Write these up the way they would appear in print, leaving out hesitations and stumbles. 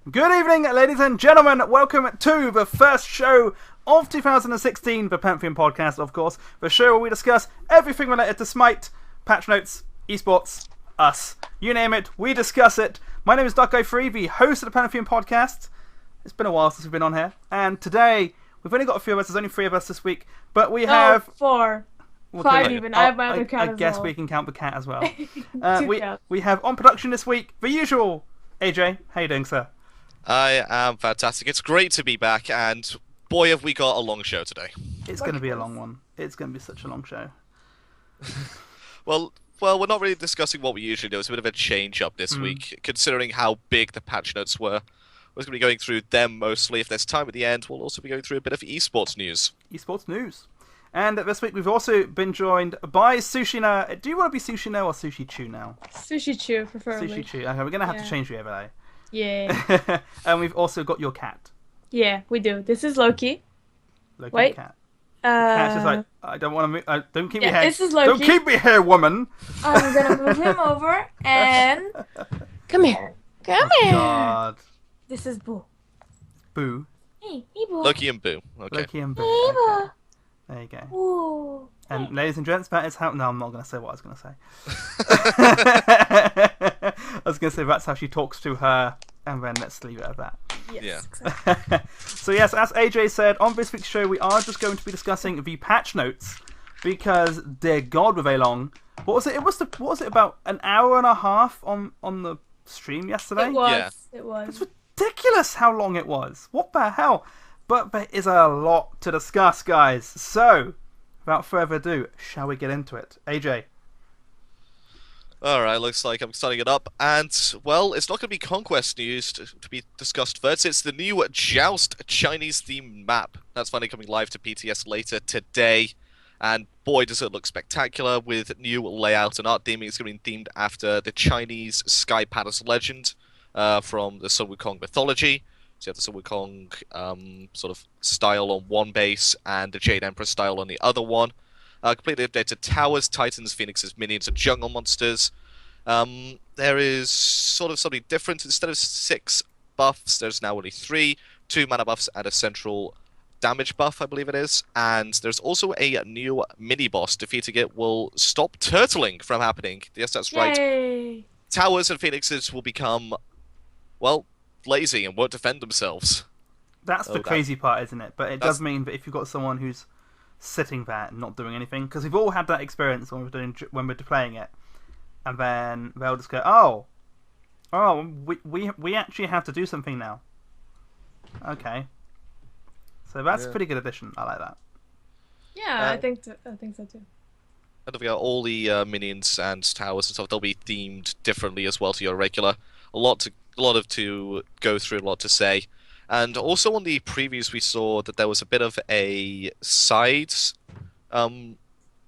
Good evening, ladies and gentlemen. Welcome to the first show of 2016, the Pantheon Podcast, of course. The show where we discuss everything related to Smite, patch notes, esports, us. You name it, we discuss it. My name is Ducko3, the host of the Pantheon Podcast. It's been a while since we've been on here. And today, we've only got a few of us. There's only 3 of us this week. But we have... four. We'll 5 even. I have my other cat as well. I guess we can count the cat as well. Cats. We have on production this week, the usual AJ. How you doing, sir? I am fantastic. It's great to be back, and boy, have we got a long show today. It's going to be a long one. It's going to be such a long show. Well, we're not really discussing what we usually do. It's a bit of a change up this week, considering how big the patch notes were. We're going to be going through them mostly. If there's time at the end, we'll also be going through a bit of esports news. Esports news. And this week we've also been joined by SushiNur. Do you want to be SushiNur or Sushi Chew now? Sushi Chew, preferably. Sushi Chew. Okay, we're going to have to change you over there. Yeah. And we've also got your cat. Yeah, we do. This is Loki. Loki Wait. the cat. The cat's just like, I don't want to move. Don't keep me here. This is Loki. Don't keep me here, woman. I'm going to move him over and... Come here. Come here. God. This is Boo. Boo. Hey, Boo. Loki and Boo. Okay. Loki and Boo. Hey, Boo. Okay. There you go. Ooh. And ladies and gents, that is how... No, I'm not going to say what I was going to say. I was going to say that's how she talks to her, and then let's leave it at that. Yes, Yeah. exactly. So yes, as AJ said, on this week's show we are just going to be discussing the patch notes, because, dear God, were they long. What was it? What was it, about an hour and a half on the stream yesterday? It was. Yeah. It was. It's ridiculous how long it was. What the hell? But there is a lot to discuss, guys. So, without further ado, shall we get into it? AJ. Alright, looks like I'm starting it up. And, well, it's not going to be Conquest news to be discussed first. It's the new Joust Chinese-themed map. That's finally coming live to PTS later today. And boy, does it look spectacular with new layout and art theming. It's going to be themed after the Chinese Sky Palace legend from the Sun Wukong mythology. So you have the Sun Wukong sort of style on one base and the Jade Emperor style on the other one. Completely updated towers, titans, phoenixes, minions, and jungle monsters. There is sort of something different. Instead of 6 buffs, there's now only 3. 2 mana buffs and a central damage buff, I believe it is. And there's also a new mini-boss. Defeating it will stop turtling from happening. Yes, that's right. Yay. Towers and phoenixes will become, well, lazy and won't defend themselves. That's the crazy part, isn't it? But it does mean that if you've got someone who's sitting there and not doing anything, because we've all had that experience when we're playing it, and then they'll just go, we actually have to do something now. Okay, so that's a pretty good addition. I like that. Yeah, I think so too. And we got all the minions and towers and stuff. They'll be themed differently as well to your regular. A lot to go through, a lot to say. And also on the previews, we saw that there was a bit of a side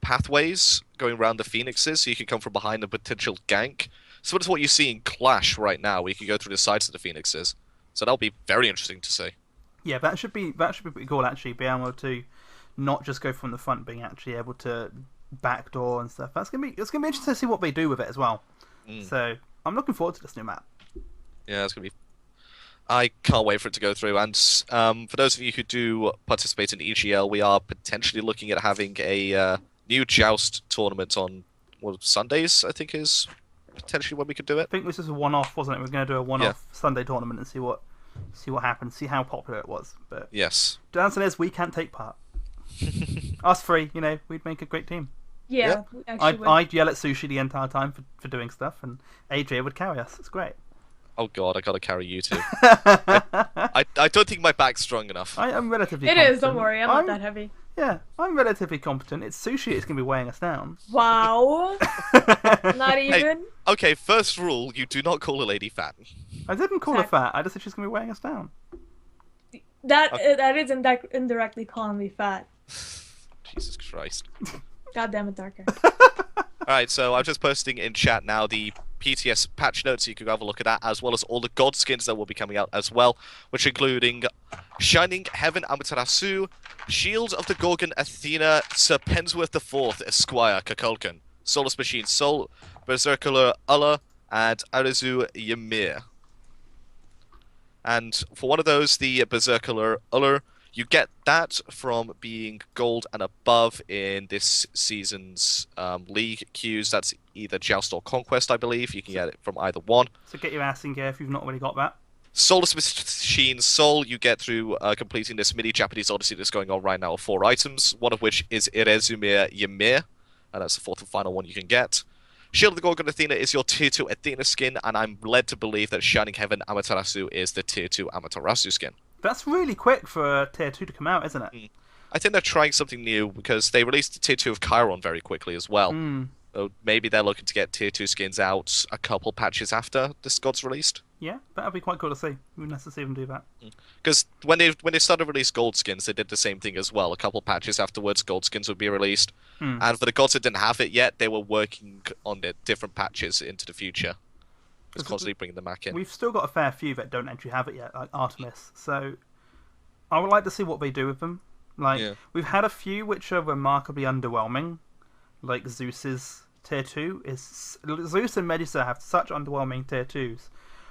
pathways going around the phoenixes, so you can come from behind a potential gank. So it's what you see in Clash right now, where you can go through the sides of the phoenixes. So that'll be very interesting to see. Yeah, that should be pretty cool. Actually, being able to not just go from the front, being actually able to backdoor and stuff. It's gonna be interesting to see what they do with it as well. So I'm looking forward to this new map. Yeah, it's gonna be. I can't wait for it to go through. And for those of you who do participate in EGL, we are potentially looking at having a new Joust tournament on Sundays, I think is potentially when we could do it. I think this was a one-off, wasn't it? We're going to do a one-off Sunday tournament and see what happens, see how popular it was. But yes, the answer is we can't take part. Us 3, we'd make a great team. Yeah, I'd yell at Sushi the entire time for doing stuff, and AJ would carry us. It's great. Oh god, I gotta carry you too. I don't think my back's strong enough. I'm relatively It competent. is, don't worry, I'm not that heavy. Yeah, I'm relatively competent. It's Sushi that's going to be weighing us down. Wow. Not even? Hey, okay, first rule, you do not call a lady fat. I didn't call her fat, I just said she's going to be weighing us down. That is indirectly calling me fat. Jesus Christ. God damn it, Darker. Alright, so I'm just posting in chat now the PTS patch notes, so you can have a look at that, as well as all the god skins that will be coming out as well, which including Shining Heaven Amaterasu, Shield of the Gorgon Athena, Sir Pensworth IV, Esquire Kukulkan, Solus Machine Soul, Berserker Allah, and Arizu Ymir. And for one of those, the Berserker Uller, you get that from being gold and above in this season's league queues. That's either Joust or Conquest, I believe. You can get it from either one. So get your ass in gear if you've not already got that. Soulless Machine Soul you get through completing this mini Japanese Odyssey that's going on right now of 4 items, one of which is Irezumir Ymir, and that's the 4th and final one you can get. Shield of the Gorgon Athena is your Tier 2 Athena skin, and I'm led to believe that Shining Heaven Amaterasu is the Tier 2 Amaterasu skin. That's really quick for Tier 2 to come out, isn't it? I think they're trying something new, because they released the Tier 2 of Chiron very quickly as well. So maybe they're looking to get Tier 2 skins out a couple patches after this god's released. Yeah, that'd be quite cool to see. We'd nice to see them do that. Because when they started to release gold skins, they did the same thing as well. A couple patches afterwards, gold skins would be released. And for the gods that didn't have it yet, they were working on the different patches into the future. Just constantly bringing them back in. We've still got a fair few that don't actually have it yet, like Artemis. So I would like to see what they do with them. We've had a few which are remarkably underwhelming, like Zeus's Tier 2. Zeus and Medusa have such underwhelming Tier 2s.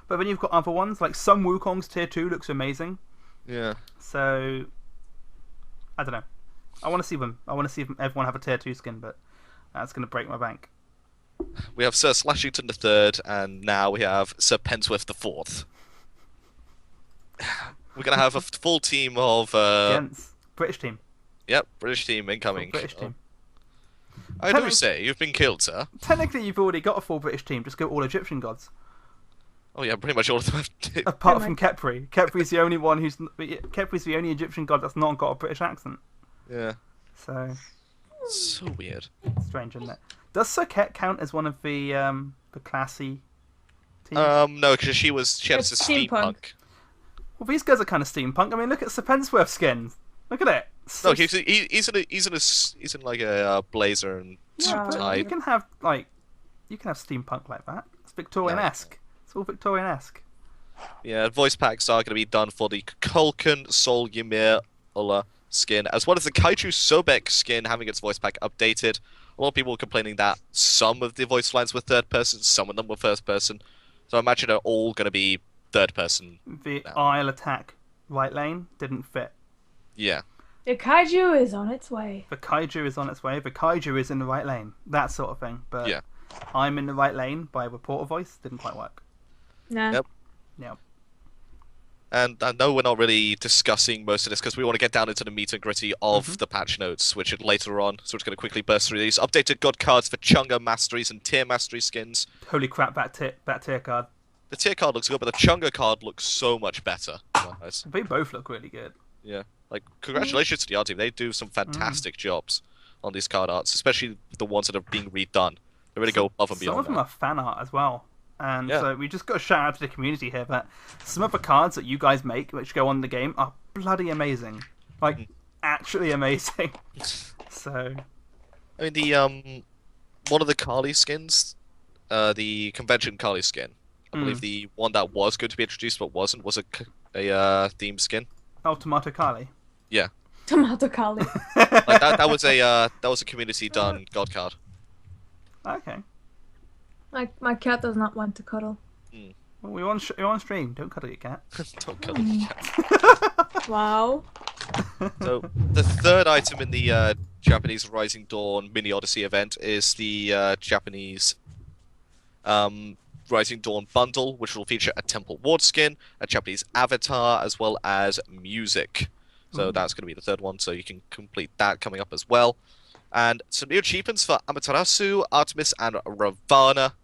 But then you've got other ones, like Sun Wukong's Tier 2 looks amazing. Yeah. So, I don't know. I want to see them. I want to see everyone have a Tier 2 skin, but that's going to break my bank. We have Sir Slashington the Third, and now we have Sir Pensworth the Fourth. We're going to have a full team of... Gents. British team. Yep, British team incoming. British team. I do say, you've been killed, sir. Technically, you've already got a full British team. Just go all Egyptian gods. Oh yeah, pretty much all of them have... Apart from Khepri. Khepri's the only one Khepri's the only Egyptian god that's not got a British accent. Yeah. So weird. Strange, isn't it? Does Sir Ket count as one of the classy teams? No, because she had a steampunk. Well, these guys are kind of steampunk. I mean, look at Sir Pensworth's skins. Look at it. No, he's in like a blazer and tie. You can have steampunk like that. It's Victorian-esque. It's all Victorian-esque. Yeah, voice packs are going to be done for the Kulkan Sol Ymir Ulla skin, as well as the Kaiju Sobek skin having its voice pack updated. A lot of people were complaining that some of the voice lines were third person, some of them were first person. So I imagine they're all going to be third person. The Isle attack right lane didn't fit. Yeah. The Kaiju is on its way. The Kaiju is on its way. The Kaiju is in the right lane. That sort of thing. But yeah. I'm in the right lane by reporter voice didn't quite work. Nah. Yep. And I know we're not really discussing most of this because we want to get down into the meat and gritty of the patch notes, which are later on. So we're just going to quickly burst through these. Updated god cards for Chunga Masteries and Tier Mastery skins. Holy crap, that tier card. The tier card looks good, but the Chunga card looks so much better. They both look really good. Yeah. Like, congratulations to the art team. They do some fantastic jobs on these card arts, especially the ones that are being redone. They really go above and beyond. Some of them are fan art as well. And so we just got to shout out to the community here that some of the cards that you guys make, which go on the game, are bloody amazing. Like, actually amazing. So... I mean, the, one of the Kali skins, the convention Kali skin, I believe the one that was going to be introduced but wasn't, was a theme skin. Oh, Tomato Kali? Yeah. Tomato Kali. Like that was a community done god card. Okay. My cat does not want to cuddle. Well, you're on stream. Don't cuddle your cat. Don't cuddle your cat. Wow. So the third item in the Japanese Rising Dawn Mini Odyssey event is the Japanese Rising Dawn bundle, which will feature a Temple Ward skin, a Japanese avatar, as well as music. So that's going to be the third one, so you can complete that coming up as well. And some new achievements for Amaterasu, Artemis, and Ravana.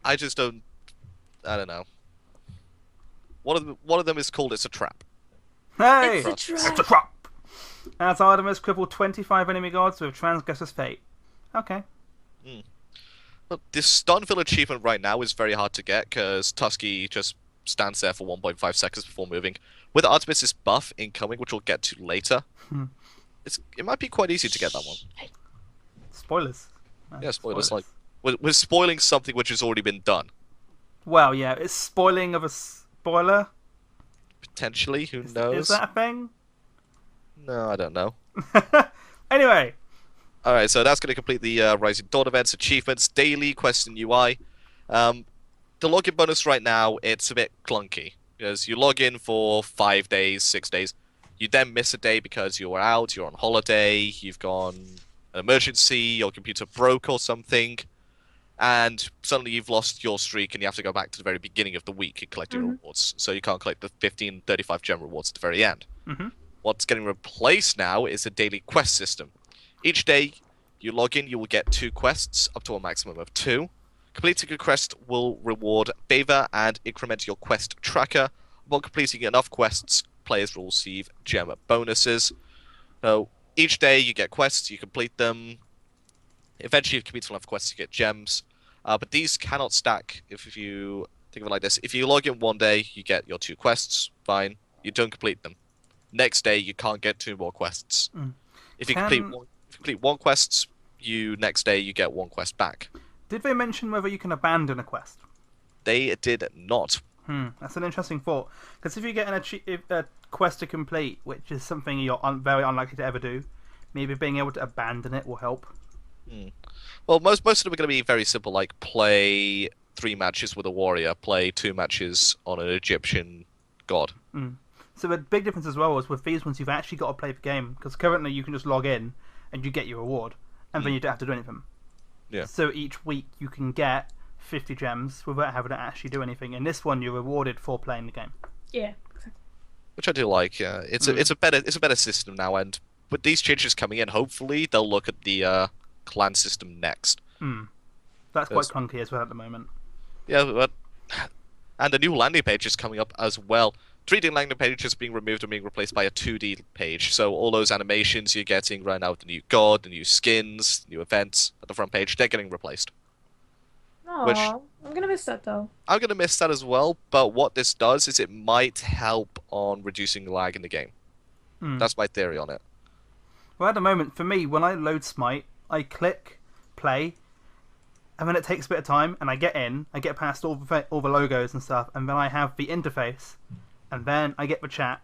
I don't know. One of them is called It's a Trap. Hey! It's a trap. It's a trap! As Artemis crippled 25 enemy gods with Transgressor's Fate. Okay. Look, this Stunville achievement right now is very hard to get, because Tusky just stands there for 1.5 seconds before moving. With Artemis' buff incoming, which we'll get to later, it might be quite easy to get that one. Spoilers. Yeah, spoilers. Like, we're spoiling something which has already been done. Well, yeah, it's spoiling of a spoiler. Potentially, who knows? Is that a thing? No, I don't know. Anyway. Alright, so that's going to complete the Rising Dawn events, achievements, daily, quest and UI. The login bonus right now, it's a bit clunky. Because you log in for 5 days, 6 days. You then miss a day because you were out, you're on holiday, you've gone an emergency, your computer broke or something, and suddenly you've lost your streak and you have to go back to the very beginning of the week and collect your rewards. So you can't collect the 15, 35 gem rewards at the very end. What's getting replaced now is a daily quest system. Each day you log in, you will get 2 quests, up to a maximum of 2. Completing a quest will reward favor and increment your quest tracker. While completing enough quests, players will receive gem bonuses. So each day you get quests, you complete them. Eventually, if you complete enough quests, you get gems. But these cannot stack if you think of it like this. If you log in one day, you get your 2 quests. Fine. You don't complete them. Next day, you can't get 2 more quests. If you complete one quest, next day you get 1 quest back. Did they mention whether you can abandon a quest? They did not. That's an interesting thought. Because if you get a quest to complete, which is something you're very unlikely to ever do, maybe being able to abandon it will help. Well, most of them are going to be very simple, like play 3 matches with a warrior, play 2 matches on an Egyptian god. So the big difference as well is with these ones, you've actually got to play the game, because currently you can just log in and you get your reward, and then you don't have to do anything. Yeah. So each week you can get 50 gems without having to actually do anything. In this one, you're rewarded for playing the game. Yeah. Which I do like. Yeah, it's a better system now, and with these changes coming in, hopefully they'll look at the clan system next. That's quite clunky as well at the moment. Yeah, and the new landing page is coming up as well. 3D landing page is being removed and being replaced by a 2D page. So all those animations you're getting right now, the new god, the new skins, new events at the front page, they're getting replaced. Aww, I'm gonna miss that though. I'm gonna miss that as well, but what this does is it might help on reducing lag in the game. That's my theory on it. Well, at the moment, for me, when I load Smite, I click play, and then it takes a bit of time, and I get in, I get past all the logos and stuff, and then I have the interface, and then I get the chat,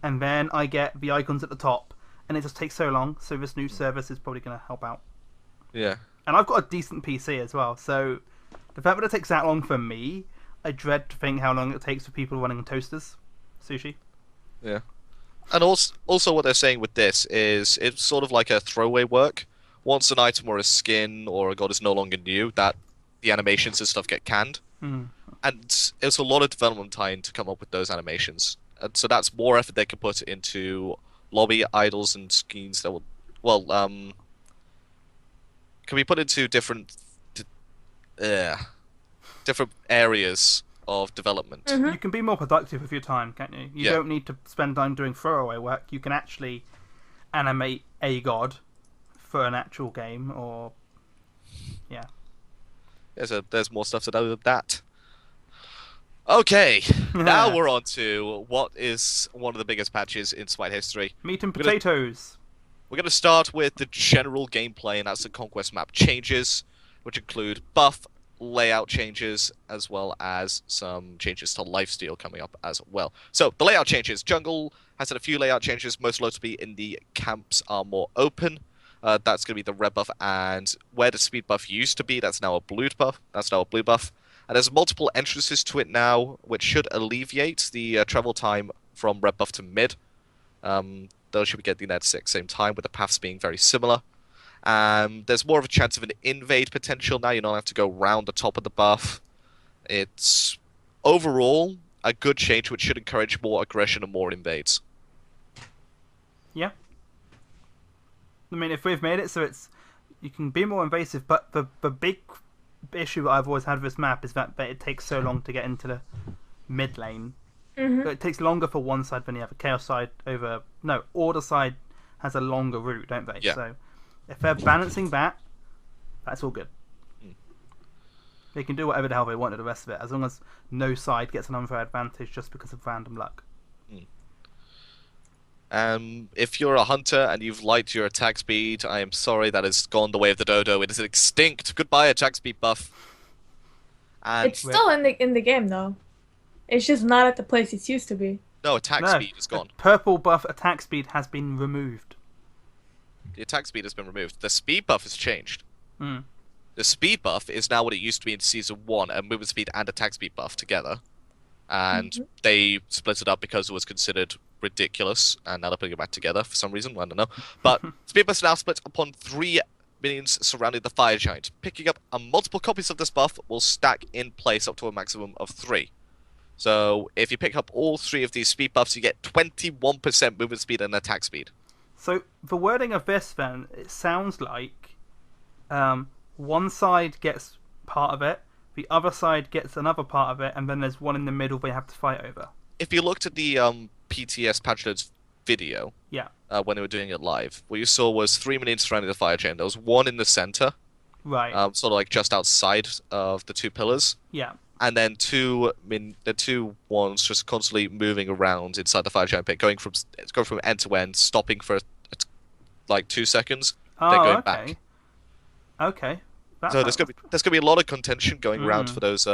and then I get the icons at the top, and it just takes so long, so this new service is probably going to help out. Yeah. And I've got a decent PC as well, so the fact that it takes that long for me, I dread to think how long it takes for people running toasters. Sushi. Yeah. And also what they're saying with this is it's sort of like a throwaway work. Once an item or a skin or a god is no longer new, that the animations and stuff get canned. And it's a lot of development time to come up with those animations. And so that's more effort they can put into lobby idols and skins that will, can be put into different areas of development. You can be more productive with your time, can't you? You don't need to spend time doing throwaway work. You can actually animate a god for an actual game, or There's more stuff to do with that. Okay, now we're on to what is one of the biggest patches in Smite history. Meat and potatoes. We're going to start with the general gameplay, and that's the Conquest map changes, which include buff, layout changes, as well as some changes to lifesteal coming up as well. So, the layout changes. Jungle has had a few layout changes, most notably in the camps are more open. That's going to be the red buff, and where the speed buff used to be, that's now a blue buff. And there's multiple entrances to it now, which should alleviate the travel time from red buff to mid. Those should be getting there at the same time, with the paths being very similar. There's more of a chance of an invade potential now. You don't have to go round the top of the buff. It's overall a good change, which should encourage more aggression and more invades. Yeah. I mean, if we've made it so you can be more invasive, but the big issue that I've always had with this map is that it takes so long to get into the mid lane. It takes longer for one side than the other. Chaos side Order side has a longer route, don't they? Yeah. So if they're balancing that, that's all good. They can do whatever the hell they want to the rest of it, as long as no side gets an unfair advantage just because of random luck. If you're a hunter and you've liked your attack speed, I am sorry, that has gone the way of the dodo. It is extinct. Goodbye, attack speed buff. And It's still in the game though. It's just not at the place it used to be. no, attack speed is gone. The purple buff attack speed has been removed. The attack speed has been removed. The speed buff has changed. The speed buff is now what it used to be in Season 1, a movement speed and attack speed buff together. and they split it up because it was considered ridiculous, and now they're putting it back together for some reason. I don't know. But speed buffs are now split upon 3 minions surrounding the fire giant. Picking up multiple copies of this buff will stack in place up to a maximum of 3. So if you pick up all 3 of these speed buffs, you get 21% movement speed and attack speed. So the wording of this, then, it sounds like one side gets part of it, the other side gets another part of it, and then there's one in the middle they have to fight over. If you looked at the PTS patch notes video, yeah, when they were doing it live, what you saw was 3 minions surrounding the fire giant. There was one in the center, right, sort of like just outside of the 2 pillars. Yeah. And then the 2 ones just constantly moving around inside the fire giant pit, going from end to end, stopping for like 2 seconds, then going back. Okay. So there's gonna be a lot of contention going around for those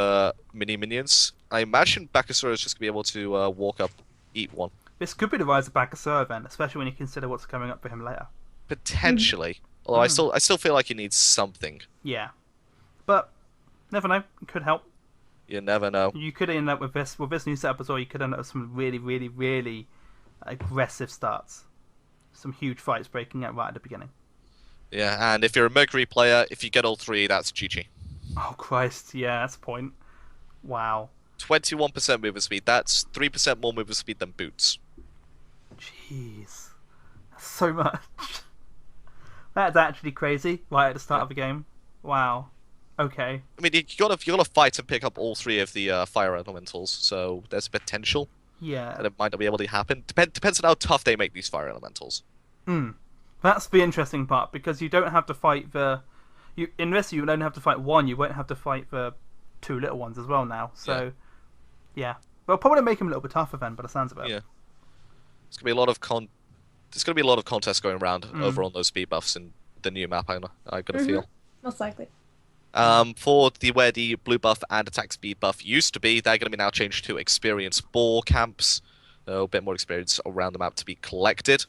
minions. I imagine Bakasura is just gonna be able to walk up, eat one. This could be the rise of Bakasura then, especially when you consider what's coming up for him later. Potentially, although I still feel like he needs something. Yeah, but never know. It could help. You never know. You could end up with this new setup as well. You could end up with some really, really, really aggressive starts. Some huge fights breaking out right at the beginning. Yeah, and if you're a Mercury player, if you get all 3, that's GG. Oh Christ, yeah, that's a point. Wow. 21% movement speed. That's 3% more movement speed than boots. Jeez, that's so much. That's actually crazy. Right at the start of the game. Wow. Okay. I mean, you gotta fight and pick up all 3 of the fire elementals, so there's potential. Yeah. And it might not be able to happen. Depends on how tough they make these fire elementals. That's the interesting part, because you don't have to fight in this you only have to fight 1. You won't have to fight the 2 little ones as well now. So, yeah. Well, probably make them a little bit tougher then, by the sounds of it. Yeah. There's gonna be a lot of contests going around over on those speed buffs in the new map. I gotta feel. Most likely. For where the blue buff and attack speed buff used to be, they're going to be now changed to experience ball camps. So a bit more experience around the map to be collected.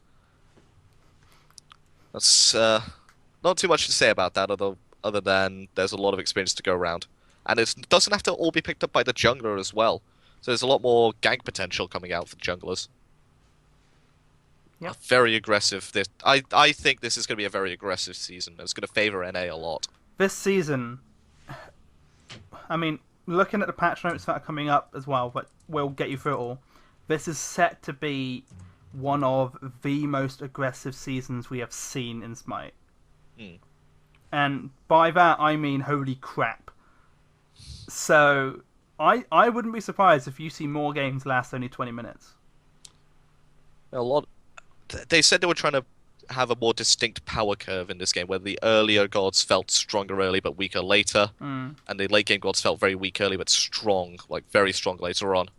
That's not too much to say about that, other than there's a lot of experience to go around. And it doesn't have to all be picked up by the jungler as well. So there's a lot more gank potential coming out for the junglers. Yeah. Very aggressive. I think this is going to be a very aggressive season. It's going to favor NA a lot. This season, I mean, looking at the patch notes that are coming up as well, but we'll get you through it all. This is set to be one of the most aggressive seasons we have seen in Smite. And by that, I mean holy crap. So, I wouldn't be surprised if you see more games last only 20 minutes. They said they were trying to have a more distinct power curve in this game, where the earlier gods felt stronger early but weaker later, and the late game gods felt very weak early but strong, like very strong later on.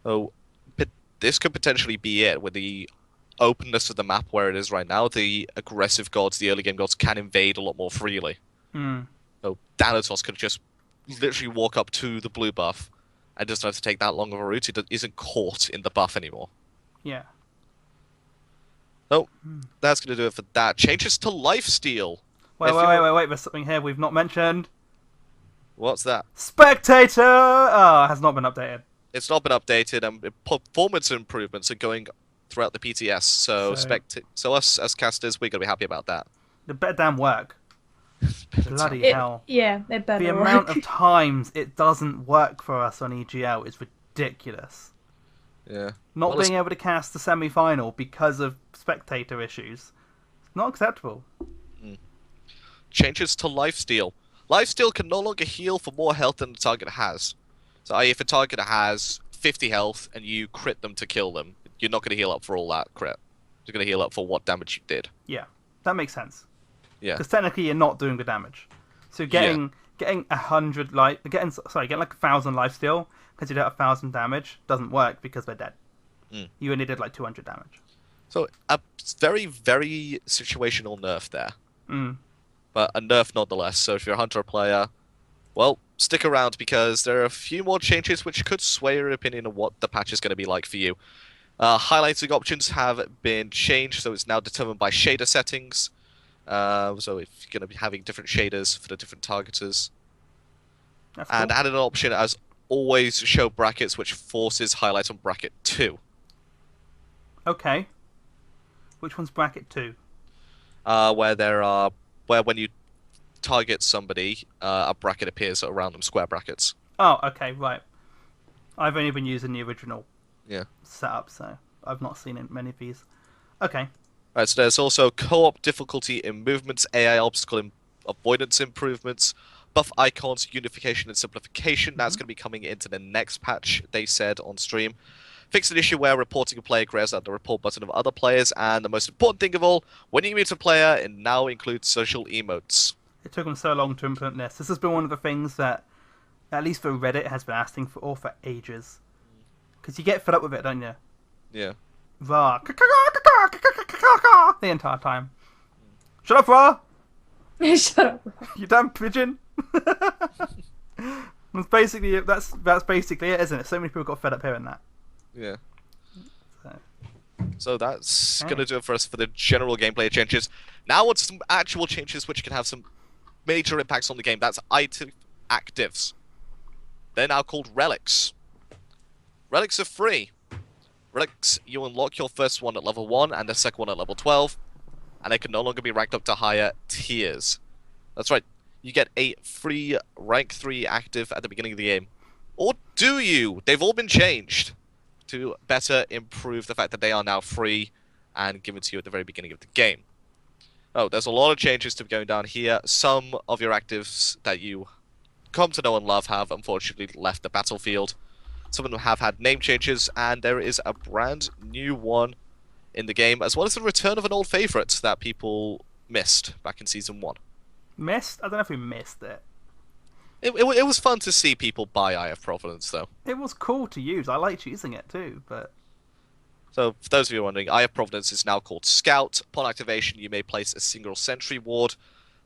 Oh, but this could potentially be it, with the openness of the map where it is right now. The aggressive gods, the early game gods, can invade a lot more freely. So Thanatos could just literally walk up to the blue buff and doesn't have to take that long of a route. He isn't caught in the buff anymore. Yeah. Oh, that's going to do it for that. Changes to lifesteal. Wait. There's something here we've not mentioned. What's that? Spectator! Oh, has not been updated. It's not been updated, and performance improvements are going throughout the PTS. So us as casters, we're going to be happy about that. The better damn work. Bloody hell. Yeah, it better The work. amount of times it doesn't work for us on EGL is ridiculous. Yeah. Not being able to cast the semi-final because of spectator issues. It's not acceptable. Changes to lifesteal. Lifesteal can no longer heal for more health than the target has. So if a target has 50 health and you crit them to kill them, you're not going to heal up for all that crit. You're going to heal up for what damage you did. Yeah, that makes sense. Yeah. Because technically you're not doing the damage. So getting 100 life, getting like 1,000 lifesteal because you do 1,000 damage doesn't work because they're dead. You only did like 200 damage. So a very, very situational nerf there. But a nerf nonetheless. So if you're a Hunter player, well, stick around because there are a few more changes which could sway your opinion on what the patch is going to be like for you. Highlighting options have been changed, so it's now determined by shader settings. So if you're going to be having different shaders for the different targeters. That's cool. And added an option as always show brackets which forces highlight on bracket 2. Okay. Which one's bracket 2? Where when you target somebody, a bracket appears around them, square brackets. Oh, okay, right. I've only been using the original setup, so I've not seen many of these. Okay. Right, so there's also co-op difficulty in movements, AI obstacle avoidance improvements, buff icons, unification and simplification. That's going to be coming into the next patch, they said on stream. Fix an issue where reporting a player grares at the report button of other players, and the most important thing of all, when you mute a player, it now includes social emotes. It took them so long to implement this. This has been one of the things that, at least for Reddit, has been asking for ages. Because you get fed up with it, don't you? Yeah. Ra. The entire time. Shut up, Ra! Shut up. You damn pigeon! That's basically it, isn't it? So many people got fed up hearing that. Yeah. So that's going to do it for us for the general gameplay changes. Now on to some actual changes which can have some major impacts on the game. That's item actives. They're now called relics. Relics are free. Relics, you unlock your first one at level 1 and the second one at level 12, and they can no longer be ranked up to higher tiers. That's right, you get a free rank 3 active at the beginning of the game. Or do you? They've all been changed to better improve the fact that they are now free and given to you at the very beginning of the game. Oh, there's a lot of changes to be going down here. Some of your actives that you come to know and love have unfortunately left the battlefield. Some of them have had name changes, and there is a brand new one in the game, as well as the return of an old favourite that people missed back in Season 1. Missed? I don't know if we missed it. It was fun to see people buy Eye of Providence, though. It was cool to use. I liked using it too, but... So, for those of you wondering, Eye of Providence is now called Scout. Upon activation, you may place a single sentry ward.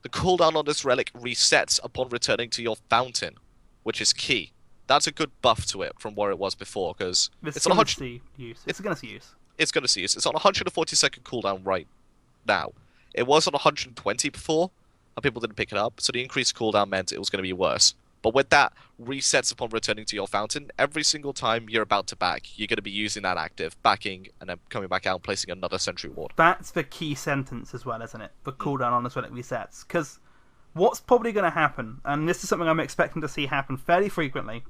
The cooldown on this relic resets upon returning to your fountain, which is key. That's a good buff to it from where it was before, because it's on 100 use. It's going to see use. It's going to see use. It's on 140-second cooldown right now. It was on 120 before, and people didn't pick it up, so the increased cooldown meant it was going to be worse. But with that, resets upon returning to your fountain. Every single time you're about to back, you're going to be using that active, backing, and then coming back out and placing another sentry ward. That's the key sentence as well, isn't it? The cooldown on this when it resets. Because what's probably going to happen, and this is something I'm expecting to see happen fairly frequently,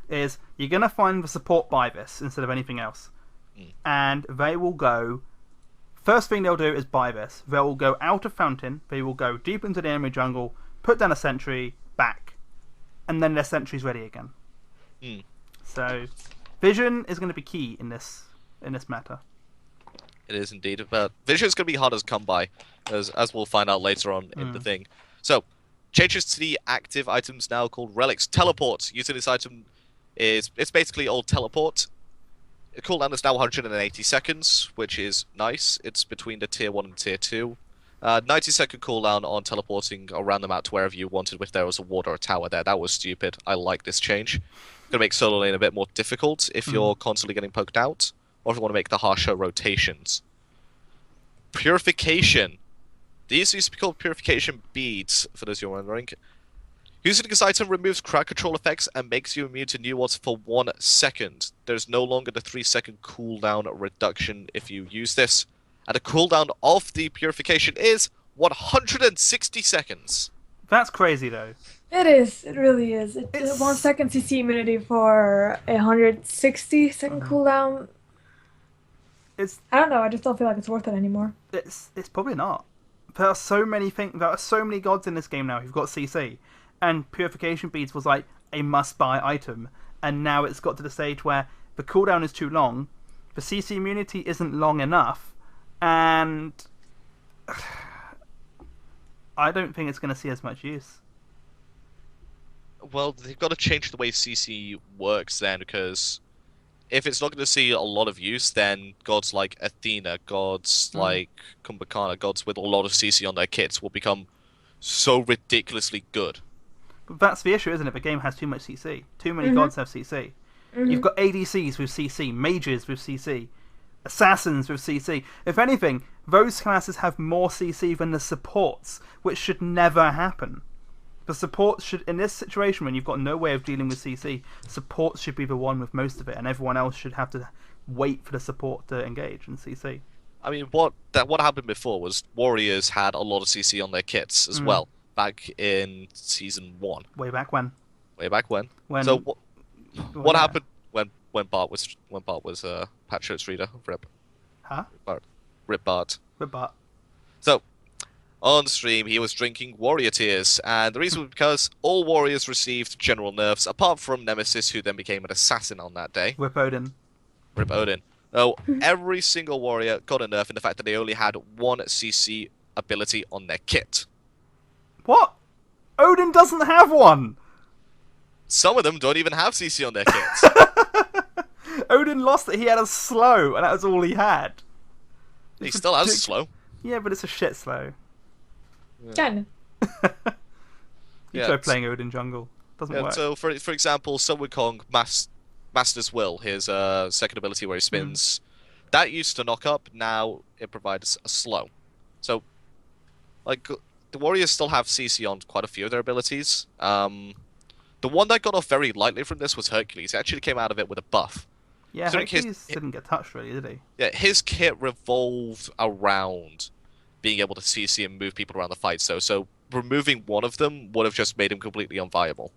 is you're going to find the support buy this instead of anything else. And they will go... First thing they'll do is buy this. They will go out of fountain, they will go deep into the enemy jungle, put down a sentry, back, and then their sentry's ready again. So, vision is going to be key in this matter. It is indeed, but vision is going to be hard as come by, as we'll find out later on in the thing. So, changes to the active items now called relics. Teleport. Using this item it's basically old teleport. The cooldown is now 180 seconds, which is nice. It's between the tier 1 and tier 2. 90-second cooldown on teleporting around the map to wherever you wanted if there was a ward or a tower there. That was stupid. I like this change. It's going to make solo lane a bit more difficult if you're constantly getting poked out, or if you want to make the harsher rotations. Purification. These used to be called purification beads, for those who are wondering. Using this item removes crowd control effects and makes you immune to new ones for 1 second. There's no longer the 3-second cooldown reduction if you use this. And the cooldown of the purification is 160 seconds. That's crazy, though. It is. It really is. It's 1 second CC immunity for a 160-second cooldown. I don't know. I just don't feel like it's worth it anymore. It's probably not. There are so many things. There are so many gods in this game now who've got CC. And Purification Beads was like a must-buy item, and now it's got to the stage where the cooldown is too long, the CC immunity isn't long enough, and I don't think it's going to see as much use. Well, they've got to change the way CC works then, because if it's not going to see a lot of use, then gods like Athena, gods like Kumbhakana, gods with a lot of CC on their kits will become so ridiculously good. But that's the issue, isn't it? The game has too much CC. Too many gods have CC. You've got ADCs with CC, mages with CC, assassins with CC. If anything, those classes have more CC than the supports, which should never happen. The support should, in this situation when you've got no way of dealing with CC, support should be the one with most of it, and everyone else should have to wait for the support to engage in CC. I mean, what happened before was Warriors had a lot of CC on their kits as well, back in Season 1. Way back when? Way back when. So what happened when Bart was Patch Notes reader? Rip. Huh? Rip Bart. Rip Bart. So, on stream, he was drinking Warrior Tears, and the reason was because all Warriors received general nerfs, apart from Nemesis, who then became an assassin on that day. Rip Odin. Rip Odin. No, every single Warrior got a nerf in the fact that they only had one CC ability on their kit. What? Odin doesn't have one! Some of them don't even have CC on their kits. Odin lost it. He had a slow, and that was all he had. He still has a slow. Yeah, but it's a shit slow. Kind of. You try playing Odin jungle. Doesn't work. So, for example, Sun Wukong Master's Will, his second ability where he spins, that used to knock up, now it provides a slow. So, like, the Warriors still have CC on quite a few of their abilities. The one that got off very lightly from this was Hercules. He actually came out of it with a buff. Yeah, so Hercules didn't get touched really, did he? Yeah, his kit revolved around being able to CC and move people around the fight. So removing one of them would have just made him completely unviable.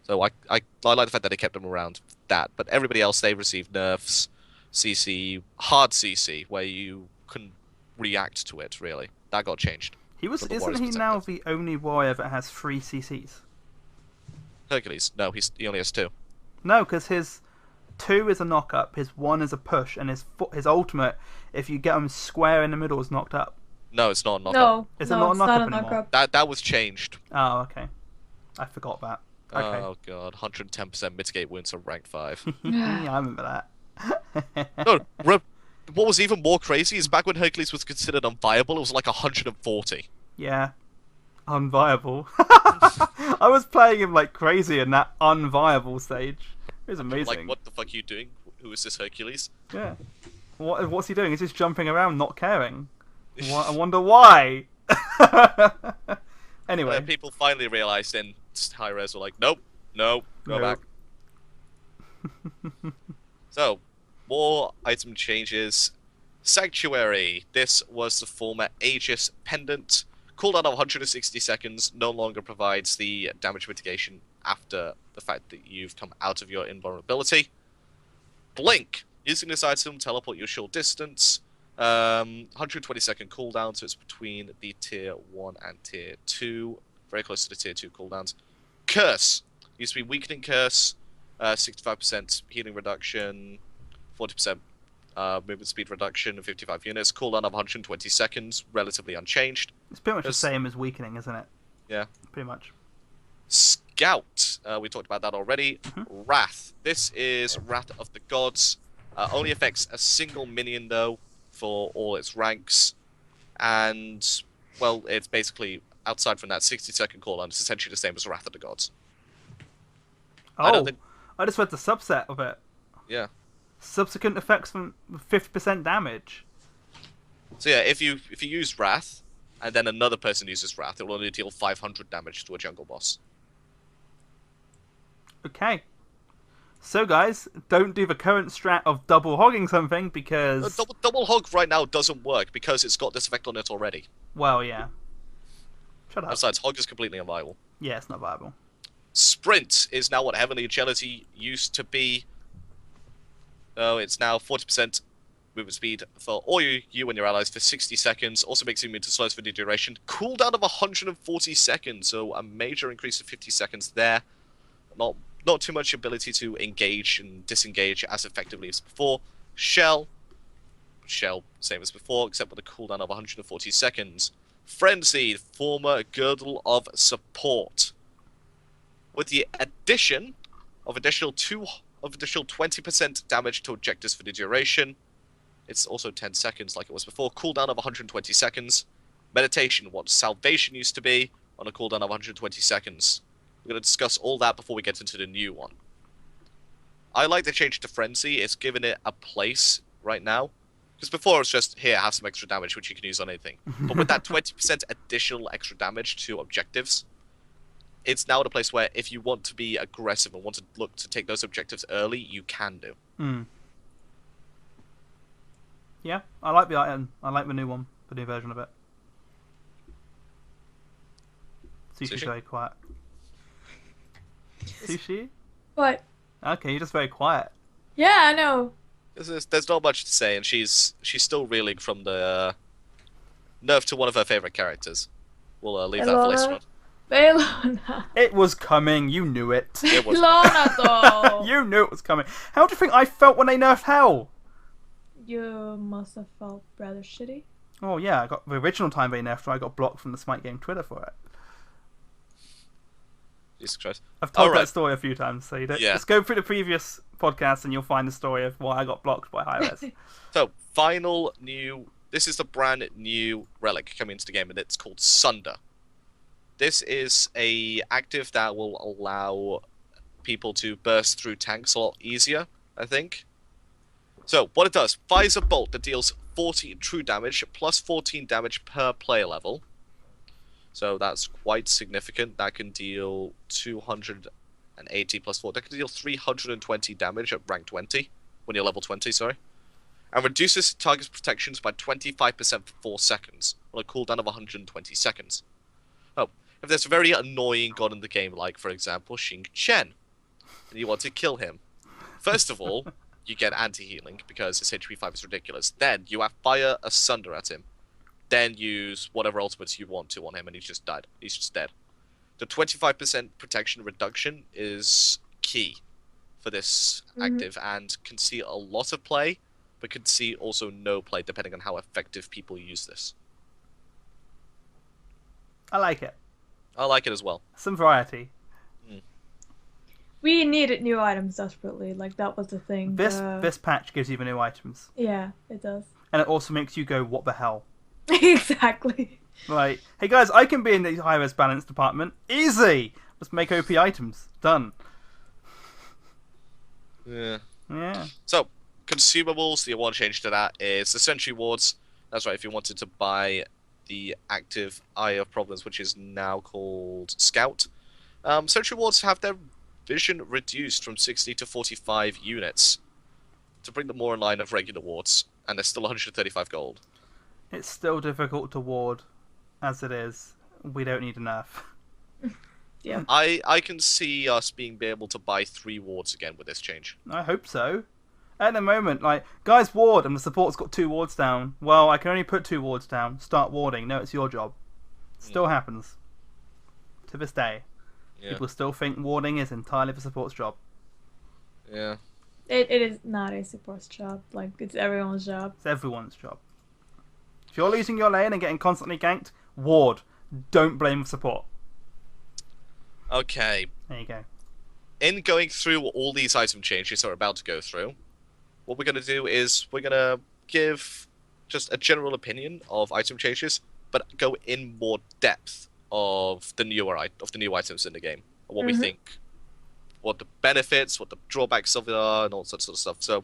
So I like the fact that they kept him around that. But everybody else, they received nerfs, CC, hard CC, where you couldn't react to it, really. That got changed. Isn't he now the only warrior that has 3 CCs? Hercules. No, he only has 2. No, because his 2 is a knock-up, his 1 is a push, and his ultimate, if you get him square in the middle, is knocked up. No, it's not a knock-up. No, it's not a knock-up anymore. That was changed. Oh, okay. I forgot that. Okay. Oh, God. 110% mitigate wounds on rank 5. Yeah, I remember that. No, what was even more crazy is back when Hercules was considered unviable, it was like 140. Yeah. Unviable. I was playing him like crazy in that unviable stage. It was amazing. Like, what the fuck are you doing? Who is this Hercules? Yeah. What's he doing? He's just jumping around, not caring. I wonder why. Anyway. And people finally realized in Hi-Rez were like, nope, no, go back. So, more item changes. Sanctuary. This was the former Aegis Pendant. Cooldown of 160 seconds, no longer provides the damage mitigation after the fact that you've come out of your invulnerability. Blink. Using this item, teleport your short distance. 120 second cooldown, so it's between the tier 1 and tier 2. Very close to the tier 2 cooldowns. Curse. Used to be weakening curse. 65% healing reduction. 40% movement speed reduction of 55 units. Cooldown of 120 seconds. Relatively unchanged. It's pretty much the same as weakening, isn't it? Yeah. Pretty much. Scout. We talked about that already. Wrath. This is Wrath of the Gods. Only affects a single minion, though, for all its ranks. And, well, it's basically, outside from that 60-second cooldown, it's essentially the same as Wrath of the Gods. Oh, I just read the subset of it. Yeah. Subsequent effects from 50% damage. So yeah, if you use Wrath, and then another person uses Wrath, it will only deal 500 damage to a jungle boss. Okay. So guys, don't do the current strat of double hogging something, because... Double hog right now doesn't work, because it's got this effect on it already. Well, yeah. Shut up. Besides, hog is completely unviable. Yeah, it's not viable. Sprint is now what Heavenly Agility used to be. So it's now 40% movement speed for all you and your allies for 60 seconds. Also makes you immune to slows for the duration. Cooldown of 140 seconds, so a major increase of 50 seconds there. Not too much ability to engage and disengage as effectively as before. Shell, same as before, except with a cooldown of 140 seconds. Frenzy, former Girdle of Support. With the addition of additional 20% damage to objectives for the duration. It's also 10 seconds like it was before. Cooldown of 120 seconds. Meditation, what Salvation used to be, on a cooldown of 120 seconds. We're going to discuss all that before we get into the new one. I like the change to Frenzy. It's given it a place right now. Because before it was just, here, have some extra damage, which you can use on anything. But with that 20% additional extra damage to objectives, it's now at a place where if you want to be aggressive and want to look to take those objectives early, you can do. Yeah, I like the item. I like the new one, the new version of it. Sushi's very quiet. Sushi? What? Okay, you're just very quiet. Yeah, I know. There's not much to say, and she's still reeling from the nerf to one of her favorite characters. We'll leave that for later on. Belona. It was coming. You knew it. It was. Belona, though. You knew it was coming. How do you think I felt when they nerfed Hell? You must have felt rather shitty. Oh yeah, I got the original time they nerfed her. I got blocked from the Smite game Twitter for it. Jesus Christ. I've told that story a few times, so you don't. Just go through the previous podcast and you'll find the story of why I got blocked by Hi-Rez. So, this is the brand new relic coming into the game, and it's called Sunder. This is a active that will allow people to burst through tanks a lot easier, I think. So, what it does, fires a bolt that deals 40 true damage, plus 14 damage per player level. So that's quite significant. That can deal 280 plus 4. That can deal 320 damage at rank 20, when you're level 20, sorry. And reduces target's protections by 25% for 4 seconds, on a cooldown of 120 seconds. Oh, if there's a very annoying god in the game, like, for example, Xing Chen, and you want to kill him, first of all, you get anti-healing, because his HP 5 is ridiculous. Then, you fire a Sunder at him. Then use whatever ultimates you want to on him, and he's just died. He's just dead. The 25% protection reduction is key for this active, and can see a lot of play, but can see also no play, depending on how effective people use this. I like it. I like it as well. Some variety. We needed new items desperately. Like, that was the thing. This patch gives you the new items. Yeah, it does. And it also makes you go, what the hell? Exactly. Right. Hey guys, I can be in the high-res balance department. Easy! Let's make OP items. Done. Yeah. Yeah. So, consumables, the one change to that is the Sentry Wards. That's right, if you wanted to buy the active Eye of Problems, which is now called Scout. Sentry Wards have their vision reduced from 60 to 45 units to bring them more in line of regular wards, and they're still 135 gold. It's still difficult to ward, as it is. We don't need enough. Yeah. I can see us being able to buy 3 wards again with this change. I hope so. At the moment, like, guys ward, and the support's got 2 wards down. Well, I can only put 2 wards down. Start warding. No, it's your job. Still happens. To this day. Yeah. People still think warding is entirely the support's job. Yeah. It is not a support's job. Like, it's everyone's job. It's everyone's job. If you're losing your lane and getting constantly ganked, ward. Don't blame support. Okay. There you go. In going through all these item changes that we're about to go through, what we're going to do is we're going to give just a general opinion of item changes, but go in more depth of the new items in the game, and what we think, what the benefits, what the drawbacks of it are, and all that sort of stuff. So,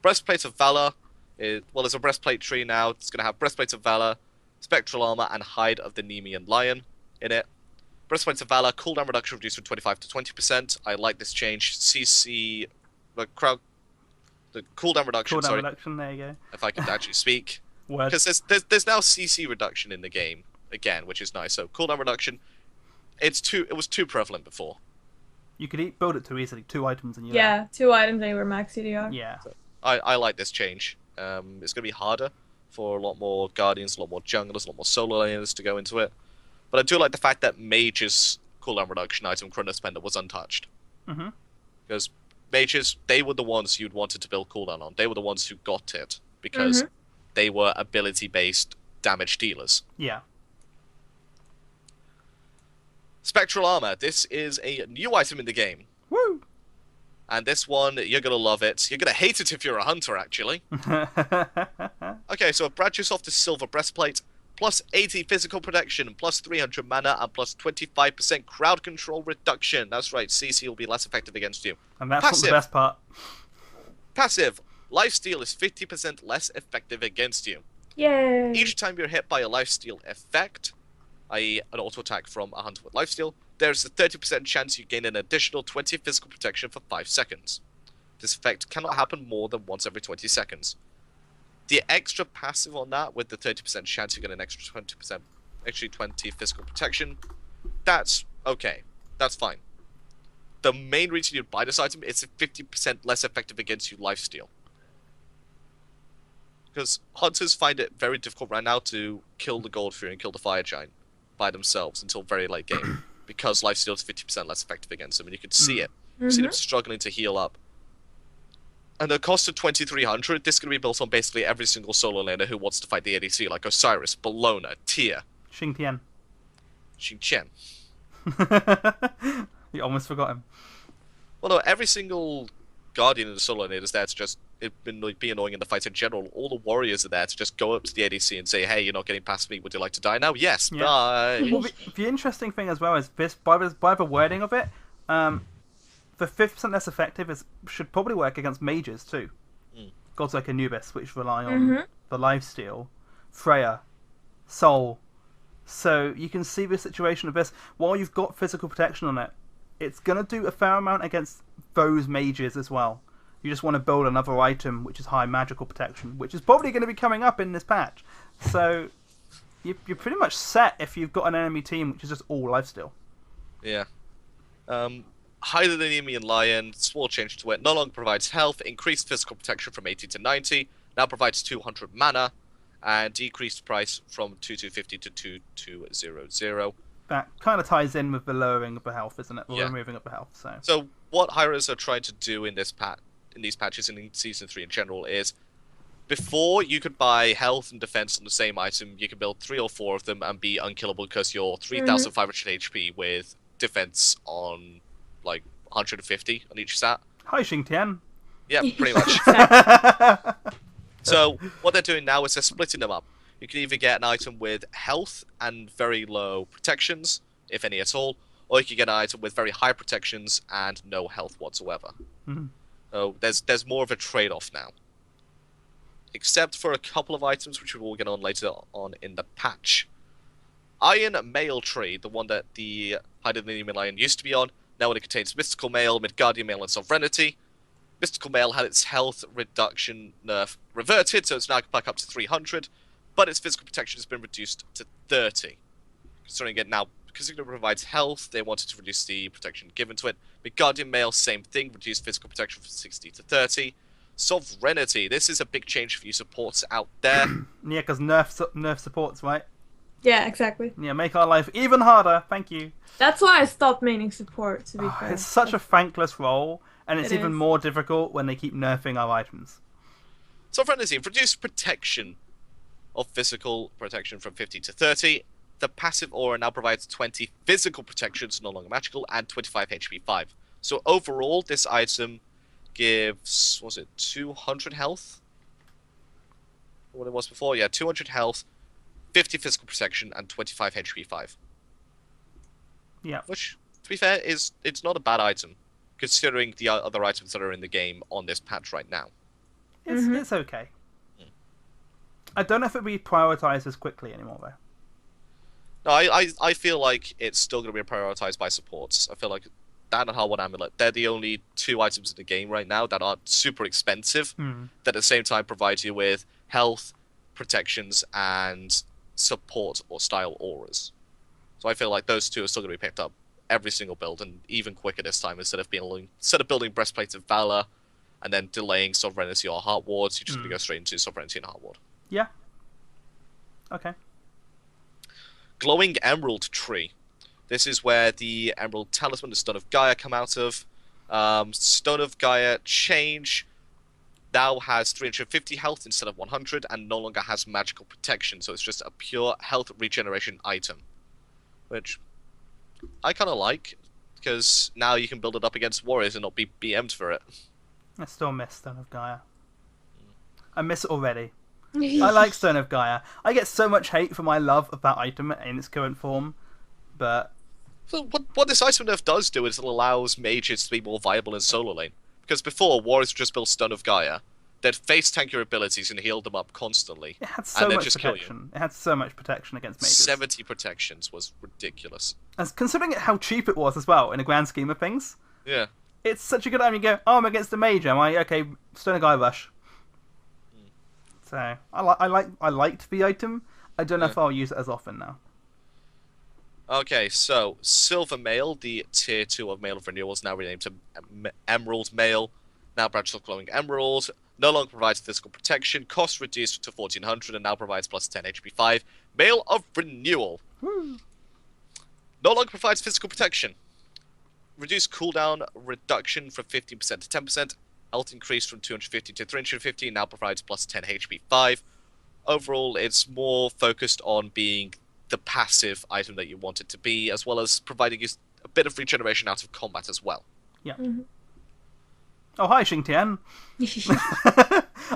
Breastplate of Valor there's a breastplate tree now. It's going to have Breastplate of Valor, Spectral Armor, and Hide of the Nemean Lion in it. Breastplate of Valor, cooldown reduction reduced from 25 to 20%. I like this change. CC, the cooldown reduction, Reduction, there you go. if I could actually speak. Word. Because there's now CC reduction in the game, again, which is nice. So, cooldown reduction, it was too prevalent before. You could build it too easily. 2 items and you're Yeah, 2 items and you were max CDR. Yeah. So, I like this change. It's going to be harder for a lot more Guardians, a lot more junglers, a lot more solo laners to go into it. But I do like the fact that Mage's cooldown reduction item, Chronospender, was untouched. Because Mages, they were the ones you'd wanted to build cooldown on. They were the ones who got it, because they were ability-based damage dealers. Yeah. Spectral Armor. This is a new item in the game. Woo! And this one, you're going to love it. You're going to hate it if you're a hunter, actually. Okay, so it branches off the Silver Breastplate, plus 80 physical protection, plus 300 mana, and plus 25% crowd control reduction. That's right, CC will be less effective against you. And that's not the best part. Passive. Lifesteal is 50% less effective against you. Yay! Each time you're hit by a lifesteal effect, i.e. an auto attack from a hunter with lifesteal, there's a 30% chance you gain an additional 20 physical protection for 5 seconds. This effect cannot happen more than once every 20 seconds. The extra passive on that, with the 30% chance you get an extra 20 physical protection, that's okay. That's fine. The main reason you'd buy this item is 50% less effective against you lifesteal. Because hunters find it very difficult right now to kill the Gold Fury and kill the Fire Giant by themselves until very late game. Because lifesteal is 50% less effective against them, and you can see it. You see them struggling to heal up. And the cost of 2,300, this is going to be built on basically every single solo laner who wants to fight the ADC, like Osiris, Bellona, Tia. Xingtian. Xingqian. You almost forgot him. Well, no, every single Guardian in the solo lane is there to just be annoying in the fight in general. All the warriors are there to just go up to the ADC and say, hey, you're not getting past me, would you like to die now? Yes, bye! Well, the interesting thing as well is this, by the wording of it, the 50% less effective should probably work against mages too. Gods like Anubis, which rely on the lifesteal, Freya, Soul. So you can see the situation of this. While you've got physical protection on it, it's going to do a fair amount against those mages as well. You just want to build another item which is high magical protection, which is probably going to be coming up in this patch. So you're pretty much set if you've got an enemy team which is just all lifesteal. Yeah. Highly Nemean Lion, small change to it, no longer provides health, increased physical protection from 80 to 90, now provides 200 mana, and decreased price from 2,250 to 2,200. That kind of ties in with the lowering of the health, isn't it? Or removing of the health. So what Hi-Rez are trying to do in these patches and in Season 3 in general is, before you could buy health and defense on the same item, you can build 3 or 4 of them and be unkillable because you're 3,500 HP with defense on like 150 on each stat. Hi, Xingtian. Yeah, pretty much. So what they're doing now is they're splitting them up. You can either get an item with health and very low protections, if any at all, or you can get an item with very high protections and no health whatsoever. So there's more of a trade-off now. Except for a couple of items which we will get on later on in the patch. Iron Mail Tree, the one that the Hidden Nemean Lion used to be on, now it contains Mystical Mail, Midgardian Mail, and Sovereignty. Mystical Mail had its health reduction nerf reverted, so it's now back up to 300, but its physical protection has been reduced to 30. Considering it provides health, they wanted to reduce the protection given to it. Midgardian Mail, same thing, reduced physical protection from 60 to 30. Sovereignty, this is a big change for you supports out there. Yeah, because nerf supports, right? Yeah, exactly. Yeah, make our life even harder, thank you. That's why I stopped maining support, to be fair. It's such a thankless role, and it's even more difficult when they keep nerfing our items. Sovereignty, reduced protection of physical protection from 50 to 30. The passive aura now provides 20 physical protections, no longer magical, and 25 HP 5. So overall, this item gives, 200 health? What it was before? Yeah, 200 health, 50 physical protection, and 25 HP 5. Yeah. Which, to be fair, it's not a bad item, considering the other items that are in the game on this patch right now. It's okay. I don't know if it'll be prioritized as quickly anymore, though. No, I feel like it's still going to be prioritized by supports. I feel like that and Hard Amulet, they're the only 2 items in the game right now that aren't super expensive, that at the same time provide you with health, protections, and support or style auras. So I feel like those 2 are still going to be picked up every single build, and even quicker this time, instead of building Breastplates of Valor and then delaying Sovereignty or Heart Wards, you're just going to go straight into Sovereignty and Heart Ward. Yeah. Okay. Glowing Emerald Tree. This is where the Emerald Talisman and Stone of Gaia come out of. Stone of Gaia change now has 350 health instead of 100, and no longer has magical protection, so it's just a pure health regeneration item. Which I kind of like, because now you can build it up against warriors and not be BM'd for it. I still miss Stone of Gaia. I miss it already. I like Stone of Gaia. I get so much hate for my love of that item in its current form, but... So what this item nerf does do is it allows mages to be more viable in solo lane. Because before, warriors just built Stone of Gaia. that face tank your abilities and heal them up constantly. It had so and then much just kill you. protection. It had so much protection against mages. 70 protections was ridiculous. As considering how cheap it was as well, in the grand scheme of things. Yeah. It's such a good item. You go, oh, I'm against the mage. Am I? Okay, Stone Guy Rush. So I liked the item. I don't know if I'll use it as often now. Okay, so Silver Mail, the tier 2 of Mail of Renewal, is now renamed to Emerald Mail. Now branches of Glowing Emerald. No longer provides physical protection. Cost reduced to 1400 and now provides plus 10 HP 5. Mail of Renewal. Woo. No longer provides physical protection. Reduced cooldown reduction from 15% to 10%. Health increase from 250 to 350. Now provides plus 10 HP 5. Overall, it's more focused on being the passive item that you want it to be, as well as providing you a bit of regeneration out of combat as well. Yeah. Mm-hmm. Oh, hi, Xingtian.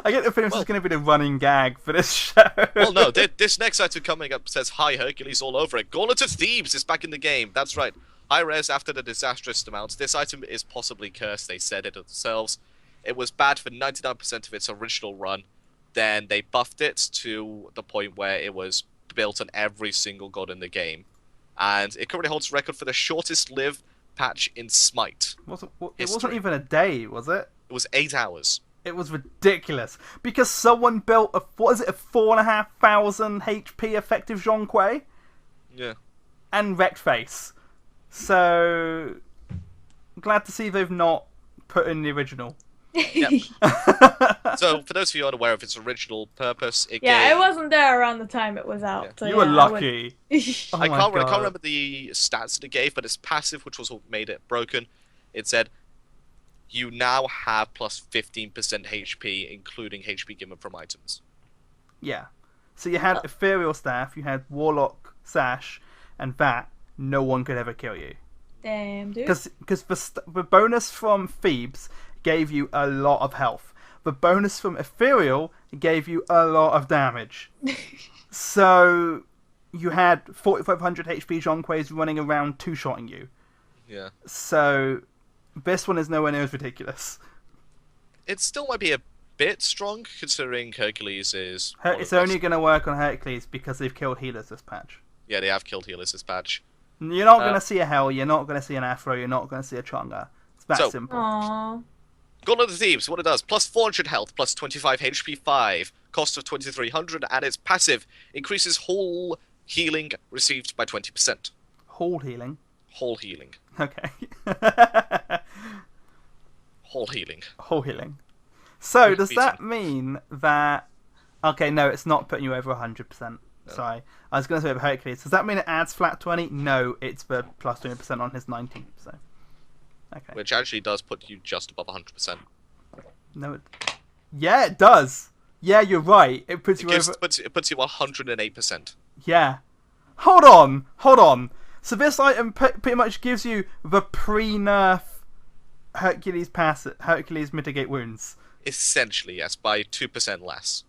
I get the feeling this is going to be the running gag for this show. Well, no, this next item coming up says, "Hi, Hercules," all over it. Gauntlet of Thebes is back in the game. That's right. Hi-Rez, after the disastrous amounts, this item is possibly cursed. They said it themselves. It was bad for 99% of its original run. Then they buffed it to the point where it was built on every single god in the game. And it currently holds a record for the shortest lived patch in Smite. It wasn't even a day, was it? It was 8 hours. It was ridiculous. Because someone built a 4,500 HP effective Zhongque? Yeah. And wrecked face. So, glad to see they've not put in the original. Yep. So, for those of you unaware of its original purpose, it wasn't there around the time it was out. Yeah. So you were lucky. I can't remember the stats that it gave, but its passive, which was what made it broken, it said, you now have plus 15% HP, including HP given from items. Yeah. So you had Ethereal Staff, you had Warlock Sash, and that, no one could ever kill you. Damn, dude. Because the bonus from Thebes gave you a lot of health. The bonus from Ethereal gave you a lot of damage. So you had 4,500 HP Zhongques running around two-shotting you. Yeah. So this one is nowhere near as ridiculous. It still might be a bit strong, considering Hercules is... It's only going to work on Hercules because they've killed healers this patch. Yeah, they have killed healers this patch. You're not going to see a Hell, you're not going to see an Afro, you're not going to see a Chonga. It's that simple. Aww. Gauntlet of Thebes, what it does, plus 400 health, plus 25 HP 5, cost of 2300, and its passive increases whole healing received by 20%. Whole healing? Whole healing. Okay. Whole healing. Whole healing. So, does that mean that... Okay, no, it's not putting you over 100%. No. Sorry. I was going to say about Hercules. Does that mean it adds flat 20? No, it's the plus 20% on his 90. So, okay. Which actually does put you just above 100%. No, yeah, it does. Yeah, you're right. It puts you over... It puts you 108%. Yeah. Hold on. So this item pretty much gives you the pre-nerf Hercules mitigate wounds. Essentially, yes, by 2% less.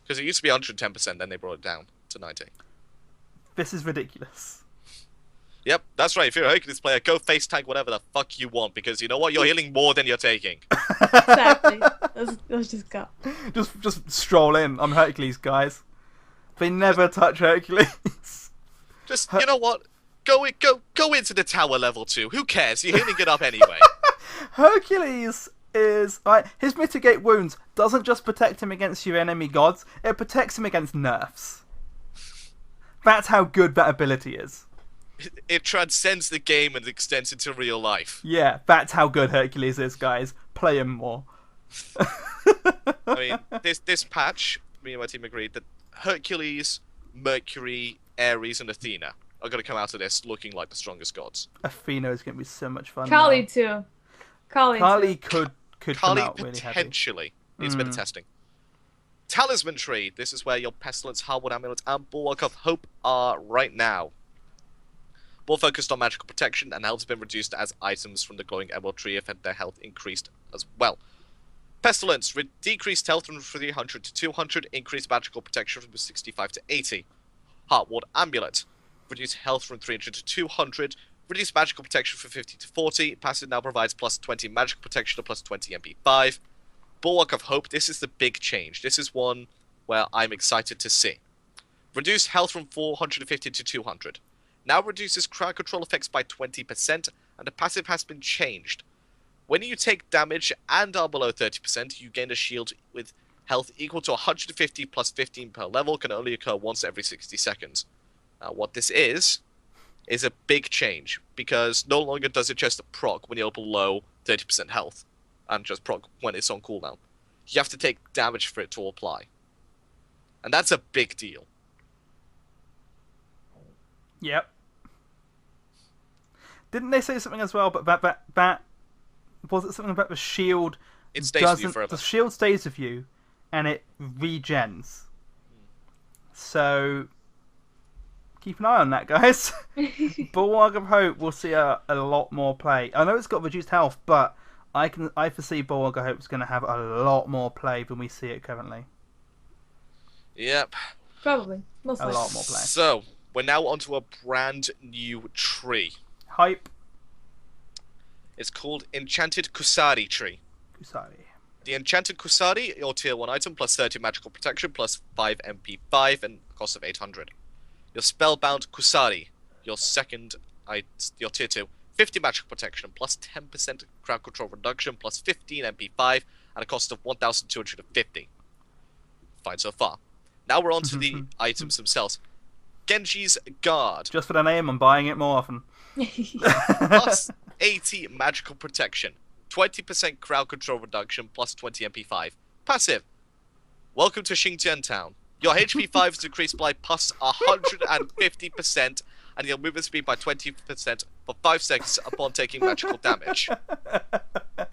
Because it used to be 110%, then they brought it down to 90. This is ridiculous. Yep, that's right. If you're a Hercules player, go face tank whatever the fuck you want, because you know what? You're healing more than you're taking. Exactly. Let's just go. Just stroll in. I'm Hercules, guys. They never touch Hercules. Just, you know what? Go into the tower level 2. Who cares? You're healing it up anyway. Hercules is... his mitigate wounds doesn't just protect him against your enemy gods, it protects him against nerfs. That's how good that ability is. It transcends the game and extends into real life. Yeah, that's how good Hercules is, guys. Play him more. I mean, this patch, me and my team agreed that Hercules, Mercury, Ares, and Athena are going to come out of this looking like the strongest gods. Athena is going to be so much fun. Kali too. Kali could come out really heavy. Potentially. Needs a bit of testing. Talisman Tree. This is where your Pestilence, Hardwood Amulet, and Bulwark of Hope are right now. More focused on magical protection, and health has been reduced as items from the Glowing Emerald Tree have had their health increased as well. Pestilence. Decreased health from 300 to 200. Increased magical protection from 65 to 80. Heartward Amulet. Reduced health from 300 to 200. Reduced magical protection from 50 to 40. Passive now provides plus 20 magical protection to plus 20 MP5. Bulwark of Hope, this is the big change. This is one where I'm excited to see. Reduced health from 450 to 200. Now reduces crowd control effects by 20%, and the passive has been changed. When you take damage and are below 30%, you gain a shield with health equal to 150 plus 15 per level, can only occur once every 60 seconds. Now what this is a big change, because no longer does it just proc when you're below 30% health, and just proc when it's on cooldown. You have to take damage for it to apply. And that's a big deal. Yep. Didn't they say something as well? But that was it something about the shield? It stays with you forever. The shield stays with you, and it regens. So keep an eye on that, guys. Bulwark of Hope will see a lot more play. I know it's got reduced health, but I foresee Bulwark of Hope is going to have a lot more play than we see it currently. Yep. Probably. Most likely. A lot more play. So, we're now onto a brand new tree. Hype. It's called Enchanted Kusari Tree. Kusari. The Enchanted Kusari, your tier 1 item, plus 30 magical protection, plus 5 MP5, and cost of 800. Your Spellbound Kusari, your tier 2, 50 magical protection, plus 10% crowd control reduction, plus 15 MP5, and a cost of 1,250. Fine so far. Now we're on to the items themselves. Genji's Guard. Just for the name, I'm buying it more often. Plus 80 magical protection, 20% crowd control reduction, plus 20 MP5. Passive. Welcome to Xingjian Town. Your HP 5 is decreased by plus 150%, and your movement speed by 20% for 5 seconds upon taking magical damage.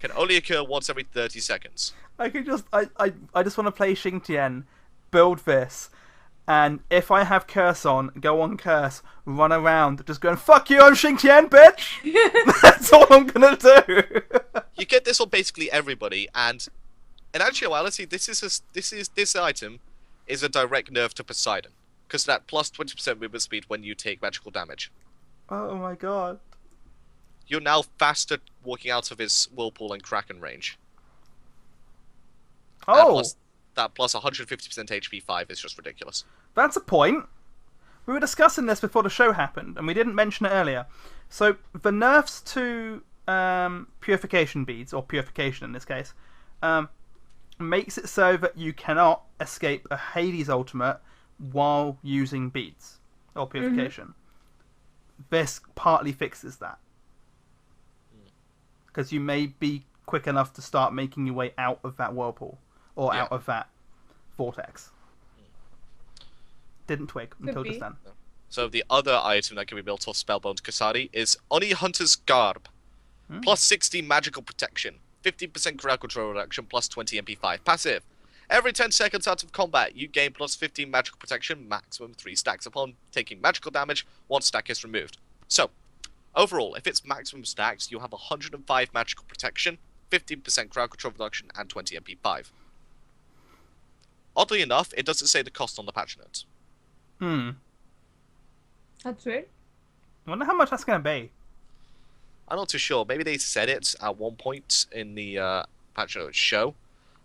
Can only occur once every 30 seconds. I just want to play Xingtian, build this, and if I have curse on, go on curse, run around, just going, fuck you, I'm Xingtian, bitch! That's all I'm gonna do! You get this on basically everybody, and in actuality, this item is a direct nerf to Poseidon, because that plus 20% movement speed when you take magical damage. Oh my god. You're now faster walking out of his Whirlpool and Kraken range. Oh! That plus 150% HP 5 is just ridiculous. That's a point. We were discussing this before the show happened, and we didn't mention it earlier. So, the nerfs to purification beads, or purification in this case, makes it so that you cannot escape a Hades ultimate while using beads, or purification. This partly fixes that. Because you may be quick enough to start making your way out of that whirlpool, or out of that vortex. Didn't twig until just then. So the other item that can be built off Spellbound Kasari is Oni Hunter's Garb. Plus 60 magical protection, 50% crowd control reduction, plus 20 MP5. Passive. Every 10 seconds out of combat, you gain plus 15 magical protection, maximum 3 stacks. Upon taking magical damage, 1 stack is removed. So, overall, if it's maximum stacks, you have 105 magical protection, 15% crowd control reduction, and 20 MP5. Oddly enough, it doesn't say the cost on the patch notes. That's weird. I wonder how much that's going to be. I'm not too sure. Maybe they said it at one point in the patch notes show.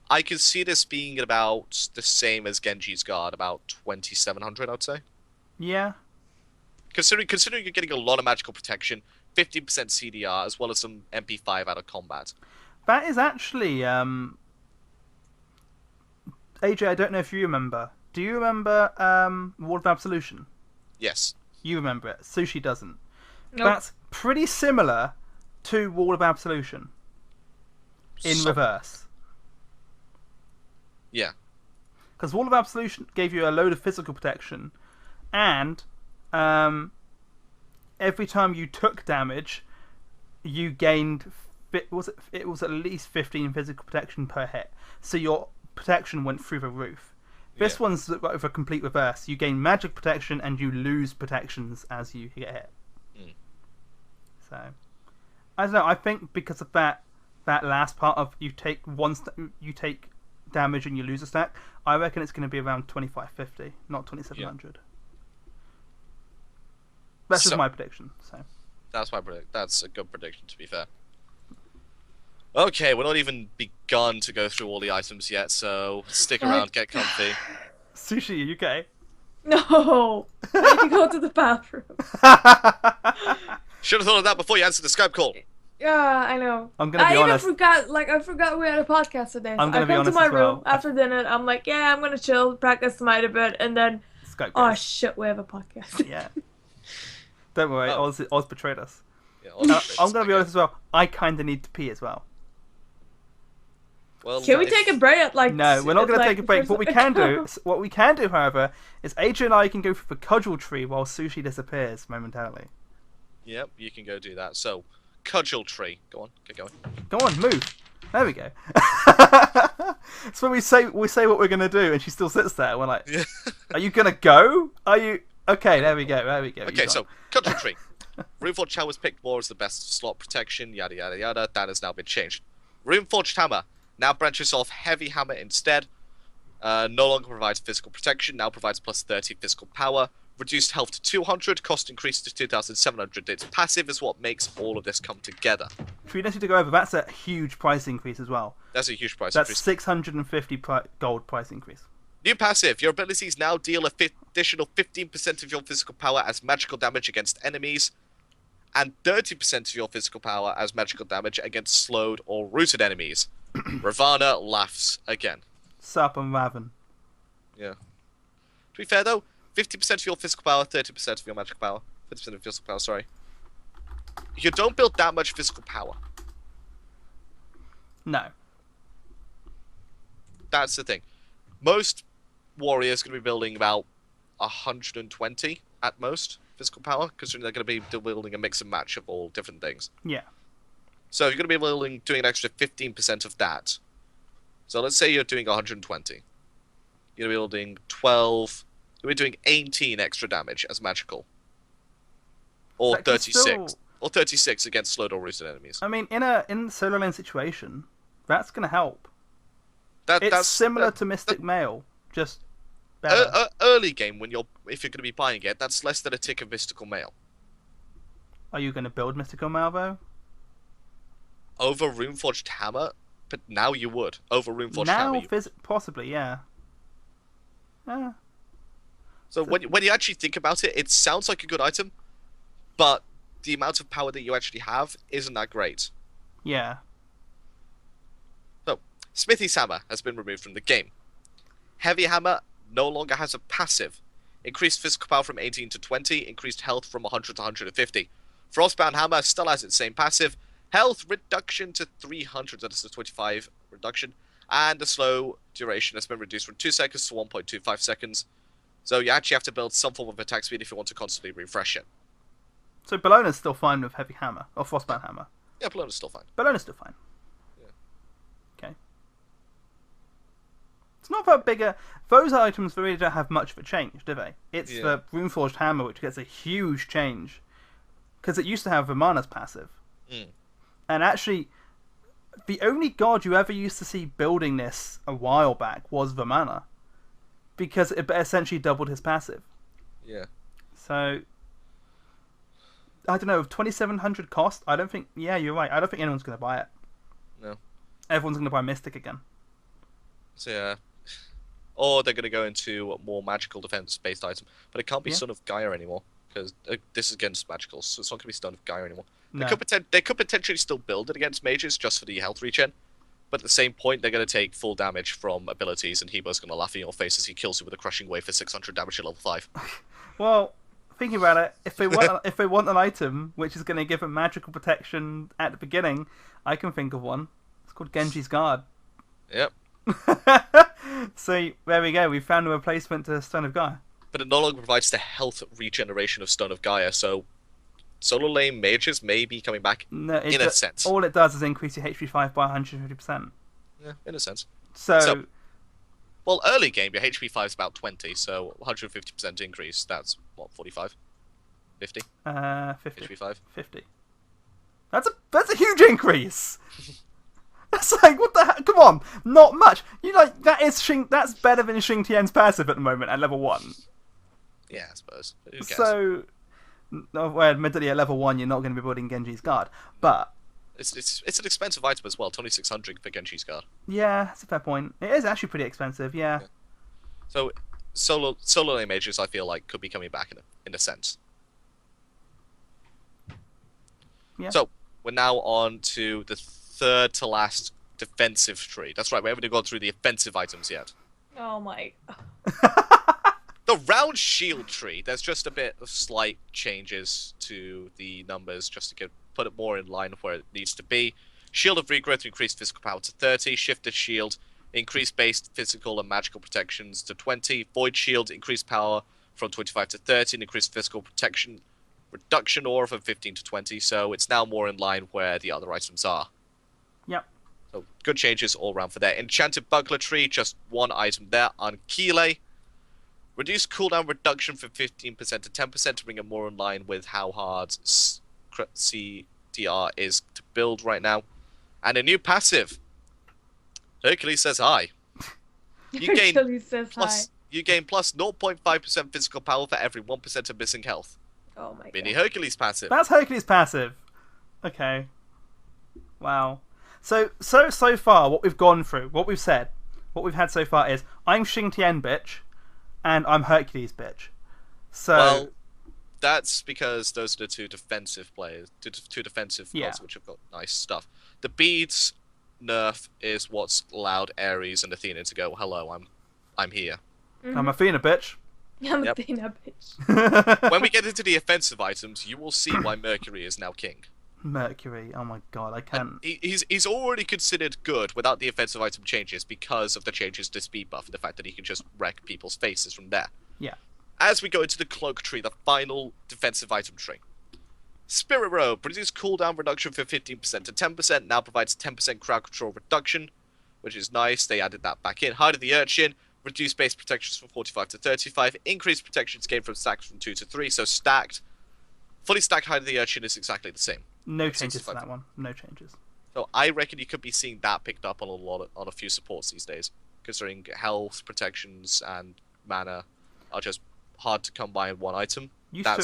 I could see this being about the same as Genji's Guard, about 2,700, I'd say. Yeah. Considering you're getting a lot of magical protection, 50% CDR, as well as some MP5 out of combat. That is actually, AJ, I don't know if you remember. Do you remember Wall of Absolution? Yes. You remember it. Sushi doesn't. Nope. That's pretty similar to Wall of Absolution. In reverse. Yeah. Because Wall of Absolution gave you a load of physical protection, and every time you took damage, you gained... It was at least 15 physical protection per hit. So your protection went through the roof. This one's with a complete reverse. You gain magic protection and you lose protections as you get hit. So, I don't know. I think because of that last part of you take damage and you lose a stack, I reckon it's going to be around 2550, not 2700. That's just my prediction. So that's a good prediction, to be fair. Okay, we're not even begun to go through all the items yet, so stick around, get comfy. Sushi, are you okay? No! I need to go to the bathroom. Should have thought of that before you answered the Skype call. Yeah, I know. I'm gonna be honest. I forgot we had a podcast today. I'm gonna be honest to my as well. room after dinner. I'm like, yeah, I'm gonna chill, practice Smite a bit, and then, Skype oh goes. shit, we have a podcast. Yeah. Don't worry, Oh. Oz betrayed us. Yeah, I'm gonna be honest as well. I kind of need to pee as well. Well, Can we take a break? No, we're not going to like, take a break. first- What we can do, however, is AJ and I can go for the cudgel tree while Sushi disappears momentarily. Yep, you can go do that. So, cudgel tree. Go on, get going. Go on, move. There we go. So we say what we're going to do, and she still sits there. And we're like, Yeah. "Are you going to go? Are you?" Okay, there we go. Okay, so cudgel tree. Runeforged Hammer was picked more as the best slot protection. Yada yada yada. That has now been changed. Runeforged Hammer now branches off Heavy Hammer instead. No longer provides physical protection. Now provides plus 30 physical power. Reduced health to 200. Cost increased to 2,700. Its passive is what makes all of this come together. Should we need to go over? That's a huge price increase as well. That's a huge price That's increase. 650 gold price increase. New passive. Your abilities now deal additional 15% of your physical power as magical damage against enemies, and 30% of your physical power as magical damage against slowed or rooted enemies. Ravana laughs again. Sup and Raven. Yeah. To be fair though, 50% of your physical power, 30% of your magical power. 50% of your physical power, sorry. You don't build that much physical power. No. That's the thing. Most warriors are going to be building about 120 at most physical power, considering they're going to be building a mix and match of all different things. Yeah. So you're going to be doing an extra 15% of that. So let's say you're doing 120. You're going to be building 12. You'll be doing 18 extra damage as magical. Or That can 36. still- Or 36 against slowed or rooted enemies. I mean, in the solo lane situation, that's going to help. It's That's similar to Mystic Mail, just better. early game if you're going to be buying it. That's less than a tick of mystical mail. Are you going to build Mystical Mail though? Over Runeforged Hammer, but now you would. Over Runeforged Now, Hammer. possibly, yeah. Yeah. So when you actually think about it, it sounds like a good item, but the amount of power that you actually have isn't that great. Yeah. So, Smithy's Hammer has been removed from the game. Heavy Hammer no longer has a passive. Increased physical power from 18 to 20, increased health from 100 to 150. Frostbound Hammer still has its same passive. Health reduction to 300, that is a 25 reduction. And the slow duration has been reduced from 2 seconds to 1.25 seconds. So you actually have to build some form of attack speed if you want to constantly refresh it. So Bellona's still fine with Heavy Hammer, or Frostbound Hammer. Yeah, Bellona's still fine. Bellona's still fine. Yeah. Okay. It's not that bigger. Those items really don't have much of a change, do they? It's the Runeforged Hammer which gets a huge change. Because it used to have Vamana's passive. Mm. And actually, the only god you ever used to see building this a while back was Vamana. Because it essentially doubled his passive. Yeah. So, I don't know, with 2,700 cost, I don't think, yeah, you're right, I don't think anyone's going to buy it. No. Everyone's going to buy Mystic again. So yeah. Or they're going to go into a more magical defense-based item. But it can't be Son of Gaia anymore. Because this is against magicals, so it's not going to be Son of Gaia anymore. No. They could potentially still build it against mages just for the health regen. But at the same point, they're going to take full damage from abilities, and Hebo's going to laugh in your face as he kills you with a crushing wave for 600 damage at level 5. Well, thinking about it, if they want an item which is going to give them magical protection at the beginning, I can think of one. It's called Genji's Guard. Yep. So, there we go, we found a replacement to Stone of Gaia. But it no longer provides the health regeneration of Stone of Gaia, so solo lane mages may be coming back No, in a sense. All it does is increase your HP 5 by 150%. Yeah, in a sense. So well, early game, your HP 5 is about 20, so 150% increase, that's, what, 45? 50? 50. HP 5? 50. That's a huge increase. That's like, what the heck? Come on, not much. That's better than Xing Tian's passive at the moment at level 1. Yeah, I suppose. Who cares? So, well, admittedly at level 1 you're not going to be building Genji's Guard, but It's an expensive item as well. 2600 for Genshi's card. Yeah, that's a fair point. It is actually pretty expensive. Yeah. So solo lane mages, I feel like, could be coming back in a sense. Yeah. So we're now on to the third to last defensive tree. That's right. We haven't gone through the offensive items yet. Oh my. The round shield tree, there's just a bit of slight changes to the numbers just to put it more in line with where it needs to be. Shield of Regrowth, increased physical power to 30. Shifted Shield, increased base physical and magical protections to 20. Void Shield, increased power from 25 to 30, and increased physical protection reduction aura from 15 to 20. So it's now more in line where the other items are. Yep. So good changes all around for that. Enchanted Buckler Tree, just one item there. Ankylo. Reduce cooldown reduction from 15% to 10% to bring it more in line with how hard CDR is to build right now. And a new passive. Hercules says hi. You gain Hercules says plus, hi. You gain plus 0.5% physical power for every 1% of missing health. Oh my god. Mini Hercules passive. That's Hercules passive. Okay. Wow. So far, what we've gone through, what we've said, what we've had so far is I'm Xingtian bitch, and I'm Hercules bitch. So. Well, that's because those are the two defensive players, two defensive gods which have got nice stuff. The beads nerf is what's allowed Ares and Athena to go, hello, I'm here. Mm-hmm. I'm Athena bitch. I'm Athena bitch. When we get into the offensive items, you will see why Mercury is now king. Mercury, oh my god, I can't. He's already considered good without the offensive item changes because of the changes to speed buff and the fact that he can just wreck people's faces from there. Yeah. As we go into the cloak tree, the final defensive item tree. Spirit Robe, reduce cooldown reduction from 15% to 10%, now provides 10% crowd control reduction, which is nice, they added that back in. Hide of the Urchin, reduce base protections from 45 to 35, increase protections gained from stacks from 2 to 3, so stacked. Fully stacked Hide of the Urchin is exactly the same. No changes for that one. No changes. So I reckon you could be seeing that picked up on a few supports these days, considering health, protections, and mana are just hard to come by in one item. I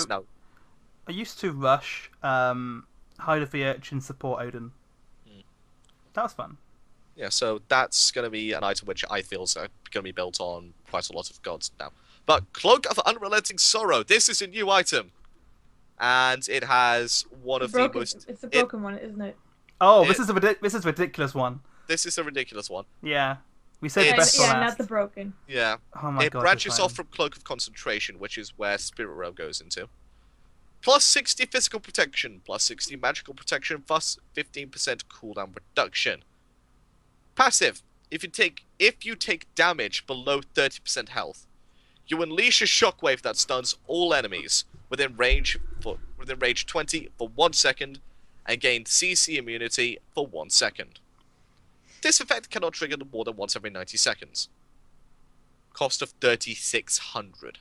used to rush Hide of the Urchin support Odin. That was fun. Yeah, so that's going to be an item which I feel is going to be built on quite a lot of gods now. But Cloak of Unrelenting Sorrow, this is a new item. And it has one of the most... It's a broken one, isn't it? Oh, this is a ridiculous one. This is a ridiculous one. Yeah. We said the best for last. Yeah, not the broken. Yeah. Oh my god. It branches off from Cloak of Concentration, which is where Spirit Robe goes into. Plus 60 physical protection, plus 60 magical protection, plus 15% cooldown reduction. Passive. If you take damage below 30% health, you unleash a shockwave that stuns all enemies within range 20 for 1 second, and gain CC immunity for 1 second. This effect cannot trigger more than once every 90 seconds. Cost of 3,600.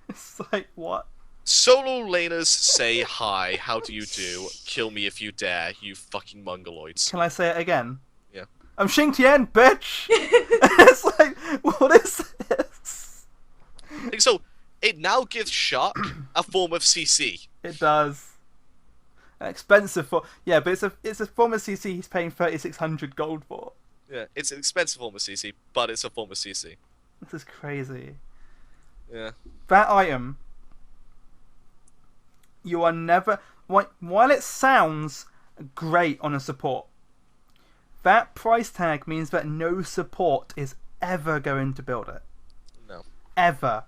It's like, what? Solo laners say hi, how do you do? Kill me if you dare, you fucking mongoloids. Can I say it again? Yeah. I'm Xingtian, bitch! It's like, what is this? So, it now gives Shark a form of CC. It does. An expensive form. Yeah, but it's a form of CC he's paying 3,600 gold for. Yeah, it's an expensive form of CC, but it's a form of CC. This is crazy. Yeah. That item, you are never... While it sounds great on a support, that price tag means that no support is ever going to build it. No. Ever.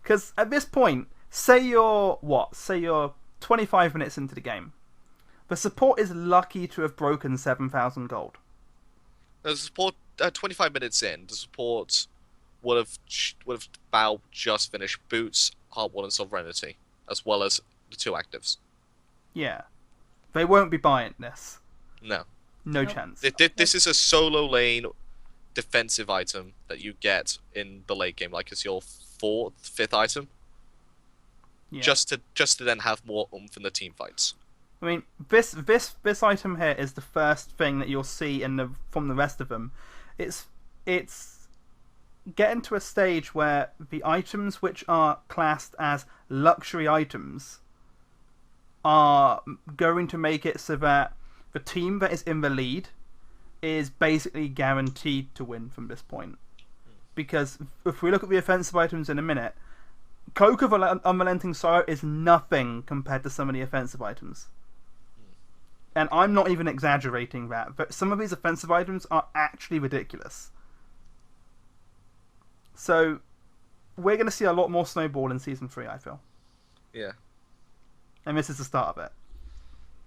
Because at this point, say you're 25 minutes into the game. The support is lucky to have broken 7,000 gold. The support, 25 minutes in, the support would have about just finished Boots, Heartwall, and Sovereignty, as well as the 2 actives. Yeah. They won't be buying this. No. No chance. This is a solo lane defensive item that you get in the late game, like it's your 4th, 5th item. Yeah. Just to then have more oomph in the team fights. I mean, this item here is the first thing that you'll see from the rest of them. It's getting to a stage where the items which are classed as luxury items are going to make it so that the team that is in the lead is basically guaranteed to win from this point. Because if we look at the offensive items in a minute, Cloak of Unrelenting Sorrow is nothing compared to some of the offensive items. And I'm not even exaggerating that, but some of these offensive items are actually ridiculous. So, we're going to see a lot more Snowball in Season 3, I feel. Yeah. And this is the start of it.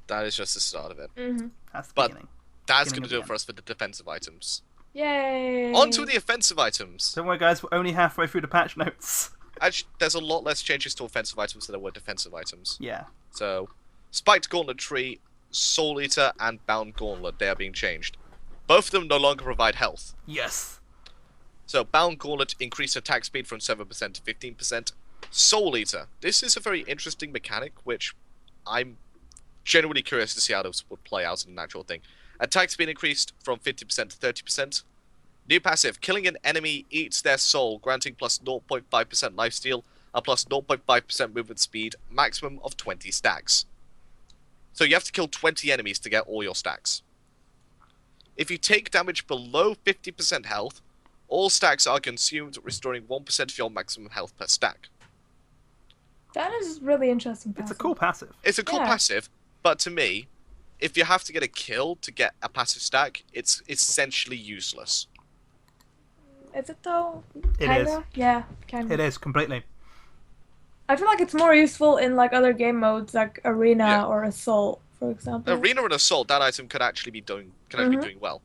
That is just the start of it. Mm-hmm. That's the But beginning. that's going to do it for us for the defensive items. Yay! On to the offensive items. Don't worry, guys, we're only halfway through the patch notes. Actually, there's a lot less changes to offensive items than there were defensive items. Yeah. So, Spiked Gauntlet Tree, Soul Eater, and Bound Gauntlet, they are being changed. Both of them no longer provide health. Yes. So, Bound Gauntlet increased attack speed from 7% to 15%. Soul Eater, this is a very interesting mechanic, which I'm genuinely curious to see how this would play out in an actual thing. Attack speed increased from 50% to 30%. New passive, killing an enemy eats their soul, granting plus 0.5% lifesteal and plus 0.5% movement speed, maximum of 20 stacks. So you have to kill 20 enemies to get all your stacks. If you take damage below 50% health, all stacks are consumed, restoring 1% of your maximum health per stack. That is really interesting. It's a cool passive. It's a cool Yeah. passive, but to me, if you have to get a kill to get a passive stack, it's essentially useless. Is it though? It Kinda? is. Yeah, kind It of. is, completely. I feel like it's more useful in like other game modes, like Arena Yeah. or Assault, for example. Arena and Assault, that item could actually be doing well.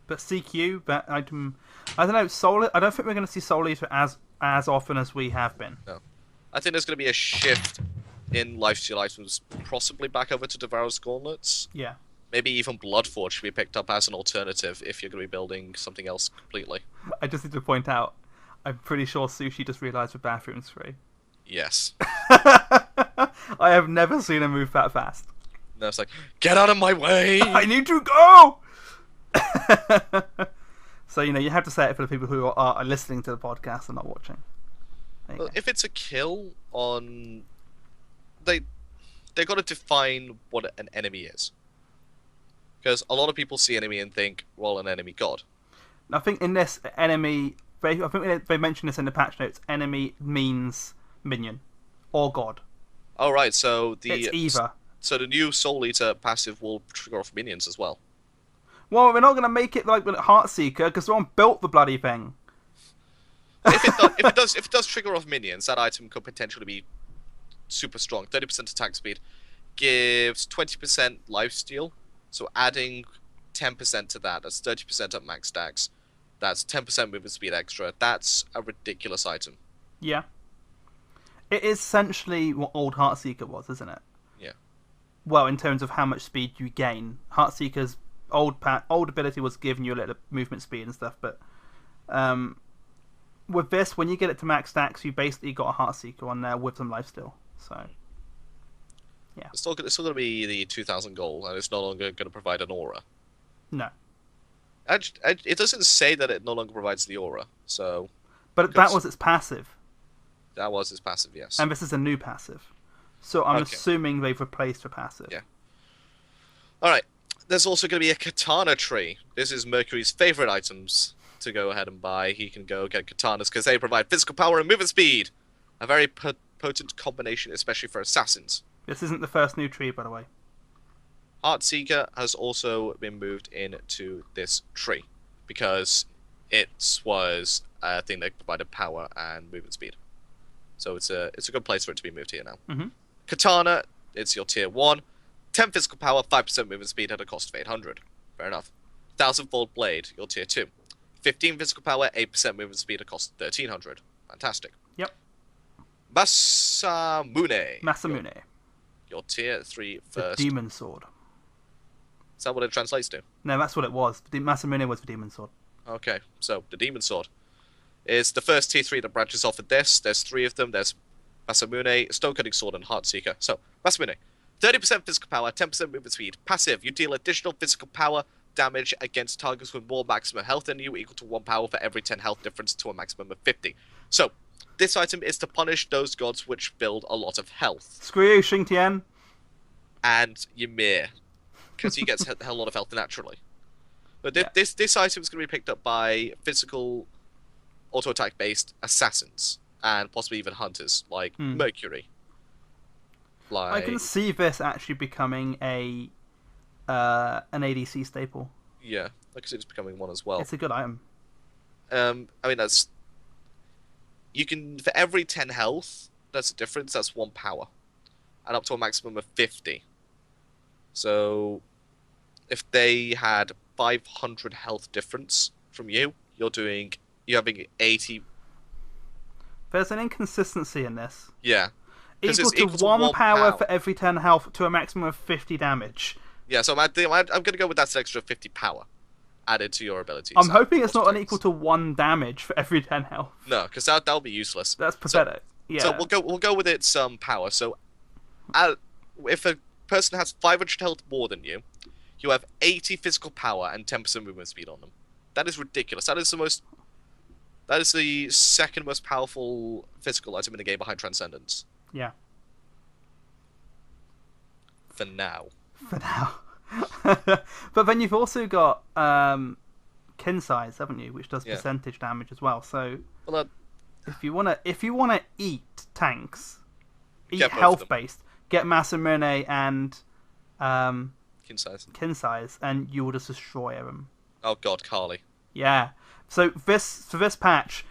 But CQ, that item... I don't know, I don't think we're going to see Soul Eater as often as we have been. No. I think there's going to be a shift in lifesteal items, possibly back over to Devourer's Gauntlets. Yeah. Maybe even Bloodforge should be picked up as an alternative if you're going to be building something else completely. I just need to point out, I'm pretty sure Sushi just realised the bathroom's free. Yes. I have never seen him move that fast. No, it's like, get out of my way! I need to go! So, you have to say it for the people who are listening to the podcast and not watching. There you Well, go. if it's a kill on... They've got to define what an enemy is. Because a lot of people see enemy and think, well, an enemy god. I think in this, enemy... I think they mentioned this in the patch notes. Enemy means minion. Or god. Oh, right, so It's either. So the new Soul Eater passive will trigger off minions as well. Well, we're not going to make it like with Heartseeker, because someone built the bloody thing. If it does trigger off minions, that item could potentially be super strong. 30% attack speed gives 20% lifesteal, so adding 10% to that, that's 30% at max stacks. That's 10% movement speed extra. That's a ridiculous item. Yeah. It is essentially what old Heartseeker was, isn't it? Yeah. Well, in terms of how much speed you gain. Heartseeker's old ability was giving you a little movement speed and stuff, but with this, when you get it to max stacks, you basically got a Heartseeker on there with some lifesteal. So, yeah. It's still going to be the 2000 goal, and it's no longer going to provide an aura. No. It doesn't say that it no longer provides the aura, so... But that was its passive. That was its passive, yes. And this is a new passive. So I'm Okay. assuming they've replaced the passive. Yeah. Alright, there's also going to be a katana tree. This is Mercury's favorite items to go ahead and buy. He can go get katanas because they provide physical power and movement speed. A very potent combination, especially for assassins. This isn't the first new tree, by the way. Heartseeker has also been moved into this tree because it was a thing that provided power and movement speed. So it's a good place for it to be moved here now. Mm-hmm. Katana, it's your tier 1. 10 physical power, 5% movement speed at a cost of 800. Fair enough. 1000-fold blade, your tier 2. 15 physical power, 8% movement speed at a cost of 1300. Fantastic. Yep. Masamune. Your tier 3 The first. demon sword. Is that what it translates to? No, that's what it was. Masamune was the demon sword. Okay, so the demon sword is the first tier 3 that branches off of this. There's 3 of them. There's Masamune, Stone Cutting Sword, and Heartseeker. So, Masamune, 30% physical power, 10% movement speed. Passive, you deal additional physical power damage against targets with more maximum health than you, equal to 1 power for every 10 health difference to a maximum of 50. So, This item is to punish those gods which build a lot of health. Screw you, Xing Tian. And Ymir, because he gets a hell lot of health naturally. But this item is going to be picked up by physical auto attack based assassins and possibly even hunters like Mercury. I can see this actually becoming an ADC staple. Yeah, I can see it's becoming one as well. It's a good item. I mean, that's... You can... For every 10 health, that's a difference, that's 1 power. And up to a maximum of 50. So, if they had 500 health difference from you, you're having 80... There's an inconsistency in this. Yeah. Equal to 1 power for every 10 health to a maximum of 50 damage. Yeah, so I'm going to go with that extra 50 power added to your abilities. I'm hoping it's not an equal to 1 damage for every 10 health. No, because that'll be useless. That's pathetic. So we'll go with its power. So, if a person has 500 health more than you, you have 80 physical power and 10% movement speed on them. That is ridiculous. That is the second most powerful physical item in the game behind Transcendence. Yeah. For now. But then you've also got kin size, haven't you, which does percentage damage as well. So if you wanna eat tanks, eat health based, get Masamune and kin size, and you will just destroy them. Oh god, Carly. Yeah. So for this patch,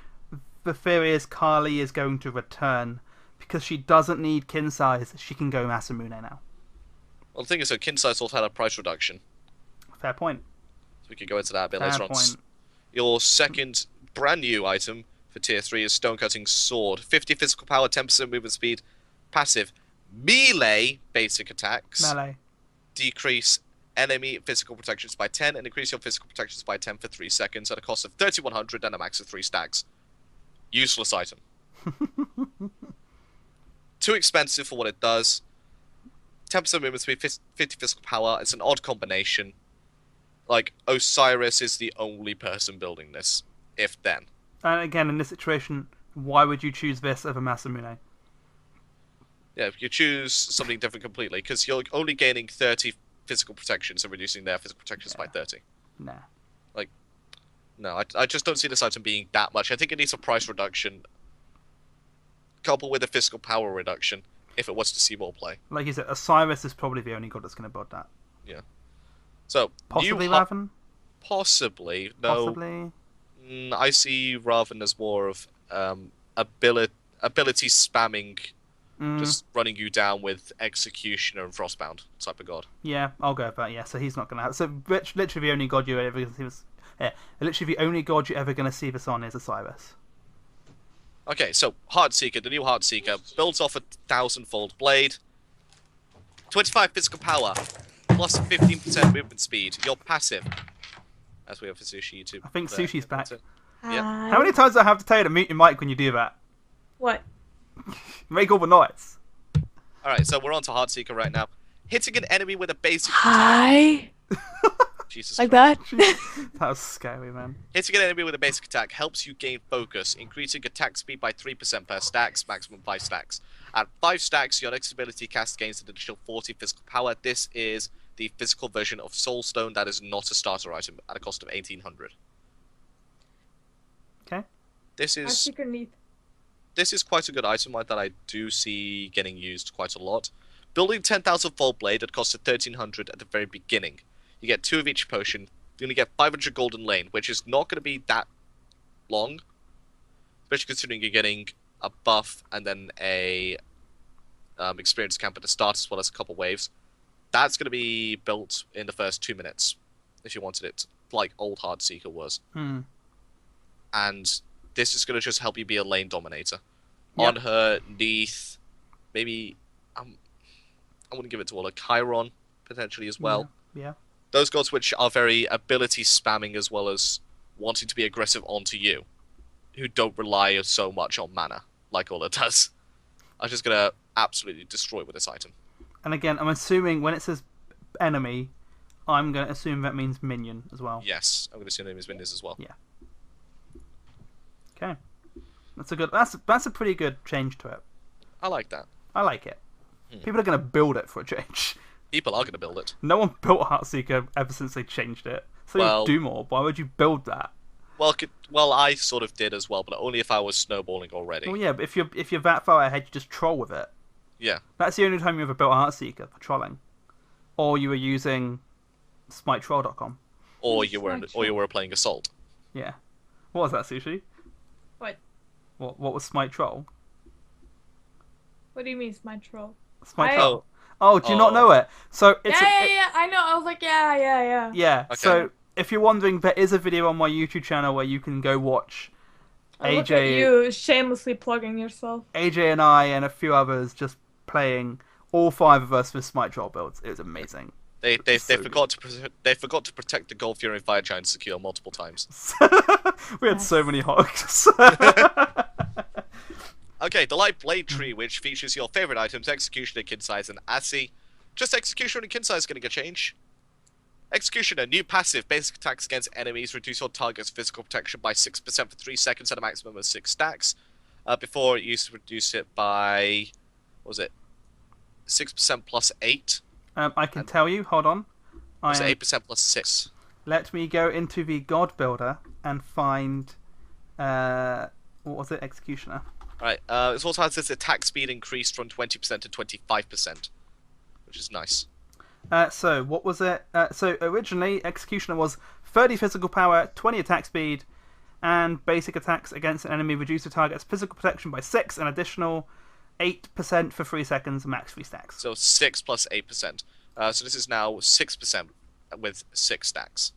the theory is Carly is going to return because she doesn't need kin size. She can go Masamune now. Well, the thing is, kin size also had a price reduction. Fair point. So we could go into that a bit later on. Your second brand new item for tier 3 is Stone-Cutting Sword. 50 physical power, 10% movement speed, passive. Melee basic attacks. Melee. Decrease enemy physical protections by 10 and increase your physical protections by 10 for 3 seconds at a cost of 3100 and a max of 3 stacks. Useless item. Too expensive for what it does. 10% movement speed, 50 physical power. It's an odd combination. Like, Osiris is the only person building this, if then. And again, in this situation, why would you choose this over Masamune? Yeah, if you choose something different completely, because you're only gaining 30 physical protections and reducing their physical protections by 30. Nah. Like, no, I just don't see this item being that much. I think it needs a price reduction, coupled with a physical power reduction, if it wants to see more play. Like you said, Osiris is probably the only god that's going to build that. Yeah. So, possibly Raven? Possibly. No. Possibly. I see Raven as more of ability spamming, just running you down with Executioner and Frostbound type of god. Yeah, I'll go with that. Yeah, so he's not going to have. So literally the only god you're ever going to see this. Yeah, literally the only god you're ever going to see this on is Osiris. Okay, so Heartseeker, the new Heartseeker, builds off a 1000-fold blade, 25 physical power, plus 15% movement speed. You're passive. As we have for Sushi too. I think Sushi's back. Yeah. How many times do I have to tell you to mute your mic when you do that? What? Make all the noise. Alright, so we're on to Heartseeker right now. Hitting an enemy with a basic Hi. Jesus like Christ. that? That was scary, man. Hitting an enemy with a basic attack helps you gain focus, increasing attack speed by 3% per stacks, maximum 5 stacks. At 5 stacks, your next ability cast gains an additional 40 physical power. This is the physical version of Soulstone that is not a starter item at a cost of 1800. Okay. This is quite a good item that I do see getting used quite a lot. Building 10,000 Fold Blade at cost of 1300 at the very beginning. You get 2 of each potion. You're going to get 500 Golden Lane, which is not going to be that long. Especially considering you're getting a buff and then a experience camp at the start as well as a couple waves. That's going to be built in the first 2 minutes, if you wanted it, like old Heartseeker was. And this is going to just help you be a lane dominator. Yep. On her, Neath, maybe, I wouldn't give it to all, like Chiron, potentially as well. Yeah. Those gods which are very ability spamming as well as wanting to be aggressive onto you, who don't rely so much on mana, like Ola does. I'm just going to absolutely destroy with this item. And again, I'm assuming when it says enemy, I'm going to assume that means minion as well. Yes, I'm going to assume it means minions as well. Yeah. Okay. That's a pretty good change to it. I like that. I like it. People are going to build it for a change. People are going to build it. No one built Heartseeker ever since they changed it. So you do more. Why would you build that? Well, I sort of did as well, but only if I was snowballing already. Well, yeah, but if you're that far ahead, you just troll with it. Yeah. That's the only time you ever built a Heartseeker, for trolling. Or you were using SmiteTroll.com. Or you were playing Assault. Yeah. What was that, Sushi? What? What was Smite Troll? What do you mean, Smite Troll? Smite Troll. Oh, do you not know it? So it's yeah. I know. I was like, yeah. Yeah. Okay. So if you're wondering, there is a video on my YouTube channel where you can go watch AJ. Look at you shamelessly plugging yourself. AJ and I and a few others just playing all 5 of us with Smite Troll builds. It was amazing. They forgot to protect the Gold Fury Fire Giant secure multiple times. We had so many hogs. Okay, the Light Blade Tree, which features your favorite items, Executioner, Kin Size, and Assy. Just Executioner and Kin Size getting a change. Executioner, new passive. Basic attacks against enemies reduce your target's physical protection by 6% for 3 seconds at a maximum of 6 stacks. Before, it used to reduce it by... what was it? 6% plus 8. I can tell you, hold on. Was it 8% plus 6? Let me go into the God Builder and find... what was it? Executioner. Right, it also has its attack speed increased from 20% to 25%, which is nice. So, what was it? So, originally, Executioner was 30 physical power, 20 attack speed, and basic attacks against an enemy reduce the target's physical protection by 6, an additional 8% for 3 seconds, max 3 stacks. So 6 plus 8%. So this is now 6% with 6 stacks.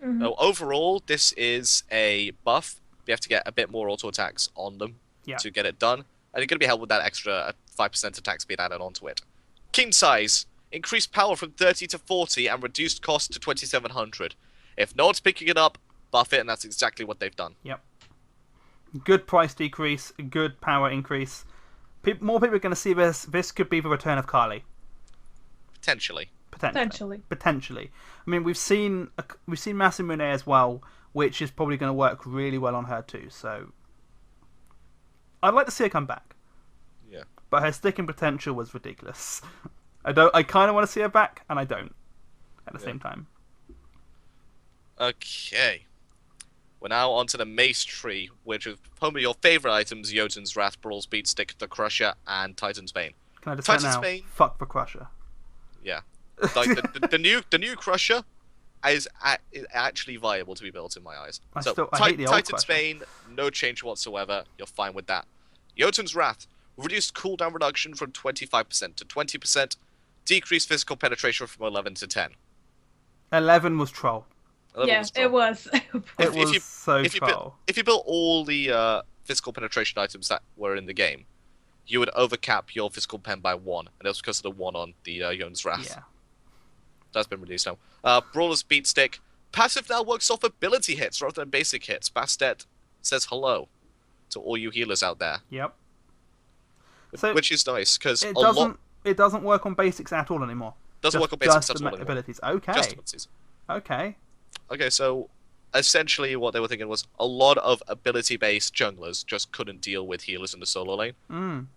Mm-hmm. So overall, this is a buff. You have to get a bit more auto attacks on them to get it done. And you're going to be helped with that extra 5% attack speed added onto it. King Size. Increased power from 30 to 40 and reduced cost to 2,700. If no one's picking it up, buff it, and that's exactly what they've done. Yep. Good price decrease, good power increase. More people are going to see this. This could be the return of Carly. Potentially. I mean, we've seen Masamune as well, which is probably going to work really well on her too. So I'd like to see her come back. Yeah. But her sticking potential was ridiculous. I kind of want to see her back, and I don't at the same time. Okay. We're now onto the Mace Tree, which is home of your favourite items, Jotun's Wrath, Brawl's Beatstick, the Crusher, and Titan's Bane. Can I just say now? Fuck the Crusher. Yeah. Like, the new Crusher is actually viable to be built in my eyes. I hate the old Titan's Crusher. Bane, no change whatsoever. You're fine with that. Jotun's Wrath, reduced cooldown reduction from 25% to 20%, decreased physical penetration from 11 to 10. 11 was troll. 11 was troll. It was. It was so troll. If you built all the physical penetration items that were in the game, you would overcap your physical pen by 1, and that was because of the 1 on the Jotun's Wrath. Yeah. That's been released now. Brawler's Beatstick. Passive now works off ability hits rather than basic hits. Bastet says hello to all you healers out there. Yep. So which is nice, because it doesn't work on basics at all anymore. Doesn't work on basics at all anymore. Abilities. Okay. Just abilities. Okay. Okay, so essentially what they were thinking was a lot of ability-based junglers just couldn't deal with healers in the solo lane.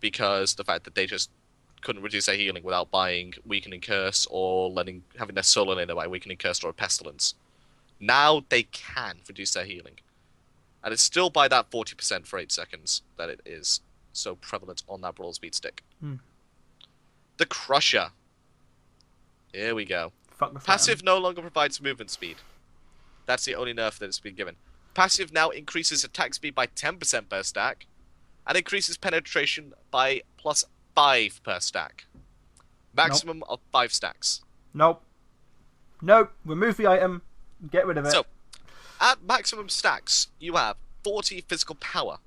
Because the fact that they just couldn't reduce their healing without buying Weakening Curse or having their solo lane by Weakening Curse or a Pestilence. Now they can reduce their healing. And it's still by that 40% for 8 seconds that it is so prevalent on that Brawl's Beatstick. The Crusher. Here we go. Passive no longer provides movement speed. That's the only nerf that it's been given. Passive now increases attack speed by 10% per stack, and increases penetration by plus 5 per stack. Maximum of 5 stacks. Nope. Remove the item. Get rid of it. So, at maximum stacks, you have 40 physical power,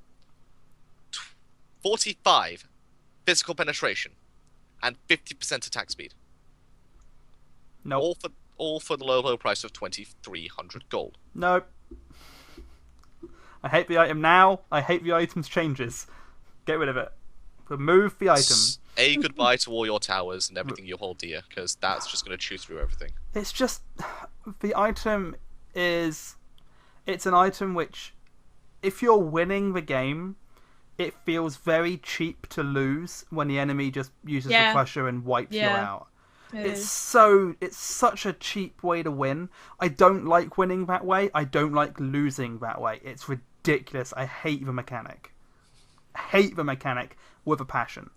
45 physical penetration, and 50% attack speed. Nope. All for the low price of 2,300 gold. Nope. I hate the item now. I hate the item's changes. Get rid of it. Remove the item. Say goodbye to all your towers and everything you hold dear, because that's just going to chew through everything. It's just... The item is... It's an item which if you're winning the game, it feels very cheap to lose when the enemy just uses the Crusher and wipes you out. It's such a cheap way to win. I don't like winning that way. I don't like losing that way. It's ridiculous. I hate the mechanic. I hate the mechanic with a passion.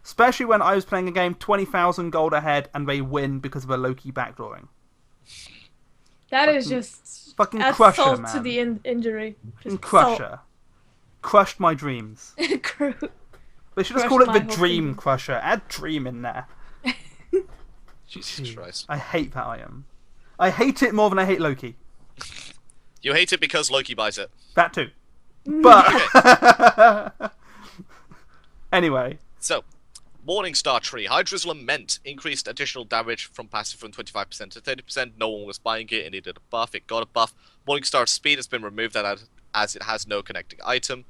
Especially when I was playing a game 20,000 gold ahead and they win because of a Loki backdooring. That is just fucking Crusher, salt man. To the injury. Just Crusher. Crushed my dreams. They should just call it the Dream Crusher. Add Dream in there. Jesus Christ. I hate that item. I hate it more than I hate Loki. You hate it because Loki buys it. That too. But... Anyway. So, Morningstar Tree. Hi-Rez Lament increased additional damage from passive from 25% to 30%. No one was buying it. It needed a buff. It got a buff. Morningstar Speed has been removed as it has no connecting item.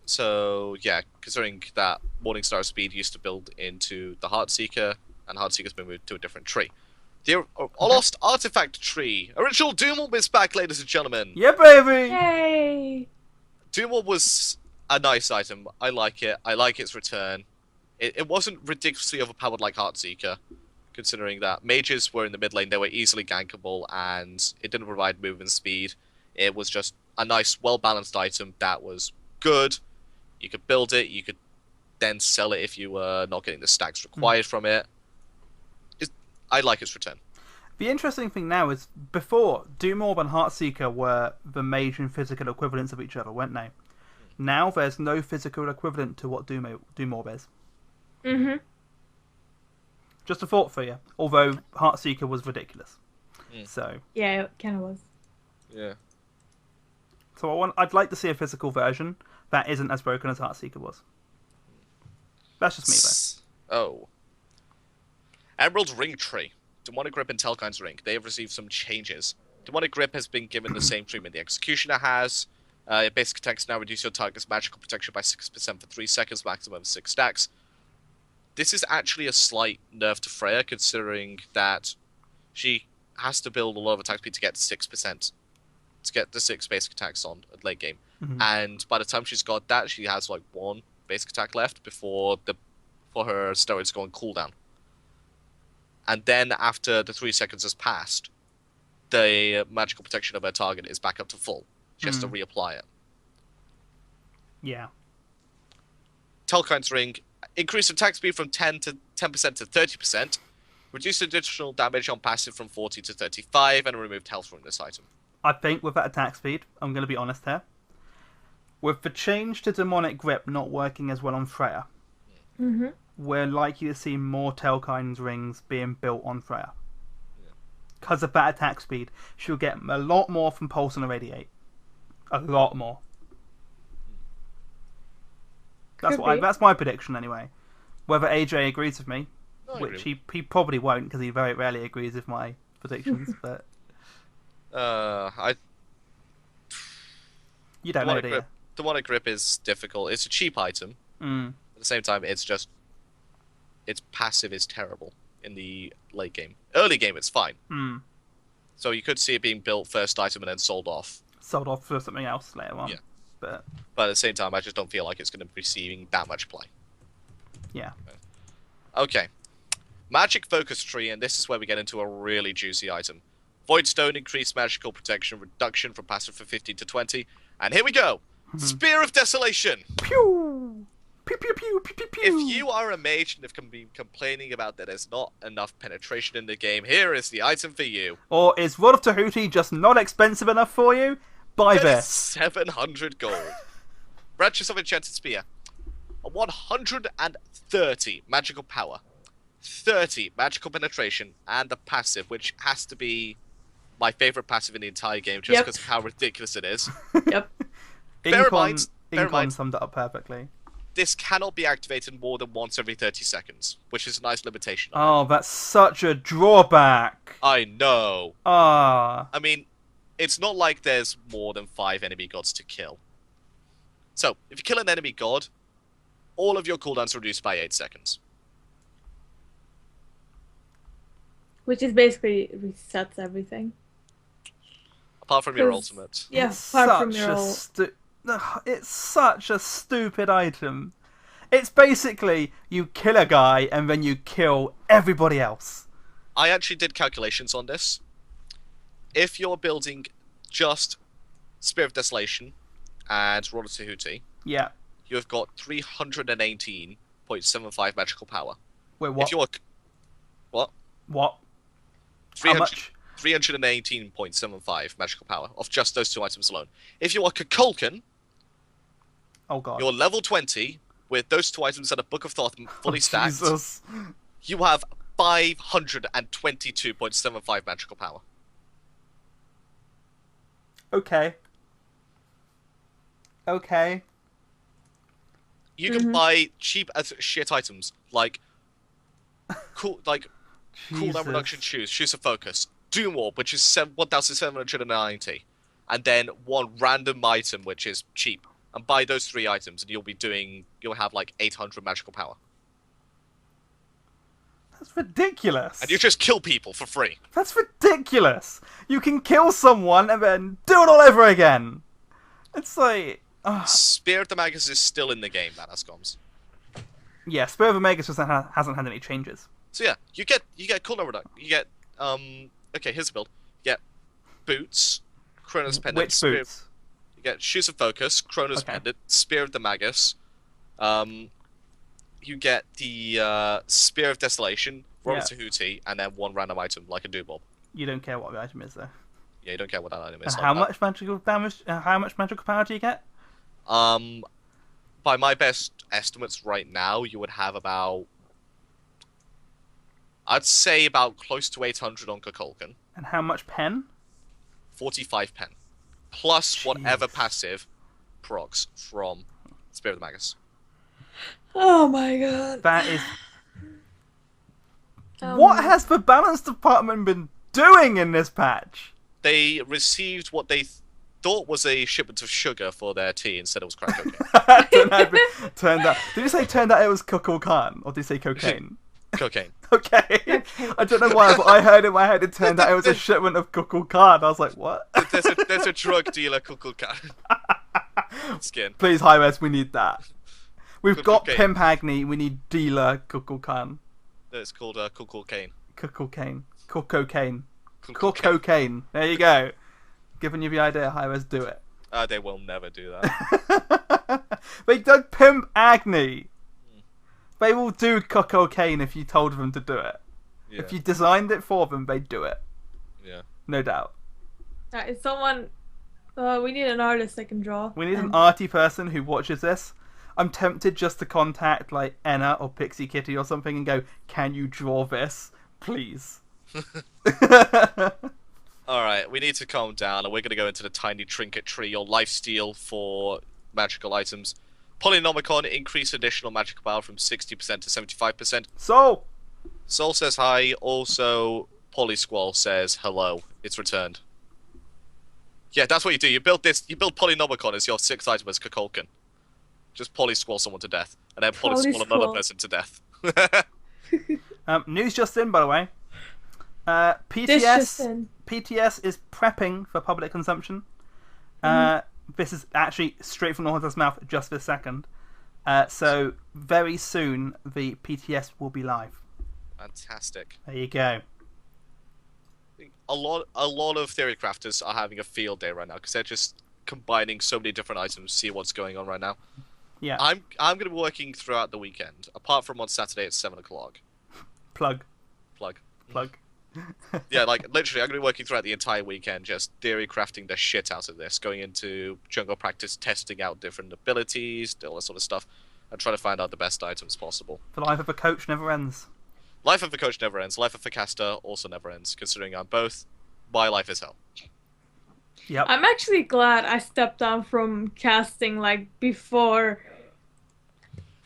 So, yeah, considering that Morningstar Speed used to build into the Heartseeker, and Heartseeker's been moved to a different tree. The Lost Artifact Tree. Original Doom Orb is back, ladies and gentlemen. Yeah, baby! Yay! Doom Orb was a nice item. I like it. I like its return. It wasn't ridiculously overpowered like Heartseeker, considering that mages were in the mid lane, they were easily gankable, and it didn't provide movement speed. It was just a nice, well-balanced item that was good. You could build it, you could then sell it if you were not getting the stacks required from it. I like its return. The interesting thing now is, before, Doom Orb and Heartseeker were the mage and physical equivalents of each other, weren't they? Now there's no physical equivalent to what Doom Orb is. Mm-hmm. Just a thought for you. Although Heartseeker was ridiculous. So yeah, it kind of was. Yeah. So I'd like to see a physical version that isn't as broken as Heartseeker was. That's just me, though. Oh. Emerald Ring Tree. Demonic Grip and Telkine's Ring. They have received some changes. Demonic Grip has been given the same treatment the Executioner has. Basic attacks now reduce your target's magical protection by 6% for 3 seconds, maximum of 6 stacks. This is actually a slight nerf to Freya, considering that she has to build a lot of attack speed to get to 6%. To get the 6 basic attacks on at late game. Mm-hmm. And by the time she's got that, she has like 1 basic attack left before her steroids go on cooldown. And then after the 3 seconds has passed, the magical protection of her target is back up to full. She has to reapply it. Yeah. Telkine's Ring. Increase attack speed from 10% to 30%. Reduce additional damage on passive from 40 to 35, and removed health from this item. I think with that attack speed, I'm going to be honest here, with the change to Demonic Grip not working as well on Freya, we're likely to see more Telkine's Rings being built on Freya. Because of that attack speed, she'll get a lot more from Pulse and Irradiate. A lot more. That's my prediction anyway. Whether AJ agrees with me, which he probably won't, because he very rarely agrees with my predictions, but... You don't know, do you? Demonic Grip is difficult. It's a cheap item. At the same time, its passive is terrible in the late game. Early game, it's fine. So you could see it being built first item and then sold off. Sold off for something else later on. Yeah. But at the same time, I just don't feel like it's going to be receiving that much play. Yeah. Okay. Magic Focus Tree, and this is where we get into a really juicy item. Void Stone increased magical protection reduction from passive from 15 to 20. And here we go! Spear of Desolation! Pew! Pew, pew, pew, pew, pew, pew. If you are a mage and have been complaining about that there's not enough penetration in the game, here is the item for you. Or is Rod of Tahuti just not expensive enough for you? Buy this. 700 gold. Branches of Enchanted Spear. 130 magical power. 30 magical penetration. And the passive, which has to be my favourite passive in the entire game, just because of how ridiculous it is. Yep. Incon summed it up perfectly. This cannot be activated more than once every 30 seconds, which is a nice limitation. Oh, that's such a drawback. I know. I mean, it's not like there's more than 5 enemy gods to kill. So, if you kill an enemy god, all of your cooldowns are reduced by 8 seconds. Which is basically resets everything. Apart from your ultimate. Yeah, It's apart from such your it's such a stupid item. It's basically you kill a guy and then you kill everybody else. I actually did calculations on this. If you're building just Spirit of Desolation and Roller Tahuti, Yeah. you have got 318.75 magical power. Wait, what? If you're... What? What? 300, How much? 318.75 magical power of just those two items alone. If you are Kukulkan, Oh god. you're level 20 with those two items and a Book of Thoth fully stacked. Jesus. You have 522.75 magical power. Okay. Okay. You can buy cheap as shit items like cooldown reduction shoes of focus, Doom Orb, which is 1,790, and then one random item which is cheap. And buy those 3 items, and you'll have like 800 magical power. That's ridiculous. And you just kill people for free. That's ridiculous. You can kill someone and then do it all over again. It's like... Spear of the Magus is still in the game, man, Ascoms. Yeah, Spear of Omegas hasn't had any changes. So yeah, you get cooldown reduction. You get okay, here's the build. You get boots, Chronos Pendant, Which boots? You get Shoes of Focus, Chronos Pendant, Spear of the Magus. You get the Spear of Desolation, Roller Tahuti, and then one random item like a Doom Orb. You don't care what the item is, though. Yeah, you don't care what that item is. And how much magical damage? How much magical power do you get? By my best estimates right now, you would have about... I'd say about close to 800 on Kukulkan. And how much pen? 45 pen. Plus whatever passive procs from Spirit of the Magus. Oh my god. That is... What has the balance department been doing in this patch? They received what they thought was a shipment of sugar for their tea, instead it was crack cocaine. Turned out... Did you say turned out it was Kukulkan? Or did you say cocaine? Cocaine. Okay. I don't know why, but I heard in my head it turned out it was a shipment of Kukulkan. I was like, what? There's a drug dealer, Kukulkan. Skin. Please, Hi-Rez, we need that. We've got Kukulkan. Pimp Agni, we need dealer Kukulkan. It's called Kukulkane. Kukulkane. Cocaine. Kukulkane. Cocaine. There you go. Giving you the idea, Hi-Rez, do it. They will never do that. They did Pimp Agni. They will do cocaine if you told them to do it. Yeah. If you designed it for them, they'd do it. Yeah. No doubt. Is someone... we need an artist that can draw. We need an arty person who watches this. I'm tempted just to contact like Enna or Pixie Kitty or something and go, can you draw this? Please. Alright, we need to calm down, and we're going to go into the tiny trinket tree, or lifesteal for magical items. Polynomicon, increase additional magical power from 60% to 75%. So, Soul says hi, also Polysquall says hello. It's returned. Yeah, that's what you do. You build Polynomicon as your 6th item as Kukulkan. Just Polysquall someone to death, and then Polysquall another person to death. news just in, by the way. PTS is prepping for public consumption. This is actually straight from the horse's mouth just this second. So very soon the PTS will be live. Fantastic. There you go. A lot of theory crafters are having a field day right now because they're just combining so many different items to see what's going on right now. Yeah. I'm going to be working throughout the weekend, apart from on Saturday at 7 o'clock. Plug. Yeah, like literally, I'm going to be working throughout the entire weekend, just theory crafting the shit out of this, going into jungle practice, testing out different abilities, all that sort of stuff, and trying to find out the best items possible. The life of a coach never ends. Life of a coach never ends. Life of a caster also never ends. Considering I'm both, my life is hell. Yep. I'm actually glad I stepped down from casting like before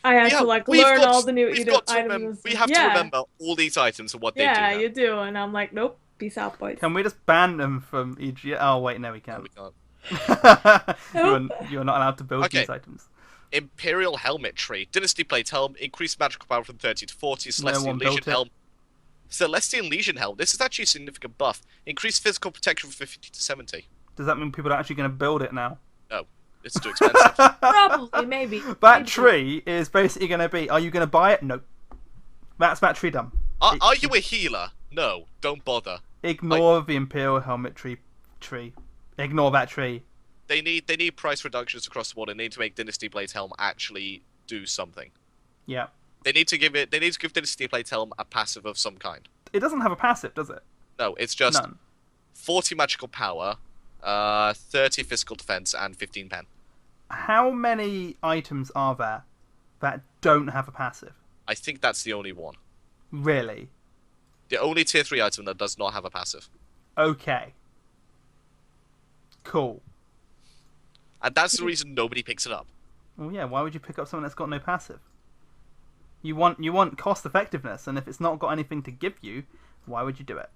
I had to like learn all the new items. We have to remember all these items and what they do. Yeah, you do, and I'm like, nope, peace out, boys. Can we just ban them from EG? Oh wait, no, we can't. No, we can't. You're not allowed to build these items. Imperial Helmet Tree. Dynasty Plate Helm. Increased magical power from 30 to 40. Celestial Legion Helm. Celestial Legion Helm. This is actually a significant buff. Increased physical protection from 50 to 70. Does that mean people are actually going to build it now? No, it's too expensive. Probably, maybe. That tree is basically going to be, are you going to buy it? No. That's that tree done. Are you a healer? No, don't bother. Ignore the Imperial Helmet tree. Ignore that tree. They need price reductions across the board. They need to make Dynasty Blade Helm actually do something. Yeah. They need to give Dynasty Blade Helm a passive of some kind. It doesn't have a passive, does it? No, it's just None. 40 magical power, 30 physical defense, and 15 pen. How many items are there that don't have a passive? I think that's the only one. Really? The only tier 3 item that does not have a passive. Okay. Cool. And that's the reason nobody picks it up. Well, yeah, why would you pick up something that's got no passive? You want cost effectiveness, and if it's not got anything to give you, why would you do it?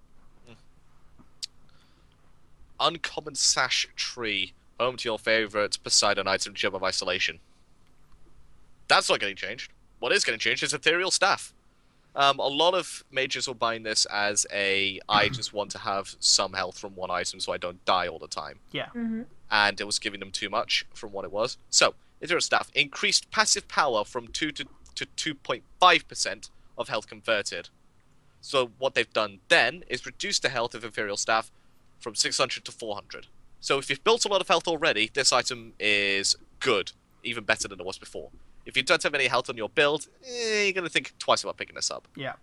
Uncommon Sash Tree. Home to your favourite Poseidon item, Gem of Isolation. That's not getting changed. What is getting changed is Ethereal Staff. A lot of mages were buying this as I just want to have some health from one item so I don't die all the time. Yeah. Mm-hmm. And it was giving them too much from what it was. So, Ethereal Staff increased passive power from 2 to 2.5% of health converted. So what they've done then is reduce the health of Ethereal Staff from 600 to 400. So if you've built a lot of health already, this item is good, even better than it was before. If you don't have any health on your build, you're going to think twice about picking this up. Yeah.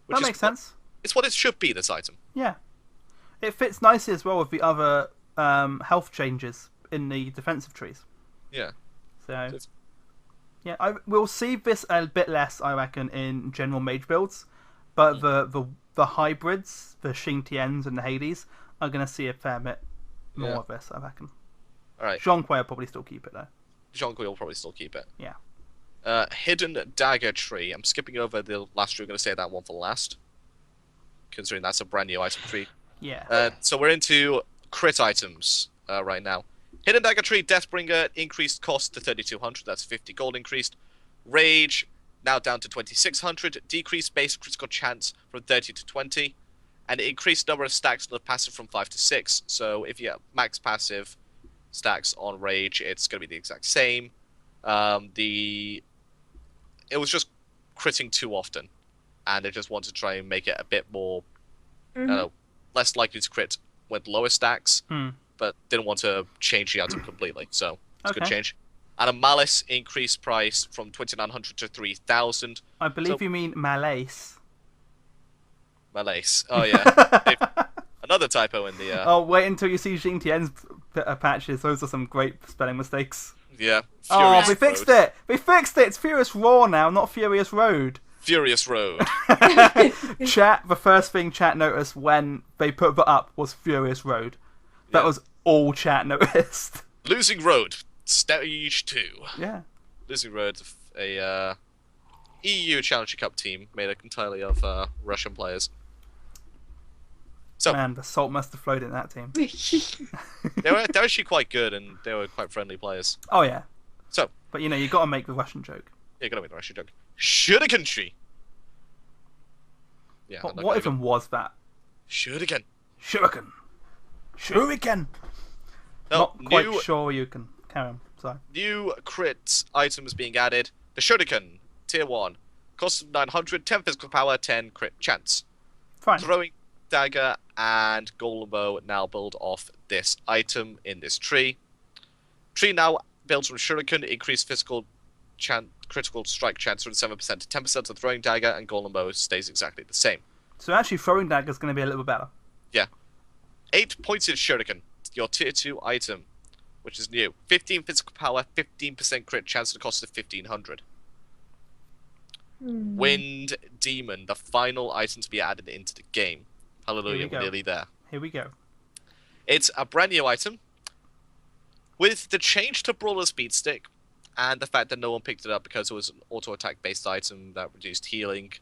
Which That makes sense. It's what it should be, this item. Yeah. It fits nicely as well with the other health changes in the defensive trees. Yeah. So, yeah, we'll see this a bit less, I reckon, in general mage builds. But the hybrids, the Xingtians and the Hades, are going to see a fair bit more of this, I reckon. Alright. Zhonghui will probably still keep it, though. Zhonghui will probably still keep it. Yeah. Hidden Dagger Tree. I'm skipping over the last tree. I'm going to say that one for last. Considering that's a brand new item tree. Yeah. So we're into crit items right now. Hidden Dagger Tree, Deathbringer, increased cost to 3,200. That's 50 gold increased. Rage, now down to 2,600. Decreased base critical chance from 30 to 20. And increased number of stacks on the passive from 5 to 6. So if you have max passive stacks on Rage, it's going to be the exact same. It was just critting too often. And they just wanted to try and make it a bit more, less likely to crit with lower stacks. But didn't want to change the item completely, so it's a good change. And a Malice increased price from 2,900 to 3,000. I believe you mean Malace. Malace. Oh yeah. Another typo in the. Oh, wait until you see Xingtian's patches. Those are some great spelling mistakes. Yeah. Furious we fixed it. We fixed it. It's Furious Raw now, not Furious Road. Furious Road. Chat. The first thing chat noticed when they put that up was Furious Road. That was all chat noticed. Losing Road, Stage 2. Yeah. Losing Road, a EU Challenger Cup team made up entirely of Russian players. So, man, the salt must have flowed in that team. they're actually quite good, and they were quite friendly players. Oh yeah. So, but you know, you got to make the Russian joke. Yeah, you got to make the Russian joke. Shuriken Tree. Yeah. What even was that? Shuriken. Shuriken. Shuriken. No, Not quite sure you can carry on. Sorry. New crit items being added. The Shuriken, tier 1. Cost of 900, 10 physical power, 10 crit chance. Fine. Throwing dagger and golem bow now build off this item in this tree. Tree now builds from Shuriken, increased critical strike chance from 7% to 10% of throwing dagger, and golem bow stays exactly the same. So actually throwing dagger is going to be a little bit better. Yeah. 8 pointed Shuriken, your tier 2 item, which is new. 15 physical power, 15% crit chance at a cost of 1,500. Wind Demon, the final item to be added into the game. Hallelujah, we're nearly there. Here we go. It's a brand new item. With the change to Brawler's Beat Stick, and the fact that no one picked it up because it was an auto-attack based item that reduced healing,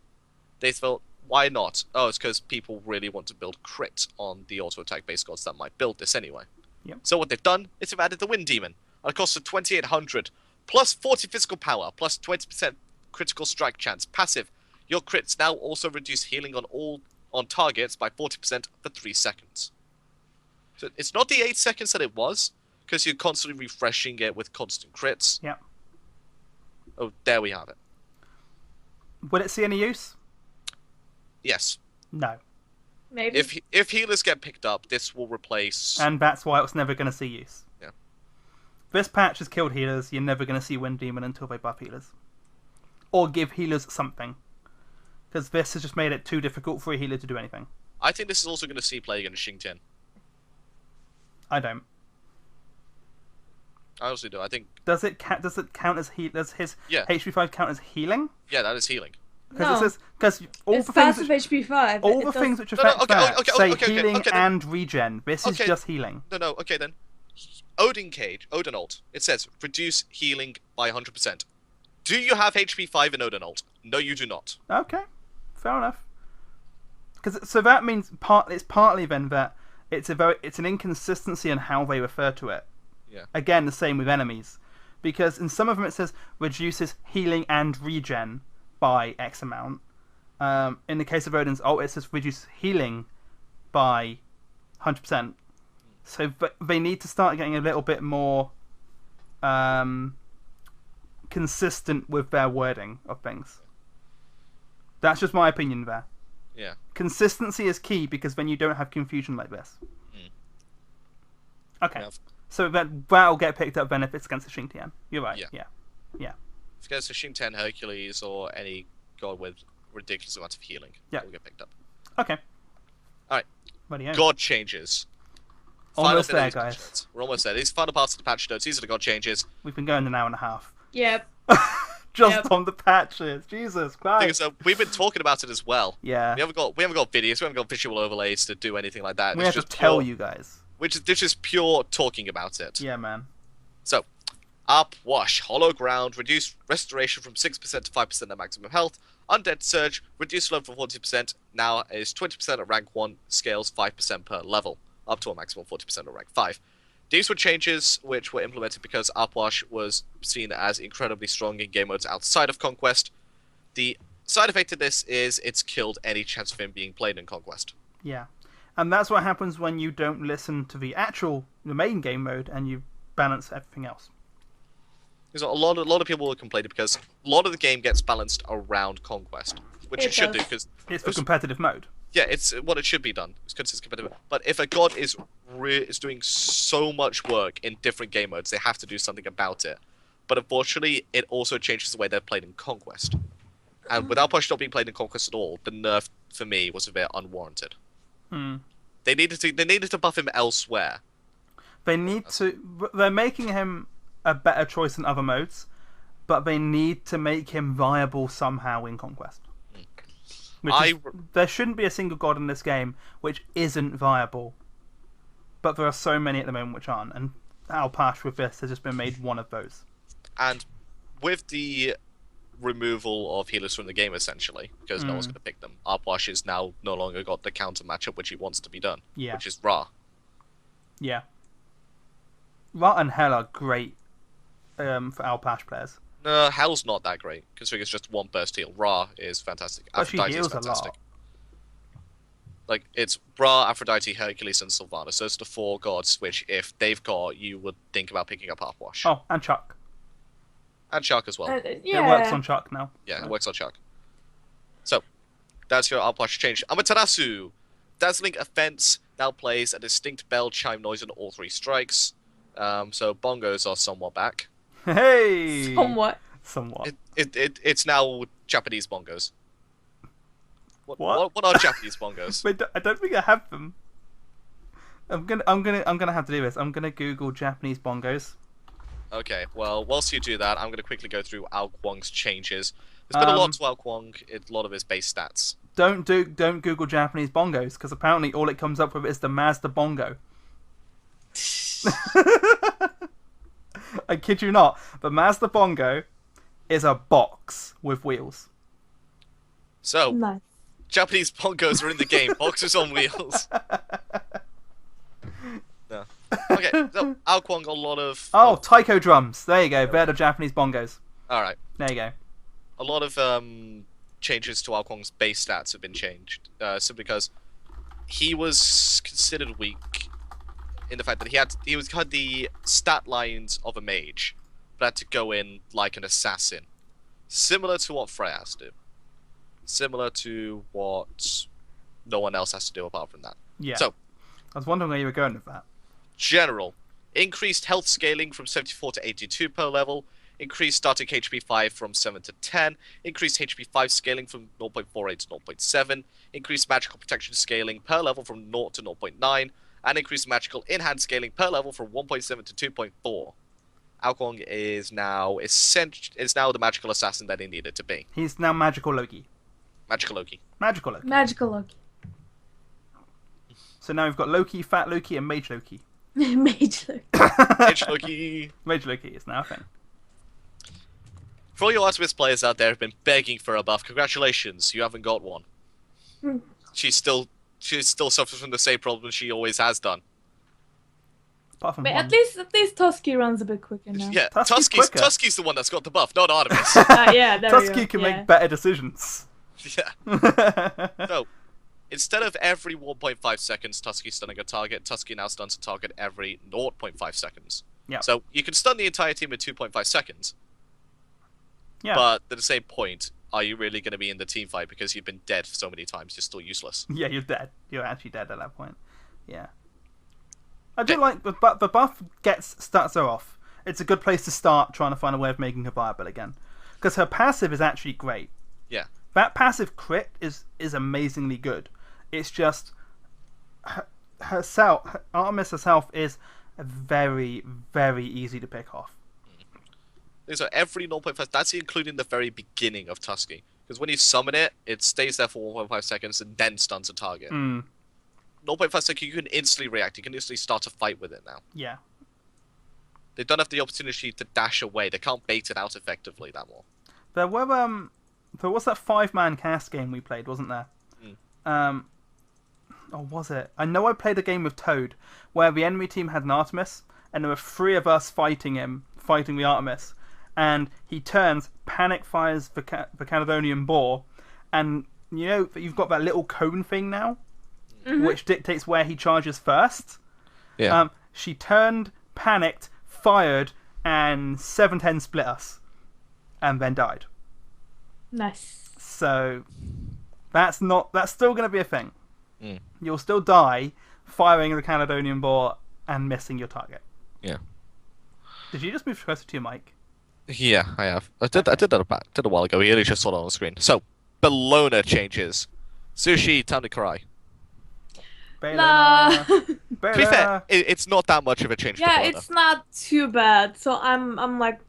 they thought, why not? Oh, it's because people really want to build crit on the auto-attack based gods that might build this anyway. Yep. So what they've done is they've added the Wind Demon at a cost of 2,800, plus 40 physical power, plus 20% critical strike chance. Passive. Your crits now also reduce healing on targets by 40% for 3 seconds. So it's not the 8 seconds that it was, because you're constantly refreshing it with constant crits. Yeah. Oh, there we have it. Will it see any use? Yes. No. Maybe. If healers get picked up, this will replace... And that's why it's never going to see use. Yeah. This patch has killed healers. You're never going to see Wind Demon until they buff healers. Or give healers something. Because this has just made it too difficult for a healer to do anything. I think this is also going to see play against Xing. I don't. I also do. I think... Does it count as does his Yeah. HP 5 count as healing? Yeah, that is healing. Because all it's the things passive HP 5. all the things which affect that say healing okay, and regen. This is just healing. No, okay then. Odin ult. It says reduce healing by 100%. Do you have HP 5 in Odin ult? No, you do not. Okay, fair enough. So that means it's partly then that it's an inconsistency in how they refer to it. Yeah. Again, the same with enemies, because in some of them it says reduces healing and regen by X amount. In the case of Odin's ult, it says reduce healing by 100%. So they need to start getting a little bit more consistent with their wording of things. That's just my opinion there. Yeah. Consistency is key, because then you don't have confusion like this. Okay. Yeah. So that'll get picked up then if it's against the Xing. You're right. Yeah. If it goes to Xing, Hercules, or any god with ridiculous amount of healing, it will get picked up. Okay. Alright. Radio. God changes. Almost there, guys. We're almost there. These final parts of the patch notes, these are the god changes. We've been going an hour and a half. Yep. Just on the patches. Jesus Christ. We've been talking about it as well. Yeah. We haven't got videos, we haven't got visual overlays to do anything like that. We have to tell you guys. Which is just pure talking about it. Yeah, man. So, Upwash, Hollow Ground, reduced restoration from 6% to 5% at maximum health. Undead Surge, reduced level from 40%, now is 20% at rank 1, scales 5% per level, up to a maximum 40% at rank 5. These were changes which were implemented because Upwash was seen as incredibly strong in game modes outside of Conquest. The side effect of this is it's killed any chance of him being played in Conquest. Yeah. And that's what happens when you don't listen to the main game mode and you balance everything else. There's a lot of people will complain because a lot of the game gets balanced around Conquest, which it should do because it's for competitive mode. Yeah, it's what it should be done. It's because it's competitive. But if a god is doing so much work in different game modes, they have to do something about it. But unfortunately, it also changes the way they're played in Conquest. And without Push not being played in Conquest at all, the nerf for me was a bit unwarranted. They needed to buff him elsewhere. They're making him a better choice in other modes, but they need to make him viable somehow in Conquest. There shouldn't be a single god in this game which isn't viable, but there are so many at the moment which aren't, and Alpash with this has just been made one of those. And with the removal of healers from the game, essentially, because no one's going to pick them, Alpash is now no longer got the counter matchup which he wants to be done, which is Ra. Yeah. Ra and Hell are great for Alpash players. No, Hell's not that great, considering it's just one burst heal. Ra is fantastic. But she heals is fantastic. a lot. Like, it's Ra, Aphrodite, Hercules, and Sylvanas. Those are the 4 gods which, if they've got, you would think about picking up Upwash. Oh, and Chuck. And Chuck as well. It works on Chuck now. Yeah, it works on Chuck. So, that's your Upwash change. Amaterasu! Dazzling Offense now plays a distinct bell chime noise on all 3 strikes. So bongos are somewhat back. Hey! Somewhat. It's now Japanese bongos. What are Japanese bongos? Wait, I don't think I have them. I'm gonna have to do this. I'm gonna Google Japanese bongos. Okay, well, whilst you do that, I'm gonna quickly go through Ao Kuang's changes. There's been a lot to Ao Kuang, a lot of his base stats. Don't Google Japanese bongos, because apparently all it comes up with is the Mazda bongo. I kid you not. The Mazda bongo is a box with wheels. So, nice. Japanese bongos are in the game. Boxes on wheels. No. Okay, so Ao Kuang, a lot of... Oh, taiko drums. There you go. They're the Japanese bongos. Alright. There you go. A lot of changes to Ao Kuang's base stats have been changed. Simply because he was considered weak in the fact that he had the stat lines of a mage, but had to go in like an assassin, similar to what Freya has to do, similar to what no one else has to do apart from that. Yeah. So, I was wondering where you were going with that. general, increased health scaling from 74 to 82 per level, increased starting HP 5 from 7 to 10, increased HP 5 scaling from 0.48 to 0.7, increased magical protection scaling per level from 0 to 0.9, and increased magical in-hand scaling per level from 1.7 to 2.4. Alkong is now the magical assassin that he needed to be. He's now Magical Loki. Magical Loki. Magical Loki. Magical Loki. So now we've got Loki, Fat Loki, and Mage Loki. Mage Loki. Mage Loki. Mage Loki is now a thing. For all your Artemis players out there who've been begging for a buff, congratulations, you haven't got one. She still suffers from the same problem she always has done. Apart from But one. at least Tusky runs a bit quicker now. Yeah, Tusky's quicker. Tusky's the one that's got the buff, not Artemis. Yeah, there we Tusky go. can Yeah. make better decisions. Yeah. So, instead of every 1.5 seconds Tusky stunning a target, Tusky now stuns a target every 0.5 seconds. Yeah. So, you can stun the entire team in 2.5 seconds. Yeah. But at the same point, are you really going to be in the team fight because you've been dead so many times, you're still useless? Yeah, you're dead. You're actually dead at that point. Yeah. I do like the buff starts her off. It's a good place to start trying to find a way of making her viable again. Because her passive is actually great. Yeah. That passive crit is amazingly good. It's just Artemis herself is very, very easy to pick off. So every 0.5, that's including the very beginning of Tusky. Because when you summon it, it stays there for 1.5 seconds and then stuns a target. 0.5 seconds, you can instantly react. You can instantly start a fight with it now. Yeah. They don't have the opportunity to dash away. They can't bait it out effectively that more. There was that 5-man cast game we played, wasn't there? Or was it? I know I played a game with Toad where the enemy team had an Artemis and there were 3 of us fighting the Artemis. And he turns, panic fires the Caledonian Boar, and you know that you've got that little cone thing now, which dictates where he charges first. Yeah. She turned, panicked, fired, and 7-10 split us, and then died. Nice. So that's still going to be a thing. Mm. You'll still die firing the Caledonian Boar and missing your target. Yeah. Did you just move closer to your mic? Yeah, I have. I did that a while ago. We only just saw it on the screen. So, Bellona changes. Sushi, time to cry. Nah. To be fair, it's not that much of a change. Yeah, to it's not too bad. So I'm like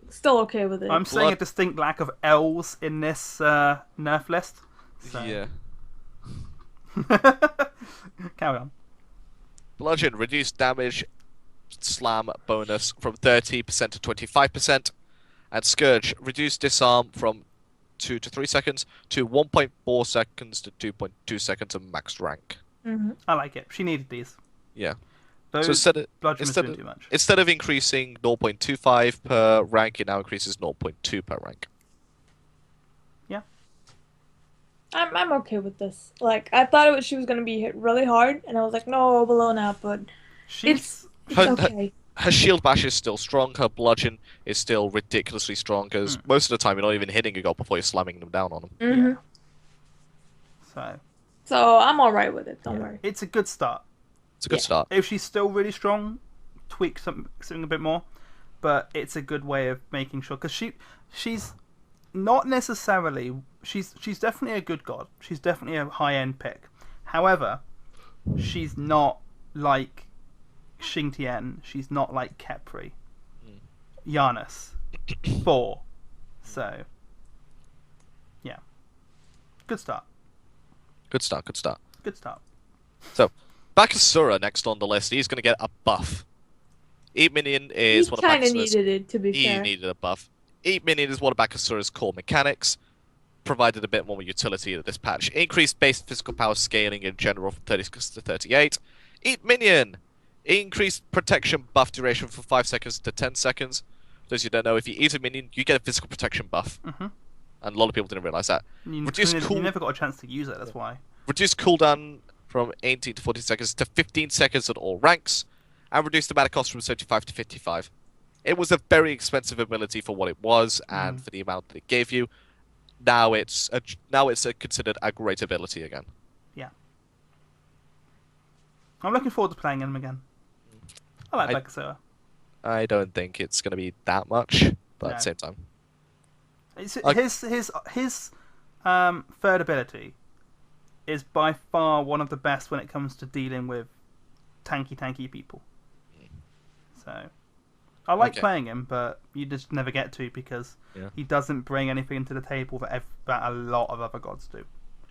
still okay with it. I'm seeing a distinct lack of L's in this nerf list. So. Yeah. Carry on. Bludgeon, reduced damage slam bonus from 30% to 25%. And Scourge, reduced disarm from 2 to 3 seconds to 1.4 seconds to 2.2 seconds of max rank. I like it. She needed these. Yeah. Those Bludgeon was doing too much. Instead of increasing 0.25 per rank, it now increases 0.2 per rank. Yeah. I'm okay with this. Like, I thought she was gonna be hit really hard, and I was like, no, Bellona, but it's okay. Her shield bash is still strong. Her bludgeon is still ridiculously strong because most of the time you're not even hitting a goal before you're slamming them down on them. So I'm alright with it. Don't worry. It's a good start. It's a good start. If she's still really strong, tweak something a bit more. But it's a good way of making sure, because she's not necessarily. She's definitely a good god. She's definitely a high-end pick. However, she's not like Xingtian. She's not like Khepri, Giannis, Thor. So, yeah, good start. Good start. Good start. So, Bakasura next on the list. He's going to get a buff. Eat Minion is one of Bakasura's... He kind of needed it, to be fair. He needed a buff. Eat Minion is one of Bakasura's core mechanics. Provided a bit more utility at this patch. Increased base physical power scaling in general from 36 to 38. Eat Minion! Increased protection buff duration from 5 seconds to 10 seconds. Those you don't know, if you eat a minion, you get a physical protection buff. And a lot of people didn't realise that. You never got a chance to use it, that's why. Reduced cooldown from 18 to 14 seconds to 15 seconds at all ranks. and reduced the mana cost from 75 to 55. It was a very expensive ability for what it was and for the amount that it gave you. Now it's considered a great ability again. Yeah. I'm looking forward to playing him again. I like Bakasoa. I don't think it's going to be that much, but at the same time. His third ability is by far one of the best when it comes to dealing with tanky people. So I like playing him, but you just never get to because he doesn't bring anything to the table that a lot of other gods do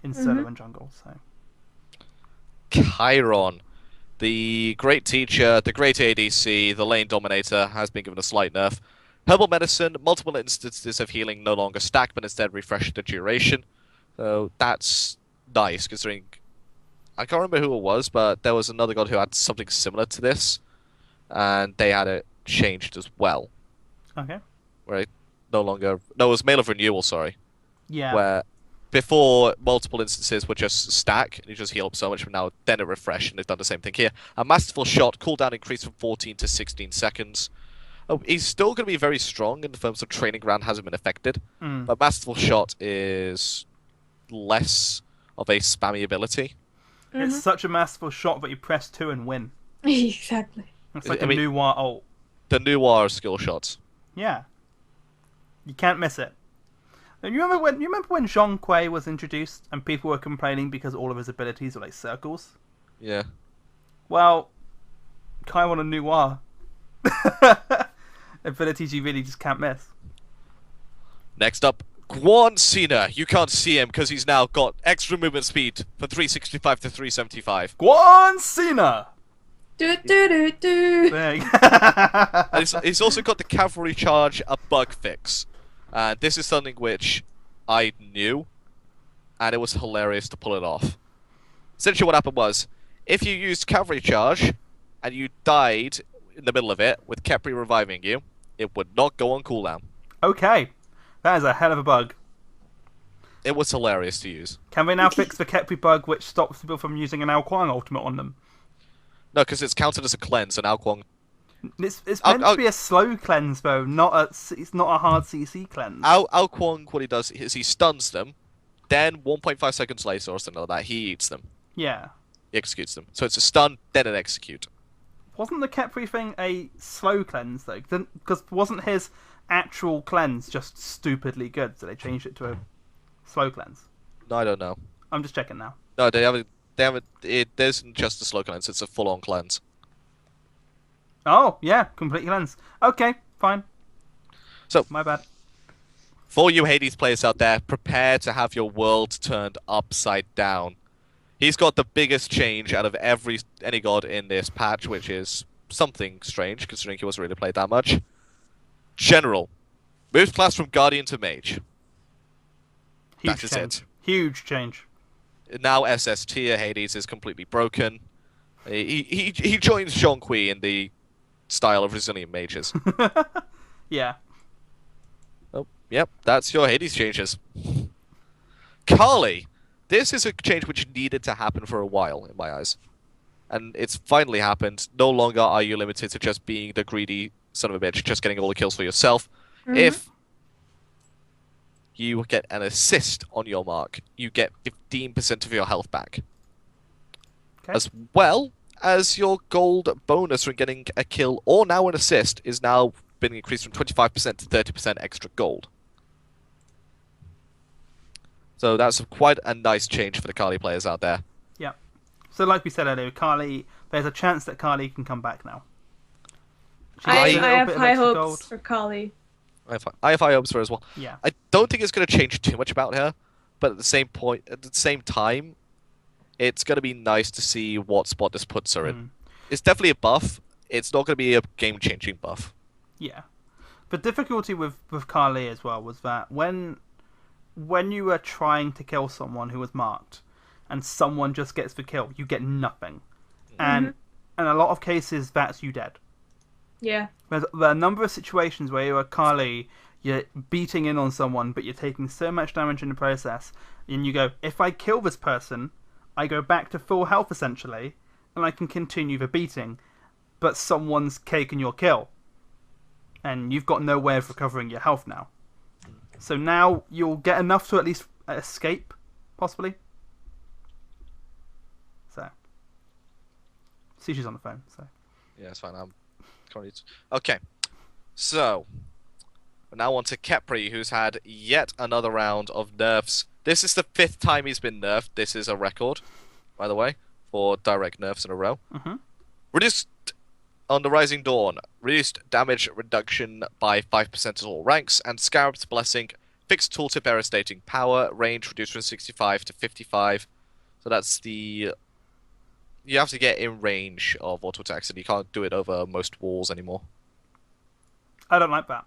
in solo and jungle. So Chiron, the great teacher, the great ADC, the lane dominator, has been given a slight nerf. Herbal medicine, multiple instances of healing no longer stack, but instead refresh the duration. So that's nice, considering I can't remember who it was, but there was another god who had something similar to this, and they had it changed as well. Okay. Where it it was Mail of Renewal, sorry. Yeah. Where before multiple instances would just stack, and you just heal up so much, but now then it refresh, and they've done the same thing here. A Masterful Shot, cooldown increased from 14 to 16 seconds. Oh, he's still going to be very strong in terms of Training Ground hasn't been affected, but Masterful Shot is less of a spammy ability. It's such a masterful shot that you press 2 and win. Exactly. It's like a Noir ult. The Noir skill shots. Yeah. You can't miss it. And you remember when Zhong Kui was introduced and people were complaining because all of his abilities were like circles? Yeah. Well, Chiron and Noir. Abilities you really just can't miss. Next up, Guan Cena. You can't see him because he's now got extra movement speed for 365 to 375. Guan Cena! Do do do do. There you And he's also got the cavalry charge, a bug fix. And this is something which I knew, and it was hilarious to pull it off. Essentially what happened was, if you used cavalry charge, and you died in the middle of it, with Kepri reviving you, it would not go on cooldown. Okay. That is a hell of a bug. It was hilarious to use. Can we now fix the Kepri bug which stops people from using an Ao Kuang ultimate on them? No, because it's counted as a cleanse, and Ao Kuang... It's meant to be a slow cleanse, though. It's not a hard CC cleanse. Ao Kuang, what he does is he stuns them, then 1.5 seconds later or something like that, he eats them. Yeah. He executes them. So it's a stun, then an execute. Wasn't the Kepri thing a slow cleanse, though? Because wasn't his actual cleanse just stupidly good, so they changed it to a slow cleanse? No, I don't know. I'm just checking now. No, they haven't. It isn't just a slow cleanse, it's a full-on cleanse. Oh, yeah, complete cleanse. Okay, fine. So, my bad. For you Hades players out there, prepare to have your world turned upside down. He's got the biggest change out of any god in this patch, which is something strange, considering he wasn't really played that much. General. Moves class from Guardian to Mage. Huge That is change. it. Huge change. Now SS tier, Hades is completely broken. He joins Zhong Kui in the style of resilient mages. Yeah. Oh, yep, that's your Hades changes. Kali. This is a change which needed to happen for a while, in my eyes. And it's finally happened. No longer are you limited to just being the greedy son of a bitch, just getting all the kills for yourself. If you get an assist on your mark, you get 15% of your health back. Okay. As well as your gold bonus from getting a kill or now an assist is now been increased from 25% to 30% extra gold. So that's quite a nice change for the Kali players out there. Yeah. So like we said earlier, Kali, there's a chance that Kali can come back now. I have high hopes for Kali. I have high hopes for her as well. Yeah. I don't think it's going to change too much about her, but at the same time, it's going to be nice to see what spot this puts her in. It's definitely a buff. It's not going to be a game-changing buff. Yeah. The difficulty with Kali as well was that when you were trying to kill someone who was marked and someone just gets the kill, you get nothing. And in a lot of cases, that's you dead. Yeah. There are a number of situations where you're Kali, you're beating in on someone, but you're taking so much damage in the process, and you go, if I kill this person, I go back to full health essentially, and I can continue the beating. but someone's taken your kill. And you've got no way of recovering your health now. So now you'll get enough to at least escape, possibly. So. Sushi's on the phone, so. Yeah, it's fine. Okay. So, we're now on to Khepri, who's had yet another round of nerfs. This is the 5th time he's been nerfed. This is a record, by the way, for direct nerfs in a row. Mm-hmm. Reduced on the Rising Dawn. Reduced damage reduction by 5% at all ranks. And Scarab's Blessing. Fixed tooltip error stating power. Range reduced from 65 to 55. So that's the... You have to get in range of auto attacks, and you can't do it over most walls anymore. I don't like that.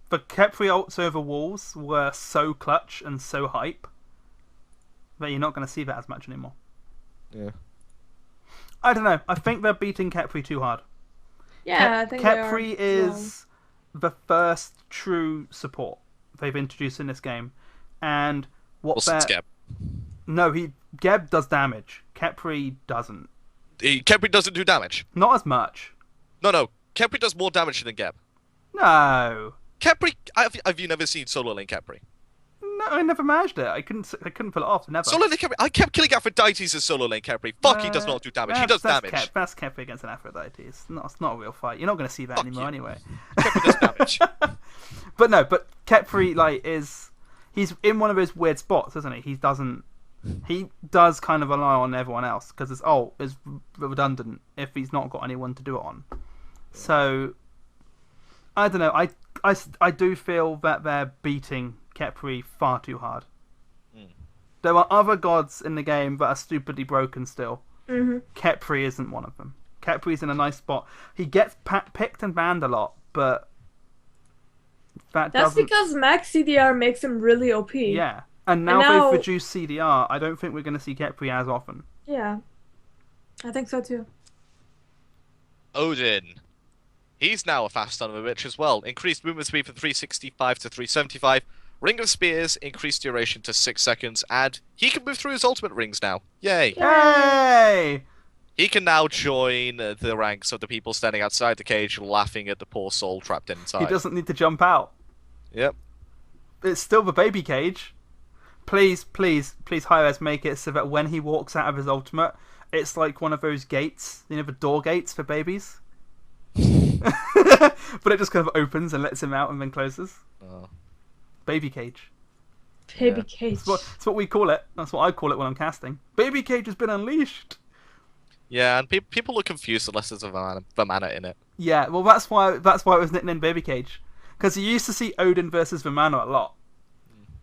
But Khepri ults over walls were so clutch and so hype that you're not going to see that as much anymore. Yeah. I don't know. I think they're beating Khepri too hard. Yeah, I think Khepri is the first true support they've introduced in this game. And what Geb. No, Geb does damage. Khepri doesn't. Khepri doesn't do damage. Not as much. No. Khepri does more damage than Geb. No. Khepri... Have you never seen solo lane Khepri? No, I never managed it. I couldn't pull it off. Never. Solo lane Khepri... I kept killing Aphrodites as solo lane Khepri. Fuck, he does not do damage. He does damage. That's Khepri against an Aphrodite. It's not a real fight. You're not going to see that anymore anyway. Khepri does damage. But Khepri, he's in one of those weird spots, isn't he? He does kind of rely on everyone else because his ult is redundant if he's not got anyone to do it on. So, I don't know. I do feel that they're beating Khepri far too hard. There are other gods in the game that are stupidly broken still. Mm-hmm. Khepri isn't one of them. Khepri's in a nice spot. He gets picked and banned a lot, but that's because max CDR makes him really OP. Yeah. And now they've reduced CDR, I don't think we're going to see Khepri as often. Yeah. I think so too. Odin. He's now a fast son of a bitch as well. Increased movement speed from 365 to 375. Ring of Spears, increased duration to 6 seconds. And he can move through his ultimate rings now. Yay. Yay! He can now join the ranks of the people standing outside the cage laughing at the poor soul trapped inside. He doesn't need to jump out. Yep. It's still the baby cage. Please, Hi-Rez, make it so that when he walks out of his ultimate, it's like one of those gates, the door gates for babies. But it just kind of opens and lets him out and then closes. Oh. Baby cage. Baby cage. That's what we call it. That's what I call it when I'm casting. Baby cage has been unleashed. Yeah, and people are confused unless there's a Vamana in it. Yeah, well that's why it was nicknamed Baby Cage. Because you used to see Odin versus Vamana a lot.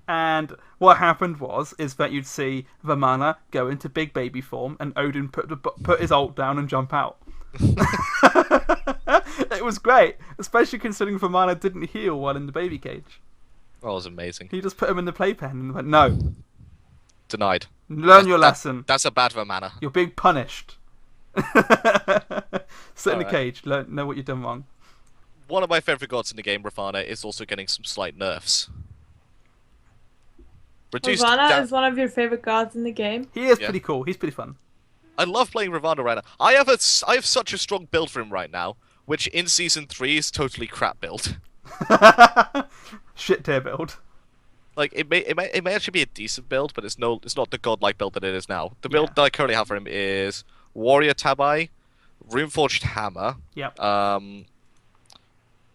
And what happened is that you'd see Vamana go into big baby form and Odin put his ult down and jump out. It was great, especially considering Vamana didn't heal while in the baby cage. That was amazing. He just put him in the playpen and went, no. Denied. Learn your lesson. That's a bad Vamana. You're being punished. Sit in the cage, know what you've done wrong. One of my favourite gods in the game, Ravana, is also getting some slight nerfs. Ravana is one of your favorite gods in the game. He is pretty cool. He's pretty fun. I love playing Ravana right now. I have such a strong build for him right now, which in Season 3 is totally crap build. Shit tier build. Like, it may actually be a decent build, but it's not the godlike build that it is now. The build that I currently have for him is Warrior Tabai, Runeforged Hammer, yep.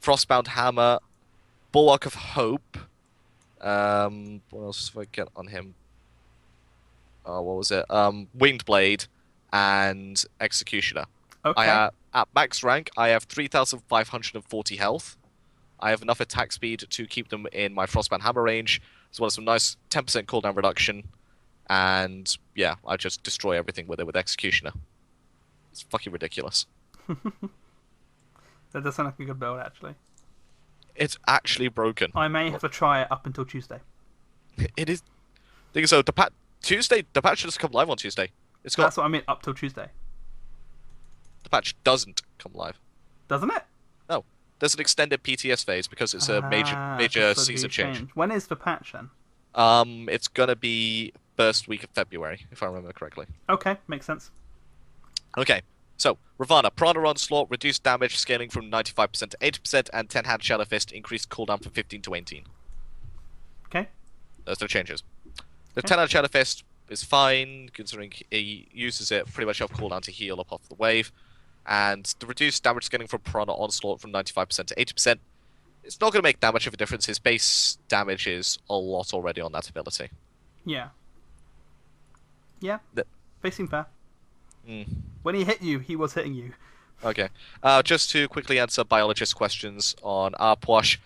Frostbound Hammer, Bulwark of Hope. What else did I get on him? Oh, what was it? Winged Blade and Executioner. Okay. At max rank, I have 3,540 health. I have enough attack speed to keep them in my Frostbound Hammer range, as well as some nice 10% cooldown reduction. And yeah, I just destroy everything with it with Executioner. It's fucking ridiculous. That does sound like a good build, actually. It's actually broken. I may have to try it up until Tuesday. It is. I think so. The patch should just come live on Tuesday. That's what I mean, up till Tuesday. The patch doesn't come live. Doesn't it? No. There's an extended PTS phase because it's a major season change. When is the patch then? It's gonna be first week of February, if I remember correctly. Okay, makes sense. Okay, So, Ravana, Piranha Onslaught, reduced damage, scaling from 95% to 80%, and 10-hand Shadow Fist, increased cooldown from 15 to 18. Okay. There's no changes. The 10-hand Shadow Fist is fine, considering he uses it pretty much off cooldown to heal up off the wave. And the reduced damage scaling from Piranha Onslaught from 95% to 80%, it's not going to make that much of a difference. His base damage is a lot already on that ability. Yeah. Yeah. They seem fair. Mm. When he hit you, he was hitting you. Okay. Just to quickly answer biologist questions on Arpwash,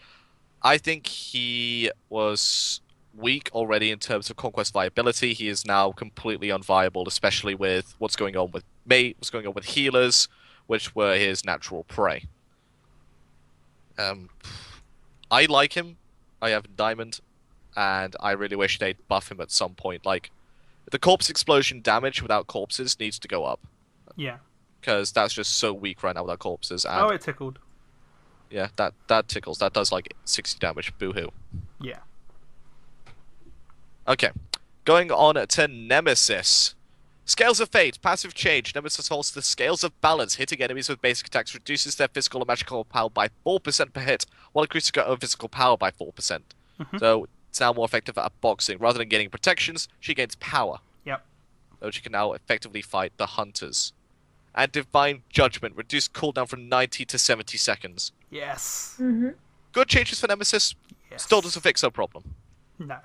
I think he was weak already in terms of conquest viability. He is now completely unviable, especially with what's going on with mate, what's going on with healers, which were his natural prey. I like him. I have Diamond, and I really wish they'd buff him at some point. Like, the corpse explosion damage without corpses needs to go up. Yeah. Because that's just so weak right now without corpses. And it tickled. yeah, that tickles. That does like 60 damage. Boo-hoo. Yeah. Okay. Going on to Nemesis. Scales of Fate, passive change. Nemesis holds the Scales of Balance. Hitting enemies with basic attacks reduces their physical and magical power by 4% per hit, while increasing their own physical power by 4%. Mm-hmm. So it's now more effective at boxing. Rather than gaining protections, she gains power. Yep. So she can now effectively fight the Hunters. And Divine Judgment, reduced cooldown from 90 to 70 seconds. Yes. Mm-hmm. Good changes for Nemesis. Yes. Still doesn't fix her problem. No.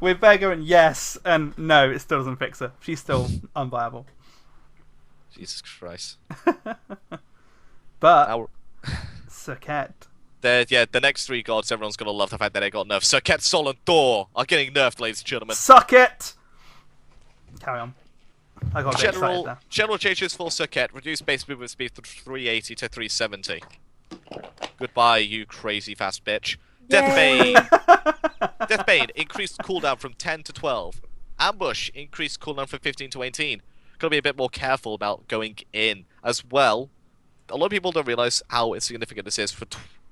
We're better going yes and no, it still doesn't fix her. She's still unviable. Jesus Christ. But Serket. The next three gods, everyone's going to love the fact that they got nerfed. Serket, Sol, and Thor are getting nerfed, ladies and gentlemen. Suck it! Carry on. I got General changes for Serket. Reduce base movement speed from 380 to 370. Goodbye, you crazy fast bitch. Yay. Deathbane, increased cooldown from 10 to 12. Ambush, increased cooldown from 15 to 18. Gotta be a bit more careful about going in. As well, a lot of people don't realize how insignificant this is for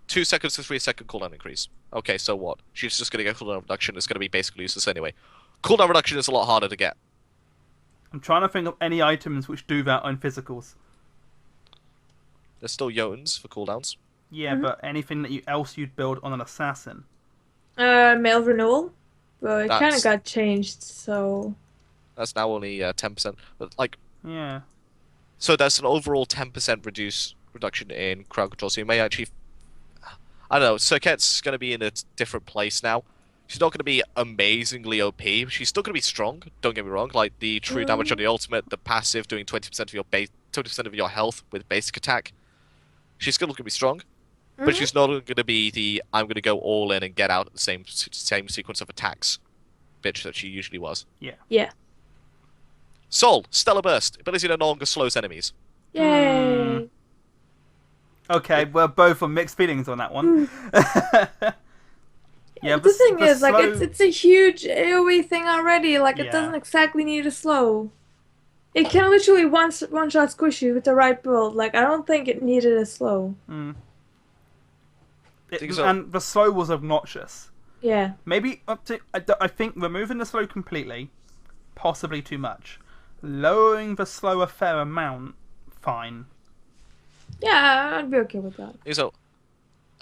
2 seconds to 3 second cooldown increase. Okay, so what? She's just gonna get cooldown reduction. It's gonna be basically useless anyway. Cooldown reduction is a lot harder to get. I'm trying to think of any items which do that on physicals. There's still Jotuns for cooldowns. Yeah, but anything that else you'd build on an assassin. Male renewal. Well, it kind of got changed, so... That's now only 10%. But, like... Yeah. So that's an overall 10% reduction in crowd control. So you may actually... I don't know, Serket's going to be in a different place now. She's not going to be amazingly OP. She's still going to be strong, don't get me wrong. Like, the true damage on the ultimate, the passive doing 20% of your 20% of your health with basic attack. She's still going to be strong. But she's not going to be the I'm going to go all in and get out the same sequence of attacks bitch that she usually was. Yeah. Yeah. Sol, Stellar Burst. Ability no longer slows enemies. Yay! Okay, we're both on mixed feelings on that one. Yeah, the thing is, like, it's a huge AoE thing already. Like, it doesn't exactly need a slow. It can literally one-shot squish you with the right build. Like, I don't think it needed a slow. And the slow was obnoxious. Yeah. Maybe up to... I think removing the slow completely, possibly too much. Lowering the slow a fair amount, fine. Yeah, I'd be okay with that. So,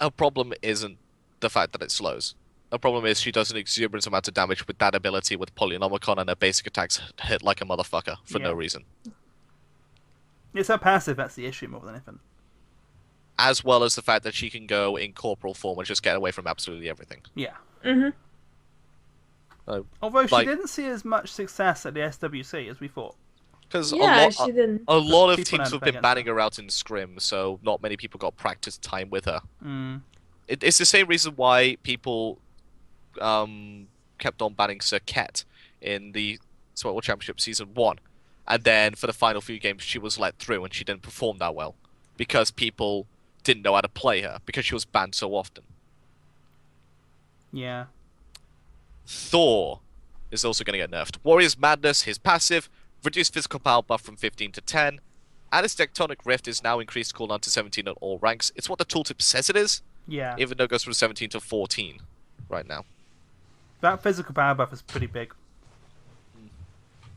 her problem isn't the fact that it slows. Her problem is she does an exuberant amount of damage with that ability with Polynomicon, and her basic attacks hit like a motherfucker for no reason. It's her passive that's the issue more than anything. As well as the fact that she can go in corporal form and just get away from absolutely everything. Yeah. Although she didn't see as much success at the SWC as we thought. Because she didn't. A lot of teams have been banning her out in scrim, so not many people got practice time with her. It's the same reason why people kept on banning Serket in the Smite World Championship Season 1. And then for the final few games, she was let through and she didn't perform that well. Because people didn't know how to play her, because she was banned so often. Yeah. Thor is also going to get nerfed. Warrior's Madness, his passive, reduced physical power buff from 15 to 10, and his Tectonic Rift is now increased cooldown to 17 on all ranks. It's what the tooltip says it is, even though it goes from 17 to 14 right now. That physical power buff is pretty big.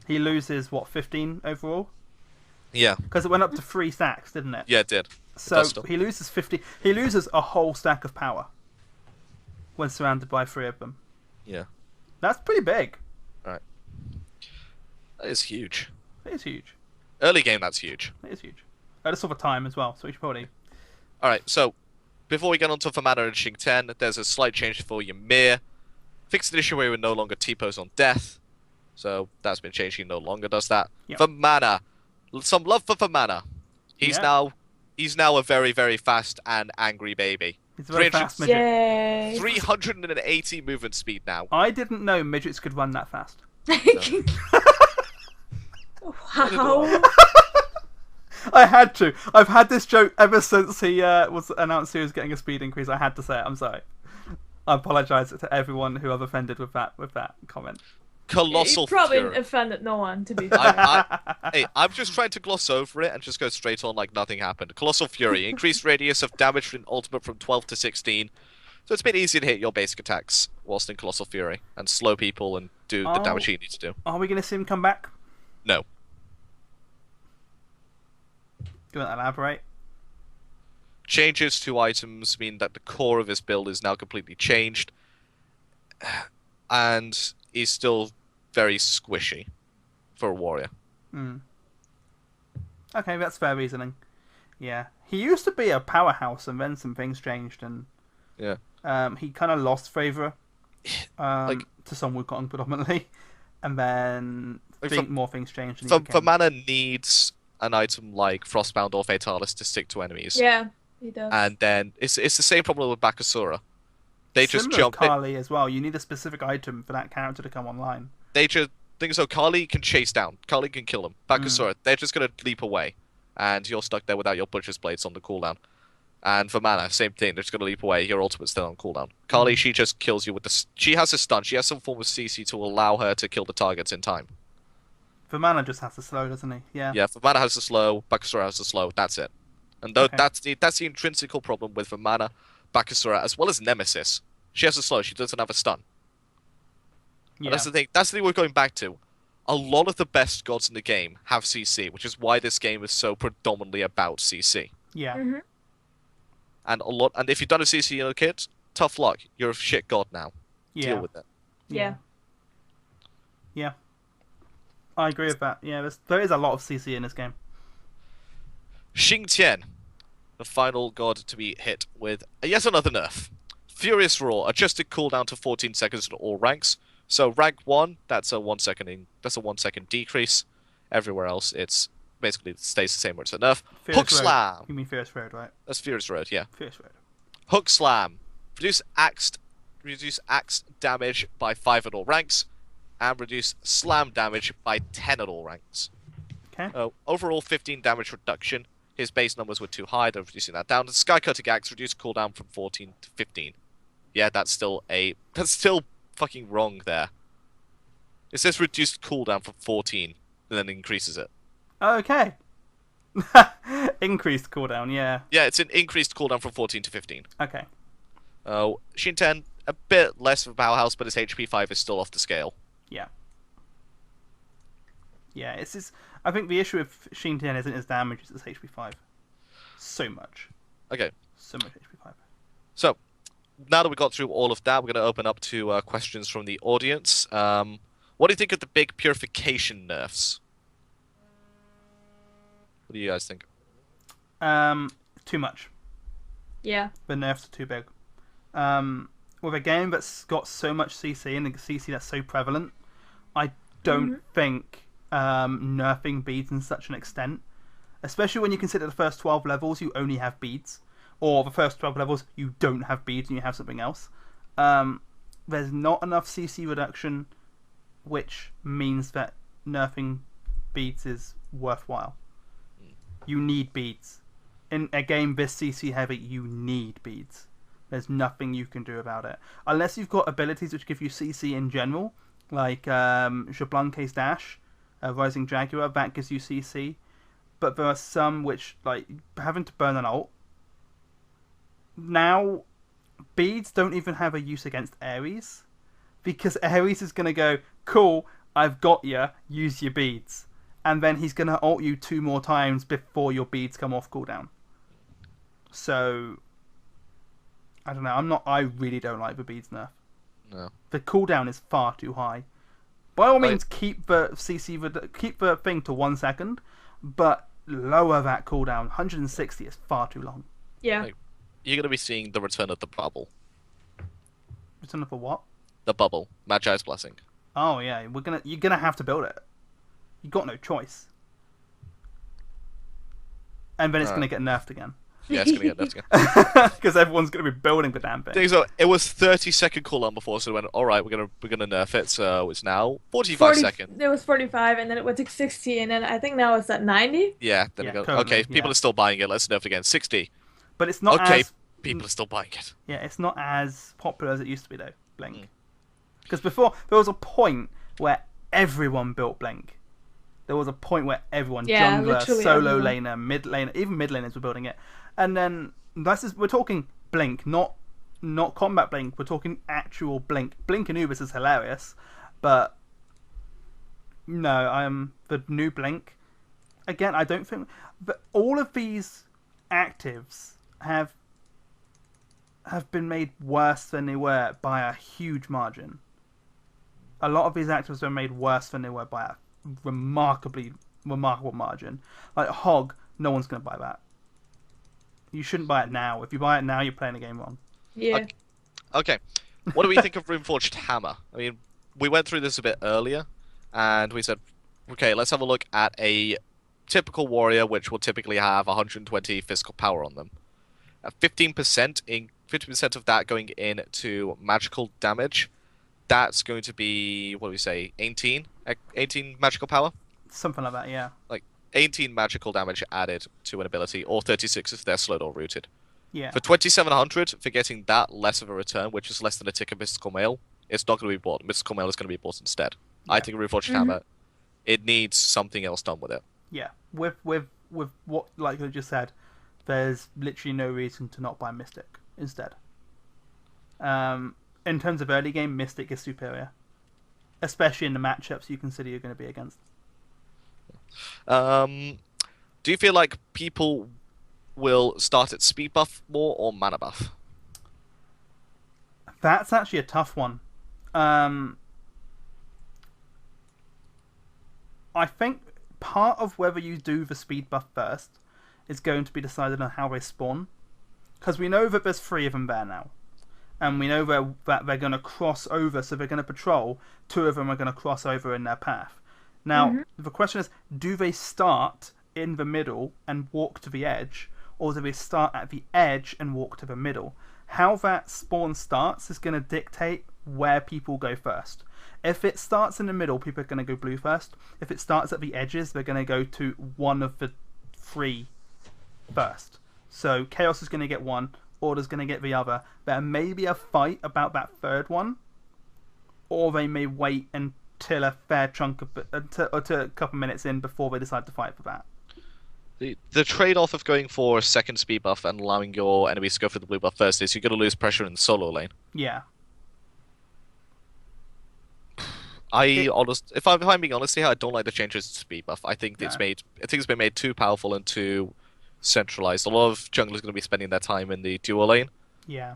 he loses, 15 overall? Yeah. Because it went up to 3 stacks, didn't it? Yeah, it did. So he loses 50. He loses a whole stack of power when surrounded by 3 of them. Yeah. That's pretty big. Alright. That is huge. It is huge. Early game, that's huge. It is huge. It's over time as well, so we should probably... Alright, so before we get on to Famana and Xing 10, there's a slight change for Ymir. Fixed an issue where he would no longer T-pose on death. So that's been changed, he no longer does that. Yep. Famana. Some love for Famana. He's now a very, very fast and angry baby. He's a very fast midget. Yay. 380 movement speed now. I didn't know midgets could run that fast. Wow. I had to. I've had this joke ever since he was announced he was getting a speed increase. I had to say it. I'm sorry. I apologise to everyone who I've offended with that comment. Colossal You probably fury. offended no one, to be fair. I'm just trying to gloss over it and just go straight on like nothing happened. Colossal Fury. Increased radius of damage in ultimate from 12 to 16. So it's been easier to hit your basic attacks whilst in Colossal Fury and slow people and do the damage you need to do. Are we going to see him come back? No. Do you want to elaborate? Changes to items mean that the core of his build is now completely changed. And he's still very squishy for a warrior. Okay, that's fair reasoning. Yeah. He used to be a powerhouse and then some things changed and he kind of lost favour to Sun Wukong predominantly. And then more things changed. Famana needs an item like Frostbound or Fatalis to stick to enemies. Yeah, he does. And then it's the same problem with Bakasura. They just jump. Kali as well. You need a specific item for that character to come online. Kali can chase down. Kali can kill them. Bakasura, they're just gonna leap away, and you're stuck there without your butcher's blades on the cooldown. And for mana, same thing. They're just gonna leap away. Your ultimate's still on cooldown. Kali, she just kills you with the. She has a stun. She has some form of CC to allow her to kill the targets in time. Famana just has to slow, doesn't he? Yeah. Yeah, Famana has to slow. Bakasura has to slow. That's it. And that's the intrinsical problem with Famana, Bakasura, as well as Nemesis. She has to slow. She doesn't have a stun. Yeah. And that's the thing. That's the thing we're going back to. A lot of the best gods in the game have CC, which is why this game is so predominantly about CC. Yeah. Mm-hmm. And if you've done a CC in your kit, tough luck. You're a shit god now. Yeah. Deal with it. Yeah. Yeah. I agree with that. Yeah, there is a lot of CC in this game. Xing Tian, the final god to be hit with yet another nerf. Furious Roar, adjusted cooldown to 14 seconds in all ranks. So rank 1, that's a 1 second decrease. Everywhere else, it's basically stays the same where it's a nerf. Hook Slam. You mean Furious Road, right? That's Furious Road, yeah. Furious Road. Hook Slam. Reduce axe damage by 5 at all ranks, and reduce slam damage by 10 at all ranks. Okay. Overall 15 damage reduction. His base numbers were too high, they're reducing that down. The Sky Cutting Axe reduced cooldown from 14 to 15. Yeah, that's still fucking wrong there. It says reduced cooldown from 14, and then increases it. Okay. Increased cooldown, yeah. Yeah, it's an increased cooldown from 14 to 15. Okay. Xing 10, a bit less of a powerhouse, but his HP 5 is still off the scale. Yeah. Yeah, it's just, I think the issue with Xing Tian isn't his damage, it's his HP 5. So much. Okay. So much HP 5. So, now that we got through all of that, we're going to open up to questions from the audience. What do you think of the big purification nerfs? What do you guys think? Too much. Yeah. The nerfs are too big. With a game that's got so much CC and the CC that's so prevalent, I don't think nerfing beads in such an extent, especially when you consider the first 12 levels you only have beads, or the first 12 levels you don't have beads and you have something else. There's not enough CC reduction, which means that nerfing beads is worthwhile. You need beads. In a game this CC heavy, you need beads. There's nothing you can do about it. Unless you've got abilities which give you CC in general, like Jablanque's Dash, Rising Jaguar, that gives you CC. But there are some which, like, having to burn an ult. Now, beads don't even have a use against Ares. Because Ares is going to go, cool, I've got you, use your beads. And then he's going to ult you 2 more times before your beads come off cooldown. So, I don't know. I really don't like the beads nerf. No. The cooldown is far too high. By all means, keep the thing to 1 second, but lower that cooldown. 160 is far too long. Yeah. Like, you're going to be seeing the return of the bubble. Return of a what? The bubble. Magi's Blessing. Oh yeah, you're gonna have to build it. You got no choice. And then it's gonna get nerfed again. Yeah, it's gonna get nerfed again. Because everyone's gonna be building the damn thing. So it was 30-second cooldown before, so we went, alright, we're gonna nerf it, so it's now 45 seconds. It was 45, and then it went to 60, and then I think now it's at 90. Yeah, then we go, currently, okay, people are still buying it, let's nerf it again. 60. But it's not okay, as... people are still buying it. Yeah, it's not as popular as it used to be, though, Blink. Because before, there was a point where everyone built Blink. There was a point where everyone, jungler, solo laner, mid laner, even mid laners were building it. And then, we're talking Blink, not combat Blink, we're talking actual Blink. Blink Anubis is hilarious, but no, the new Blink, again, I don't think... But all of these actives have been made worse than they were by a huge margin. A lot of these actives were made worse than they were by a remarkable margin. Like Hog, no one's going to buy that. You shouldn't buy it now. If you buy it now, you're playing the game wrong. Yeah. Okay. What do we think of Runeforged Hammer? I mean, we went through this a bit earlier, and we said, okay, let's have a look at a typical warrior, which will typically have 120 physical power on them. 50% of that going into magical damage. That's going to be, what do we say, 18 magical power? Something like that, yeah. Like, 18 magical damage added to an ability, or 36 if they're slowed or rooted. Yeah. For 2700, for getting that less of a return, which is less than a tick of Mystical Mail, it's not going to be bought. Mystical Mail is going to be bought instead. Yeah. I think a Runeforged Hammer, it needs something else done with it. Yeah. With what, like you just said, there's literally no reason to not buy Mystic instead. In terms of early game, Mystic is superior. Especially in the matchups you consider you're going to be against. Do you feel like people will start at speed buff more or mana buff? That's actually a tough one. I think part of whether you do the speed buff first is going to be decided on how they spawn. Because we know that there's 3 of them there now. And we know that they're going to cross over, so they're going to patrol. 2 of them are going to cross over in their path. Now, the question is, do they start in the middle and walk to the edge, or do they start at the edge and walk to the middle? How that spawn starts is going to dictate where people go first. If it starts in the middle, people are going to go blue first. If it starts at the edges, they're going to go to one of the 3 first. So Chaos is going to get one, Order's going to get the other. There may be a fight about that 3rd one, or they may wait until a fair chunk of to a couple minutes in before they decide to fight for that. The trade-off of going for a second speed buff and allowing your enemies to go for the blue buff first is you're going to lose pressure in the solo lane. Yeah. If I'm being honest here, I don't like the changes to speed buff. I think it's been made too powerful and too centralized. A lot of junglers are going to be spending their time in the duo lane. Yeah.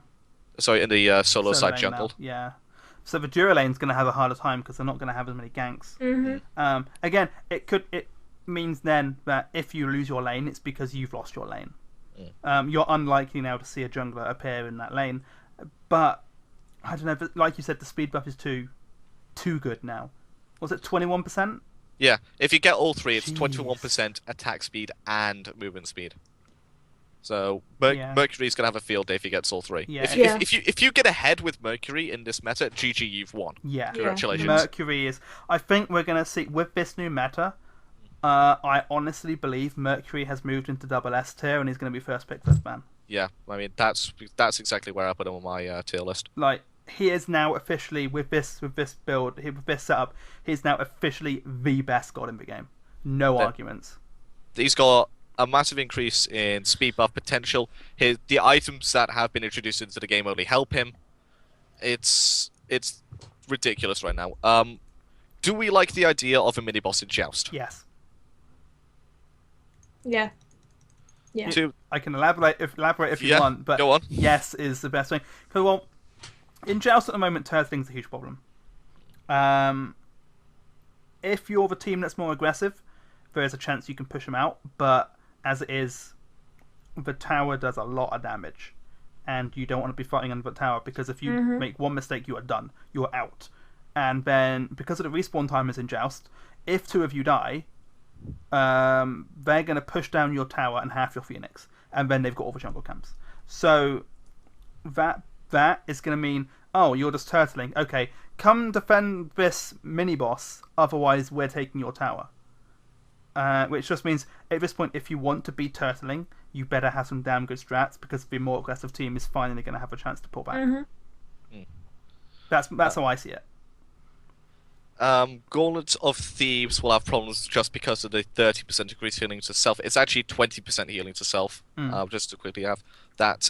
Sorry, in the solo side jungle. Now. Yeah. So the duo lane's going to have a harder time because they're not going to have as many ganks. Again, it means then that if you lose your lane, it's because you've lost your lane. You're unlikely now to see a jungler appear in that lane. But I don't know. Like you said, the speed buff is too good now. Was it 21%? Yeah, if you get all 3, it's 21% attack speed and movement speed. So Mercury's gonna have a field day if he gets all 3. Yeah. If you get ahead with Mercury in this meta, GG, you've won. Yeah, congratulations. Mercury is. I think we're gonna see with this new meta. I honestly believe Mercury has moved into double S tier and he's gonna be first pick, first ban. Yeah, I mean that's exactly where I put him on my tier list. Like he is now officially with this build, with this setup, he's now officially the best god in the game. No arguments. He's got a massive increase in speed buff potential. The items that have been introduced into the game only help him. It's ridiculous right now. Do we like the idea of a mini-boss in Joust? Yes. Yeah. Yeah. I can elaborate if you want, but go on. Yes is the best thing. Because, well, in Joust at the moment, turtling's a huge problem. If you're the team that's more aggressive, there is a chance you can push them out, but as it is, the tower does a lot of damage, and you don't want to be fighting under the tower, because if you make one mistake, you are done. You are out. And then, because of the respawn timers in Joust, if 2 of you die, they're going to push down your tower and half your Phoenix, and then they've got all the jungle camps. So that is going to mean, oh, you're just turtling. Okay, come defend this mini-boss, otherwise we're taking your tower. Which just means, at this point, if you want to be turtling, you better have some damn good strats, because the more aggressive team is finally going to have a chance to pull back. That's how I see it. Gauntlet of Thieves will have problems just because of the 30% increased healing to self. It's actually 20% healing to self, just to quickly have that.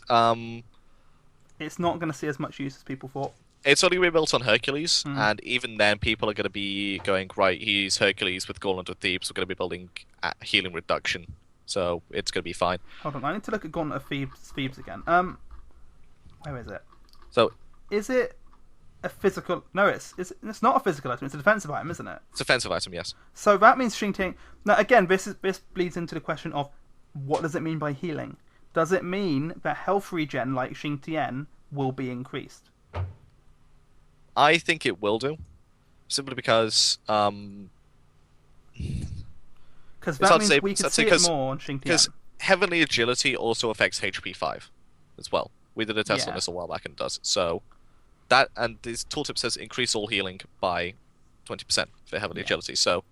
It's not going to see as much use as people thought. It's only rebuilt on Hercules, and even then people are going to be going, right, he's Hercules with Gauntlet of Thieves, we're going to be building healing reduction, so it's going to be fine. Hold on, I need to look at Gauntlet of Thieves again. Where is it? So, is it a physical... No, it's not a physical item, it's a defensive item, isn't it? It's a defensive item, yes. So that means Xingtian... Now, again, this bleeds into the question of, what does it mean by healing? Does it mean that health regen, like Xingtian, will be increased? I think it will do, simply because that means we could see it more on Xingtian. Because Heavenly Agility also affects HP 5 as well. We did a test on this a while back and it does. So that, and this tooltip says increase all healing by 20% for Heavenly Agility. So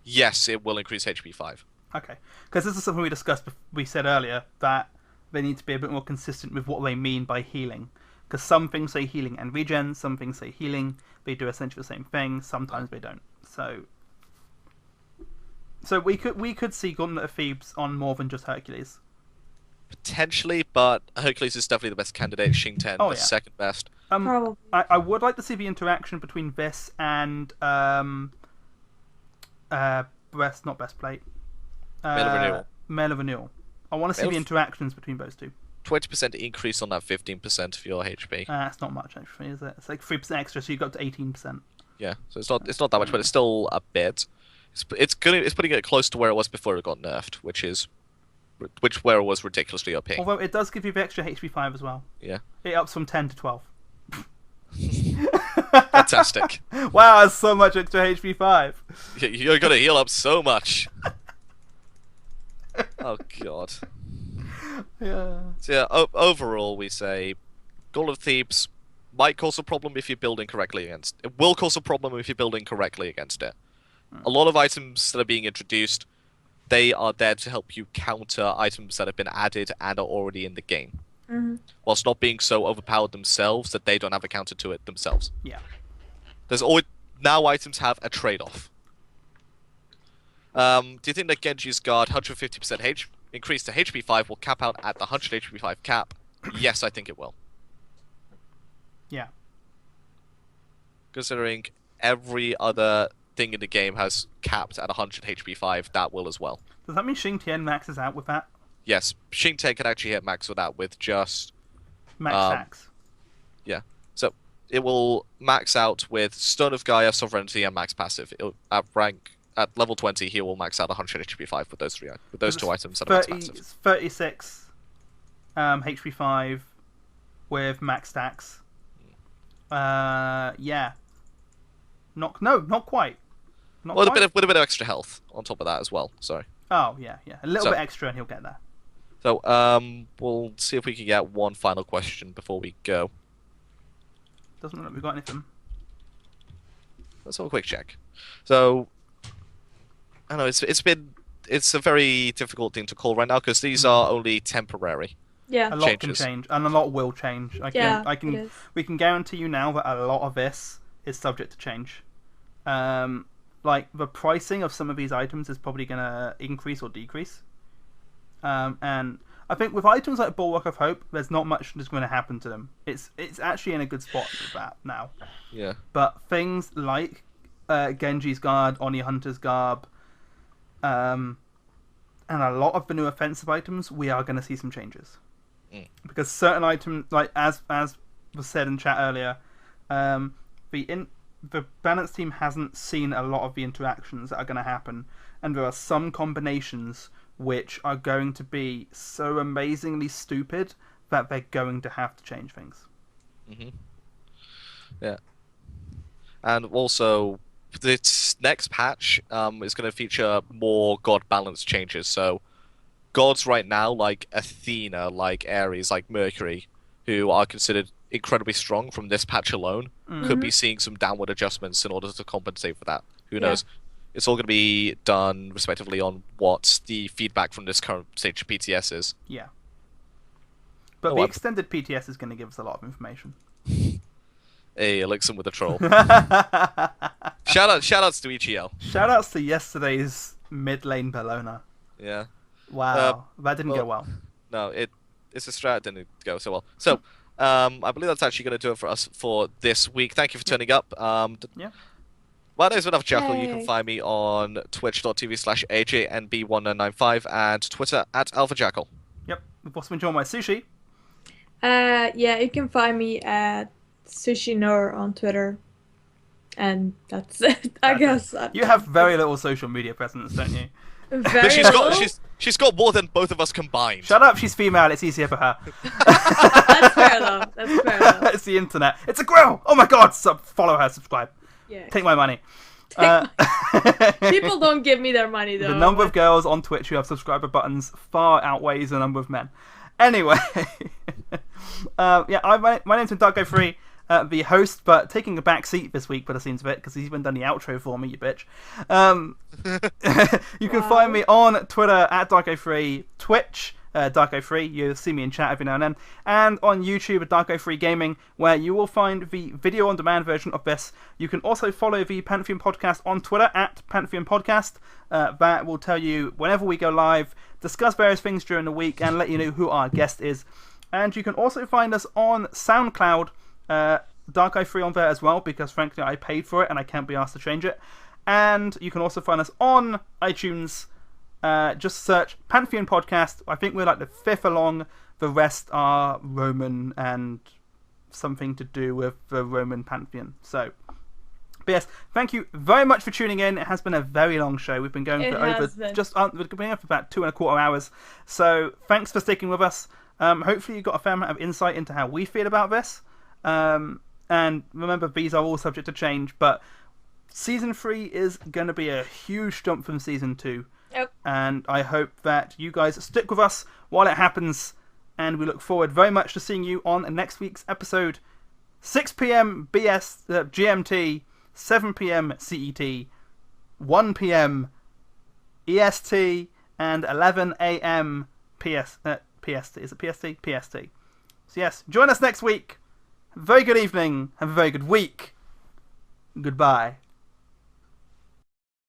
yes, it will increase HP 5. Okay, because this is something we discussed. We said earlier that they need to be a bit more consistent with what they mean by healing. Because some things say healing and regen, some things say healing. They do essentially the same thing. Sometimes they don't. So we could see Gauntlet of Thebes on more than just Hercules. Potentially, but Hercules is definitely the best candidate. Xingtian, the second best. Probably. I would like to see the interaction between this and Breastplate. Mail of Renewal. Mail of Renewal. I want to see the interactions between those two. 20% increase on that 15% of your HP. It's not much actually, is it? It's like 3% extra, so you got up to 18%. Yeah, so it's not that much, but it's still a bit. It's putting it close to where it was before it got nerfed, where it was ridiculously OP. Although it does give you the extra HP 5 as well. Yeah. It ups from 10 to 12. Fantastic. Wow, that's so much extra HP 5. You're gonna heal up so much. Oh god. Yeah. So yeah, overall we say Gauntlet of Thebes might cause a problem if you're building correctly against it. It will cause a problem if you're building correctly against it. A lot of items that are being introduced, they are there to help you counter items that have been added and are already in the game. Whilst not being so overpowered themselves that they don't have a counter to it themselves. Yeah. There's always... Now items have a trade-off. Do you think that Genji's guard 150% increase to HP 5 will cap out at the 100 HP 5 cap? Yes, I think it will. Yeah. Considering every other thing in the game has capped at 100 HP 5, that will as well. Does that mean Xingtian maxes out with that? Yes, Xingtian can actually hit max with that with just... Max stacks. Yeah. So, it will max out with Stone of Gaia, Sovereignty, and max passive. At level 20, he will max out 100 HP 5 with those two items that are max passive. 36 HP 5 with max stacks. Yeah. Not quite. With a bit of extra health on top of that as well. Sorry. Oh yeah. A little bit extra, and he'll get there. So we'll see if we can get one final question before we go. Doesn't look like we've got anything. Let's have a quick check. So, I know it's a very difficult thing to call right now because these are only temporary. Yeah. A lot can change, and a lot will change. We can guarantee you now that a lot of this is subject to change. Like the pricing of some of these items is probably going to increase or decrease. And I think with items like Bulwark of Hope, there's not much that's going to happen to them. It's actually in a good spot with that now. Yeah. But things like Genji's guard, Oni Hunter's garb, and a lot of the new offensive items, we are going to see some changes. Because certain items, like as was said in chat earlier, the balance team hasn't seen a lot of the interactions that are going to happen, and there are some combinations which are going to be so amazingly stupid that they're going to have to change things. Yeah. And also, this next patch is going to feature more god balance changes. So, gods right now, like Athena, like Ares, like Mercury, who are considered incredibly strong from this patch alone, could be seeing some downward adjustments in order to compensate for that. Who knows? It's all going to be done respectively on what the feedback from this current stage of PTS is. Yeah. But the extended PTS is going to give us a lot of information. Hey, Elixir with a troll. Shoutouts to EGL. Shoutouts to yesterday's mid lane Bellona. Yeah. Wow. That didn't go well. No, it's a strat didn't go so well. So, I believe that's actually going to do it for us for this week. Thank you for turning up. My name is AlphaJackal. You can find me on twitch.tv/AJNB1995 and Twitter @AlphaJackal. Yep. We've also been joined by Sushi. You can find me at SushiNur on Twitter. And that's it, I guess. You have very little social media presence, don't you? But she's got more than both of us combined. Shut up, she's female, it's easier for her. That's fair though. It's the internet. It's a grill! Oh my god! Follow her, subscribe. Yeah. Take my money. People don't give me their money though. The number of girls on Twitch who have subscriber buttons far outweighs the number of men. Anyway. My name's Darko3. The host, but taking a back seat this week by the seems of it, because he's even done the outro for me, you bitch. You can find me on Twitter @Darko3, Twitch, Darko3, you'll see me in chat every now and then, and on YouTube at Darko3 Gaming, where you will find the video on demand version of this. You can also follow the Pantheon Podcast on Twitter @Pantheon Podcast. That will tell you whenever we go live, discuss various things during the week, and let you know who our guest is. And you can also find us on SoundCloud, Darko3 on there as well, because frankly I paid for it and I can't be asked to change it. And you can also find us on iTunes. Just search Pantheon Podcast. I think we're like the 5th along. The rest are Roman and something to do with the Roman Pantheon. So, but yes, thank you very much for tuning in. It has been a very long show. We've been going for we've been going for about 2.25 hours. So thanks for sticking with us. Hopefully you got a fair amount of insight into how we feel about this. And remember, these are all subject to change, but Season 3 is going to be a huge jump from Season 2. Yep. And I hope that you guys stick with us while it happens, and we look forward very much to seeing you on next week's episode. 6 p.m. GMT, 7 p.m. CET, 1 p.m. EST, and 11 a.m. PST. Is it PST? PST. So yes, join us next week. Have a very good evening. Have a very good week. Goodbye.